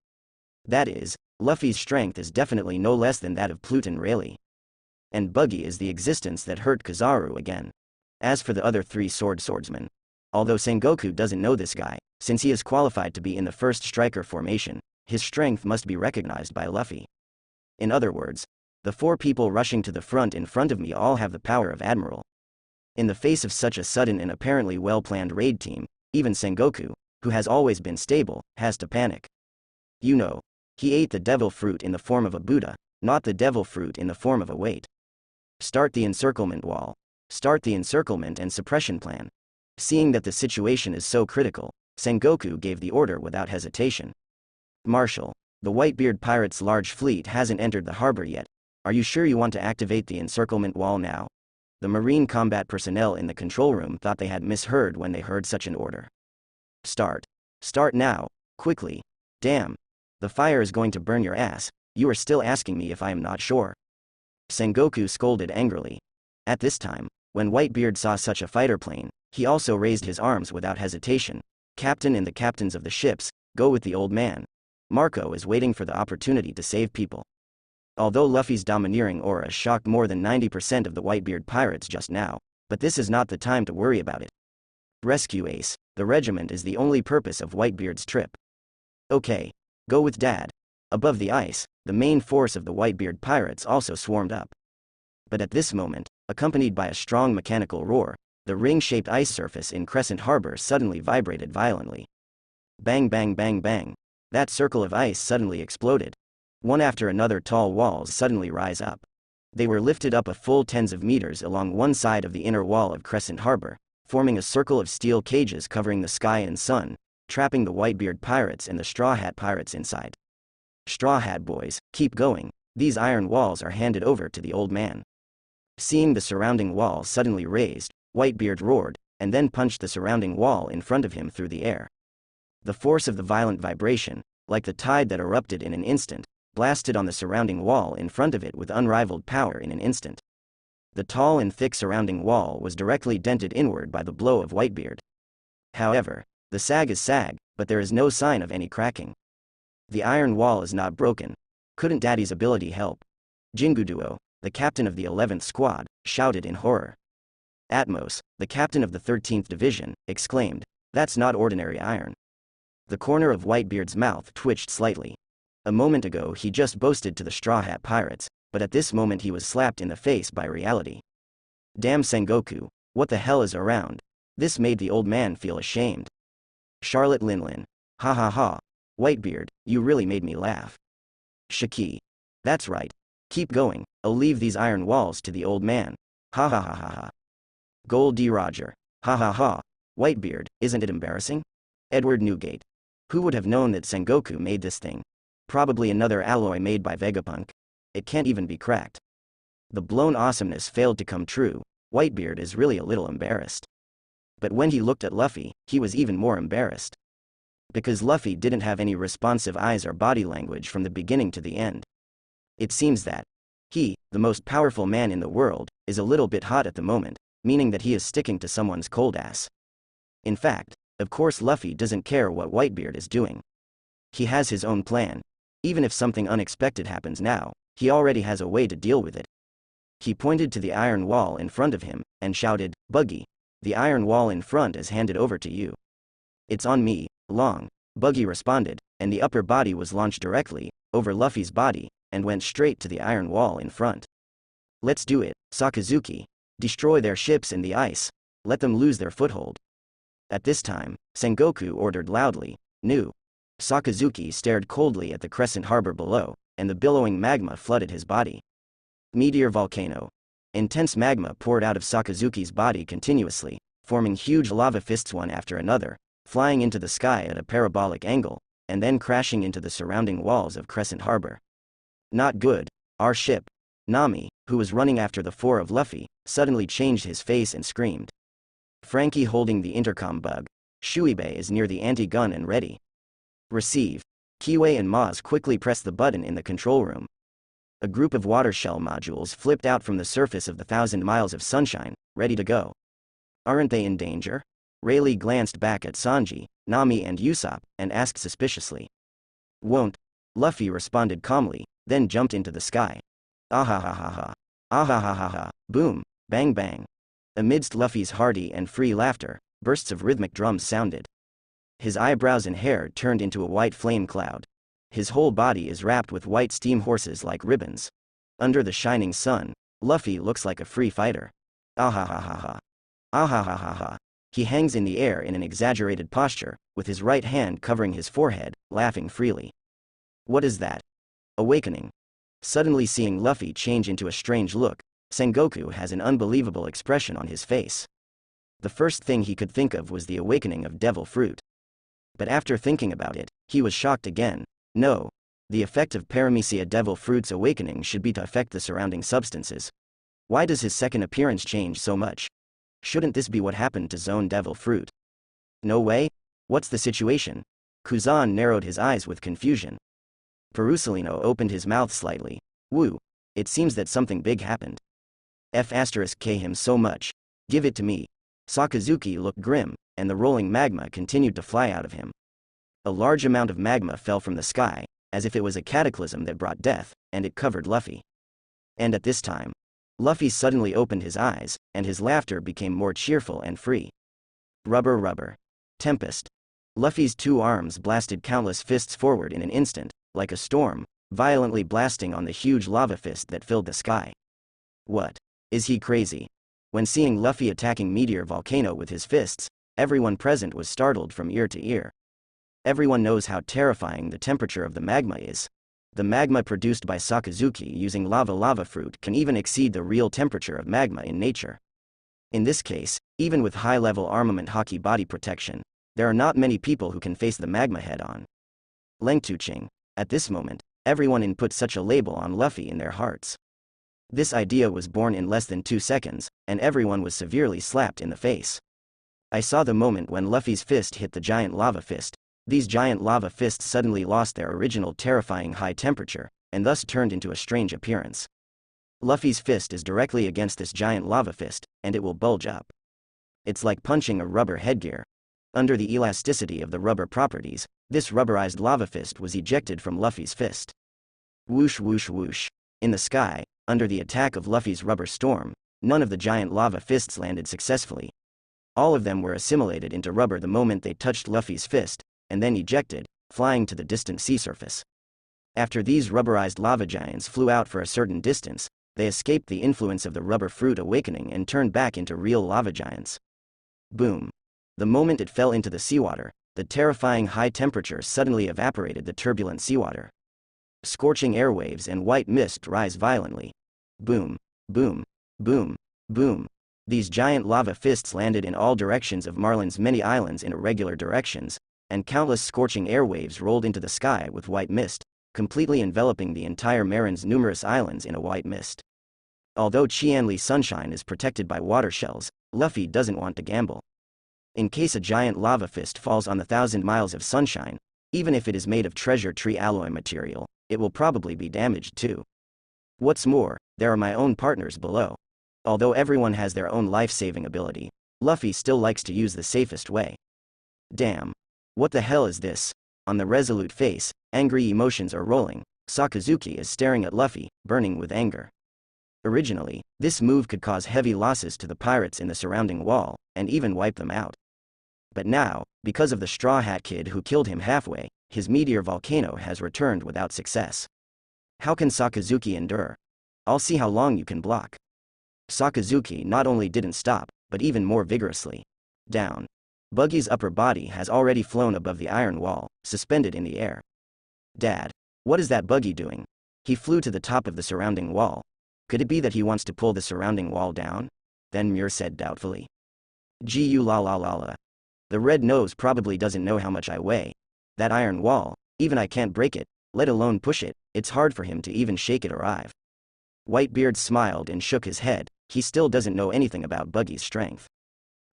That is, Luffy's strength is definitely no less than that of Pluton Rayleigh. And Buggy is the existence that hurt Kizaru again. As for the other 3 swordsmen, although Sengoku doesn't know this guy, since he is qualified to be in the first striker formation, his strength must be recognized by Luffy. In other words, the 4 people rushing to the front in front of me all have the power of Admiral. In the face of such a sudden and apparently well-planned raid team, even Sengoku, who has always been stable, has to panic. You know, he ate the devil fruit in the form of a Buddha, not the devil fruit in the form of a weight. Start the encirclement wall. Start the encirclement and suppression plan. Seeing that the situation is so critical, Sengoku gave the order without hesitation. Marshal, the Whitebeard pirates' large fleet hasn't entered the harbor yet. Are you sure you want to activate the encirclement wall now? The marine combat personnel in the control room thought they had misheard when they heard such an order. Start. Start now, quickly. Damn. The fire is going to burn your ass. You are still asking me if I am not sure. Sengoku scolded angrily. At this time, when Whitebeard saw such a fighter plane, he also raised his arms without hesitation. Captain and the captains of the ships, go with the old man. Marco is waiting for the opportunity to save people. Although Luffy's domineering aura shocked more than 90% of the Whitebeard pirates just now, but this is not the time to worry about it. Rescue Ace, the regiment is the only purpose of Whitebeard's trip. Okay. Go with Dad. Above the ice, the main force of the Whitebeard pirates also swarmed up. But at this moment, accompanied by a strong mechanical roar, the ring-shaped ice surface in Crescent Harbor suddenly vibrated violently. Bang bang bang bang. That circle of ice suddenly exploded. One after another tall walls suddenly rise up. They were lifted up a full tens of meters along one side of the inner wall of Crescent Harbor, forming a circle of steel cages covering the sky and sun, trapping the Whitebeard pirates and the Straw Hat pirates inside. Straw Hat boys, keep going. These iron walls are handed over to the old man. Seeing the surrounding wall suddenly raised, Whitebeard roared, and then punched the surrounding wall in front of him through the air. The force of the violent vibration, like the tide that erupted in an instant, blasted on the surrounding wall in front of it with unrivaled power in an instant. The tall and thick surrounding wall was directly dented inward by the blow of Whitebeard. However, the sag is sag, but there is no sign of any cracking. The iron wall is not broken. Couldn't Daddy's ability help? Jinguduo, the captain of the 11th squad, shouted in horror. Atmos, the captain of the 13th division, exclaimed, "That's not ordinary iron." The corner of Whitebeard's mouth twitched slightly. A moment ago he just boasted to the Straw Hat pirates, but at this moment he was slapped in the face by reality. Damn Sengoku, what the hell is around? This made the old man feel ashamed. Charlotte Linlin. Ha ha ha. Whitebeard, you really made me laugh. Shiki. That's right. Keep going, I'll leave these iron walls to the old man. Ha ha ha ha ha. Gold D. Roger. Ha ha ha. Whitebeard, isn't it embarrassing? Edward Newgate. Who would have known that Sengoku made this thing? Probably another alloy made by Vegapunk. It can't even be cracked. The blown awesomeness failed to come true. Whitebeard is really a little embarrassed. But when he looked at Luffy, he was even more embarrassed. Because Luffy didn't have any responsive eyes or body language from the beginning to the end. It seems that he, the most powerful man in the world, is a little bit hot at the moment, meaning that he is sticking to someone's cold ass. In fact, of course Luffy doesn't care what Whitebeard is doing. He has his own plan. Even if something unexpected happens now, he already has a way to deal with it. He pointed to the iron wall in front of him, and shouted, "Buggy, the iron wall in front is handed over to you." "It's on me, Long," Buggy responded, and the upper body was launched directly, over Luffy's body, and went straight to the iron wall in front. "Let's do it, Sakazuki. Destroy their ships in the ice. Let them lose their foothold." At this time, Sengoku ordered loudly, "Nu." Sakazuki stared coldly at the Crescent Harbor below, and the billowing magma flooded his body. Meteor volcano. Intense magma poured out of Sakazuki's body continuously, forming huge lava fists one after another, flying into the sky at a parabolic angle, and then crashing into the surrounding walls of Crescent Harbor. "Not good. Our ship." Nami, who was running after the 4 of Luffy, suddenly changed his face and screamed. Frankie holding the intercom bug. Shuibe is near the anti-gun and ready. Receive. Kiwei and Maz quickly pressed the button in the control room. A group of water shell modules flipped out from the surface of the 1,000 miles of sunshine, ready to go. Aren't they in danger? Rayleigh glanced back at Sanji, Nami and Usopp, and asked suspiciously. Won't. Luffy responded calmly, then jumped into the sky. Ahahaha. Ahahaha. Boom. Bang bang. Amidst Luffy's hearty and free laughter, bursts of rhythmic drums sounded. His eyebrows and hair turned into a white flame cloud. His whole body is wrapped with white steam horses like ribbons. Under the shining sun, Luffy looks like a free fighter. Ahahaha. Ahahaha. He hangs in the air in an exaggerated posture, with his right hand covering his forehead, laughing freely. What is that? Awakening. Suddenly seeing Luffy change into a strange look, Sengoku has an unbelievable expression on his face. The first thing he could think of was the awakening of devil fruit. But after thinking about it, he was shocked again. No. The effect of Paramecia devil fruit's awakening should be to affect the surrounding substances. Why does his second appearance change so much? Shouldn't this be what happened to Zone devil fruit? No way? What's the situation? Kuzan narrowed his eyes with confusion. Perusalino opened his mouth slightly. Woo. It seems that something big happened. F*K him so much. Give it to me. Sakazuki looked grim, and the rolling magma continued to fly out of him. A large amount of magma fell from the sky, as if it was a cataclysm that brought death, and it covered Luffy. And at this time, Luffy suddenly opened his eyes, and his laughter became more cheerful and free. Rubber rubber. Tempest. Luffy's two arms blasted countless fists forward in an instant, like a storm, violently blasting on the huge lava fist that filled the sky. What? Is he crazy? When seeing Luffy attacking Meteor Volcano with his fists, everyone present was startled from ear to ear. Everyone knows how terrifying the temperature of the magma is. The magma produced by Sakazuki using lava fruit can even exceed the real temperature of magma in nature. In this case, even with high-level armament Haki body protection, there are not many people who can face the magma head-on. Lengtuching. At this moment, everyone input such a label on Luffy in their hearts. This idea was born in less than 2 seconds, and everyone was severely slapped in the face. I saw the moment when Luffy's fist hit the giant lava fist. These giant lava fists suddenly lost their original terrifying high temperature, and thus turned into a strange appearance. Luffy's fist is directly against this giant lava fist, and it will bulge up. It's like punching a rubber headgear. Under the elasticity of the rubber properties, this rubberized lava fist was ejected from Luffy's fist. Whoosh whoosh whoosh. In the sky, under the attack of Luffy's rubber storm, none of the giant lava fists landed successfully. All of them were assimilated into rubber the moment they touched Luffy's fist, and then ejected, flying to the distant sea surface. After these rubberized lava giants flew out for a certain distance, they escaped the influence of the rubber fruit awakening and turned back into real lava giants. Boom. The moment it fell into the seawater, the terrifying high temperature suddenly evaporated the turbulent seawater. Scorching airwaves and white mist rise violently. Boom, boom, boom, boom. These giant lava fists landed in all directions of Marlin's many islands in irregular directions, and countless scorching airwaves rolled into the sky with white mist, completely enveloping the entire Marin's numerous islands in a white mist. Although Qianli Sunshine is protected by water shells, Luffy doesn't want to gamble. In case a giant lava fist falls on the 1,000 miles of sunshine, even if it is made of treasure tree alloy material, it will probably be damaged too. What's more, there are my own partners below. Although everyone has their own life-saving ability, Luffy still likes to use the safest way. Damn. What the hell is this? On the resolute face, angry emotions are rolling. Sakazuki is staring at Luffy, burning with anger. Originally, this move could cause heavy losses to the pirates in the surrounding wall, and even wipe them out. But now, because of the Straw Hat Kid who killed him halfway, his meteor volcano has returned without success. How can Sakazuki endure? I'll see how long you can block. Sakazuki not only didn't stop, but even more vigorously. Down. Buggy's upper body has already flown above the iron wall, suspended in the air. Dad. What is that Buggy doing? He flew to the top of the surrounding wall. Could it be that he wants to pull the surrounding wall down? Then Muir said doubtfully. Gu la la la la. The red nose probably doesn't know how much I weigh. That iron wall, even I can't break it, let alone push it, it's hard for him to even shake it arrive. Whitebeard smiled and shook his head. He still doesn't know anything about Buggy's strength.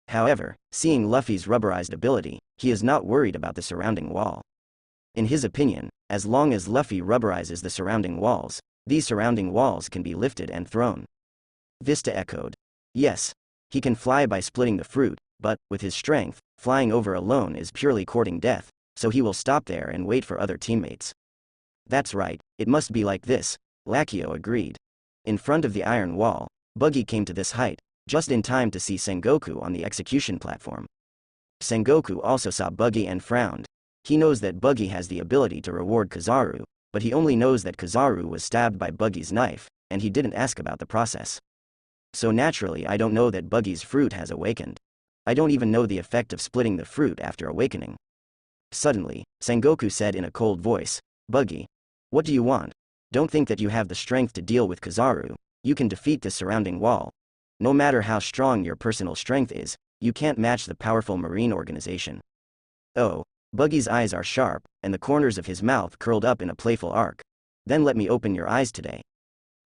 However, seeing Luffy's rubberized ability, he is not worried about the surrounding wall. In his opinion, as long as Luffy rubberizes the surrounding walls, these surrounding walls can be lifted and thrown. Vista echoed. Yes. He can fly by splitting the fruit, but, with his strength, flying over alone is purely courting death, so he will stop there and wait for other teammates. That's right, it must be like this, Lakio agreed. In front of the iron wall, Buggy came to this height, just in time to see Sengoku on the execution platform. Sengoku also saw Buggy and frowned. He knows that Buggy has the ability to reward Kizaru, but he only knows that Kizaru was stabbed by Buggy's knife, and he didn't ask about the process. So naturally I don't know that Buggy's fruit has awakened. I don't even know the effect of splitting the fruit after awakening. Suddenly, Sengoku said in a cold voice, Buggy, what do you want? Don't think that you have the strength to deal with Kizaru. You can defeat the surrounding wall. No matter how strong your personal strength is, you can't match the powerful marine organization. Oh, Buggy's eyes are sharp, and the corners of his mouth curled up in a playful arc. Then let me open your eyes today.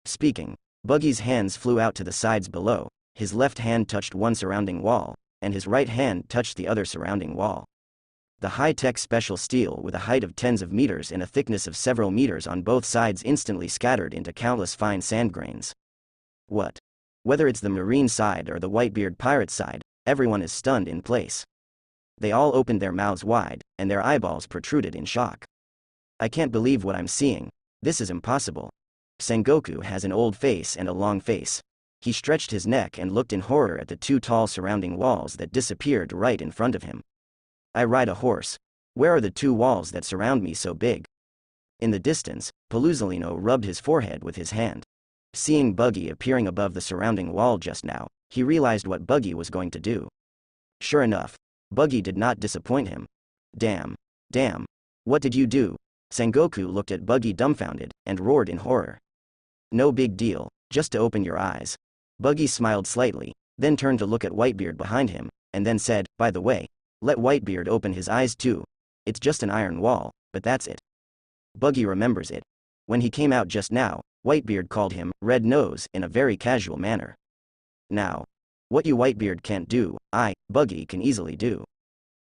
Speaking, Buggy's hands flew out to the sides below, his left hand touched one surrounding wall, and his right hand touched the other surrounding wall. The high-tech special steel with a height of tens of meters and a thickness of several meters on both sides instantly scattered into countless fine sand grains. What? Whether it's the marine side or the Whitebeard pirate side, everyone is stunned in place. They all opened their mouths wide, and their eyeballs protruded in shock. I can't believe what I'm seeing. This is impossible. Sengoku has an old face and a long face. He stretched his neck and looked in horror at the two tall surrounding walls that disappeared right in front of him. I ride a horse. Where are the two walls that surround me so big? In the distance, Paluzolino rubbed his forehead with his hand. Seeing Buggy appearing above the surrounding wall just now, he realized what Buggy was going to do. Sure enough, Buggy did not disappoint him. Damn. What did you do? Sengoku looked at Buggy dumbfounded, and roared in horror. No big deal, just to open your eyes. Buggy smiled slightly, then turned to look at Whitebeard behind him, and then said, by the way, let Whitebeard open his eyes too. It's just an iron wall, but that's it. Buggy remembers it. When he came out just now, Whitebeard called him Red Nose in a very casual manner. Now, what you Whitebeard can't do, I, Buggy, can easily do.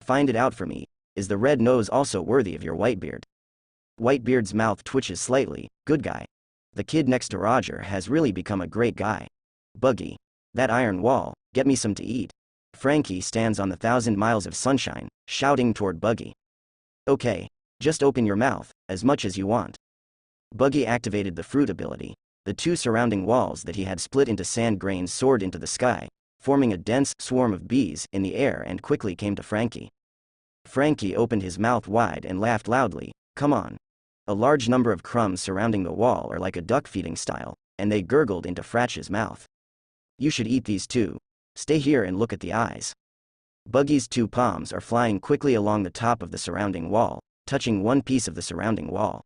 Find it out for me. Is the Red Nose also worthy of your Whitebeard? Whitebeard's mouth twitches slightly. Good guy. The kid next to Roger has really become a great guy. Buggy. That iron wall, get me some to eat. Frankie stands on the 1,000 miles of sunshine, shouting toward Buggy. Okay, just open your mouth, as much as you want. Buggy activated the fruit ability. The two surrounding walls that he had split into sand grains soared into the sky, forming a dense swarm of bees in the air and quickly came to Frankie. Frankie opened his mouth wide and laughed loudly. Come on. A large number of crumbs surrounding the wall are like a duck feeding style, and they gurgled into Fratch's mouth. You should eat these too. Stay here and look at the eyes. Buggy's two palms are flying quickly along the top of the surrounding wall, touching one piece of the surrounding wall.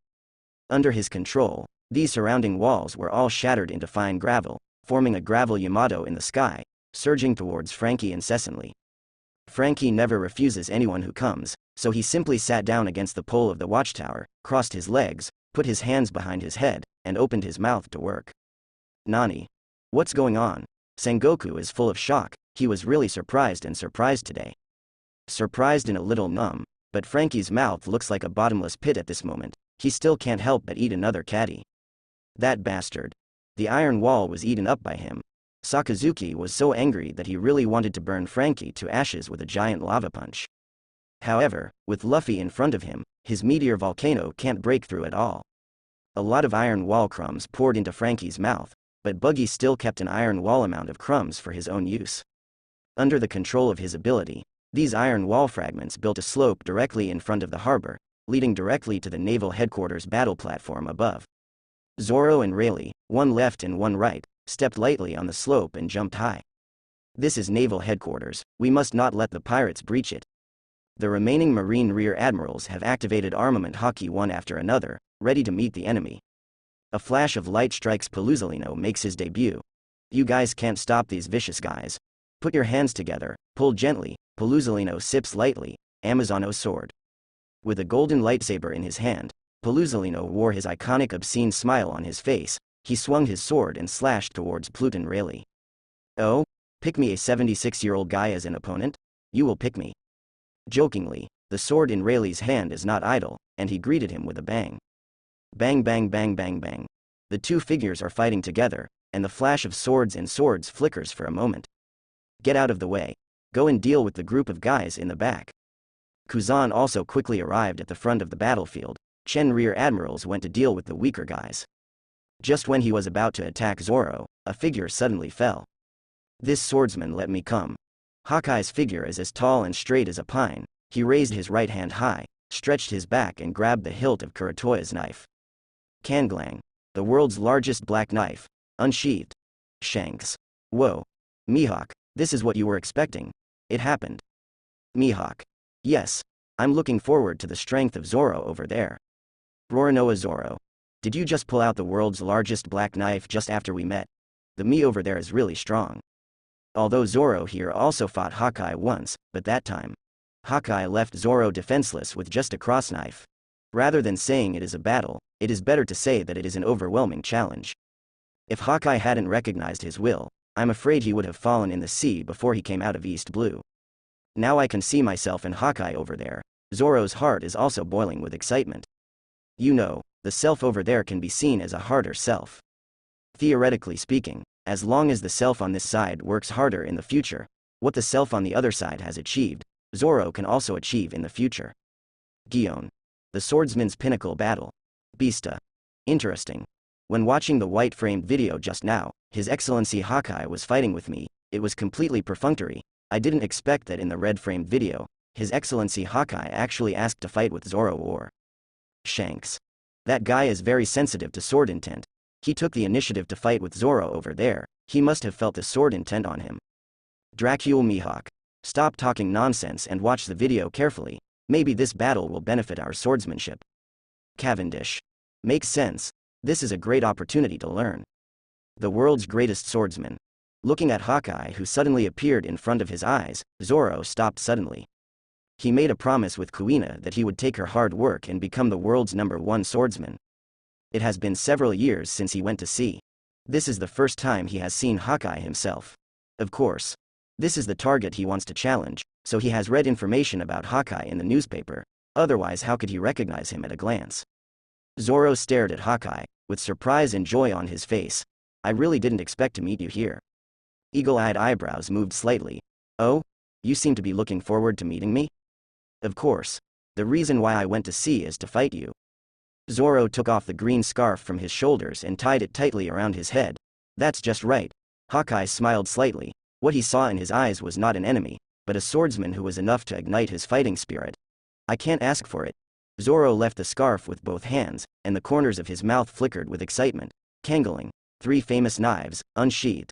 Under his control, these surrounding walls were all shattered into fine gravel, forming a gravel Yamato in the sky, surging towards Frankie incessantly. Frankie never refuses anyone who comes, so he simply sat down against the pole of the watchtower, crossed his legs, put his hands behind his head, and opened his mouth to work. Nani? What's going on? Sengoku is full of shock. He was really surprised today. Surprised and a little numb, but Frankie's mouth looks like a bottomless pit at this moment. He still can't help but eat another caddy. That bastard. The iron wall was eaten up by him. Sakazuki was so angry that he really wanted to burn Frankie to ashes with a giant lava punch. However, with Luffy in front of him, his meteor volcano can't break through at all. A lot of iron wall crumbs poured into Frankie's mouth, but Buggy still kept an iron wall amount of crumbs for his own use. Under the control of his ability, these iron wall fragments built a slope directly in front of the harbor, leading directly to the naval headquarters battle platform above. Zoro and Rayleigh, one left and one right, stepped lightly on the slope and jumped high. This is naval headquarters, we must not let the pirates breach it. The remaining marine rear admirals have activated armament hockey one after another, ready to meet the enemy. A flash of light strikes Paluzolino makes his debut. You guys can't stop these vicious guys. Put your hands together, pull gently. Paluzolino sips lightly, Amazono sword. With a golden lightsaber in his hand, Paluzolino wore his iconic obscene smile on his face. He swung his sword and slashed towards Pluton Rayleigh. Oh? Pick me a 76-year-old guy as an opponent? You will pick me. Jokingly, the sword in Rayleigh's hand is not idle, and he greeted him with a bang. Bang bang bang bang bang. The two figures are fighting together, and the flash of swords and swords flickers for a moment. Get out of the way. Go and deal with the group of guys in the back. Kuzan also quickly arrived at the front of the battlefield. Chen rear admirals went to deal with the weaker guys. Just when he was about to attack Zoro, a figure suddenly fell. This swordsman let me come. Hawkeye's figure is as tall and straight as a pine. He raised his right hand high, stretched his back and grabbed the hilt of Kuratoya's knife. Kanglang, the world's largest black knife, unsheathed. Shanks. Whoa. Mihawk, this is what you were expecting. It happened. Mihawk. Yes. I'm looking forward to the strength of Zoro over there. Roronoa Zoro. Did you just pull out the world's largest black knife just after we met? The me over there is really strong. Although Zoro here also fought Hawkeye once, but that time, Hawkeye left Zoro defenseless with just a cross knife. Rather than saying it is a battle, it is better to say that it is an overwhelming challenge. If Hawkeye hadn't recognized his will, I'm afraid he would have fallen in the sea before he came out of East Blue. Now I can see myself and Hawkeye over there. Zoro's heart is also boiling with excitement. You know, the self over there can be seen as a harder self. Theoretically speaking, as long as the self on this side works harder in the future, what the self on the other side has achieved, Zoro can also achieve in the future. Gion. The swordsman's pinnacle battle. Beasta. Interesting. When watching the white-framed video just now, His Excellency Hawkeye was fighting with me. It was completely perfunctory. I didn't expect that in the red-framed video, His Excellency Hawkeye actually asked to fight with Zoro or Shanks. That guy is very sensitive to sword intent. He took the initiative to fight with Zoro over there. He must have felt the sword intent on him. Dracule Mihawk. Stop talking nonsense and watch the video carefully. Maybe this battle will benefit our swordsmanship. Cavendish. Makes sense. This is a great opportunity to learn. The world's greatest swordsman. Looking at Hawkeye who suddenly appeared in front of his eyes, Zoro stopped suddenly. He made a promise with Kuina that he would take her hard work and become the world's #1 swordsman. It has been several years since he went to sea. This is the first time he has seen Hawkeye himself. Of course. This is the target he wants to challenge, so he has read information about Hawkeye in the newspaper. Otherwise, how could he recognize him at a glance? Zoro stared at Hawkeye, with surprise and joy on his face. I really didn't expect to meet you here. Eagle-eyed eyebrows moved slightly. Oh? You seem to be looking forward to meeting me? Of course. The reason why I went to sea is to fight you. Zoro took off the green scarf from his shoulders and tied it tightly around his head. That's just right. Hawkeye smiled slightly. What he saw in his eyes was not an enemy, but a swordsman who was enough to ignite his fighting spirit. I can't ask for it. Zoro left the scarf with both hands, and the corners of his mouth flickered with excitement. Kangling. 3 famous knives, unsheathed.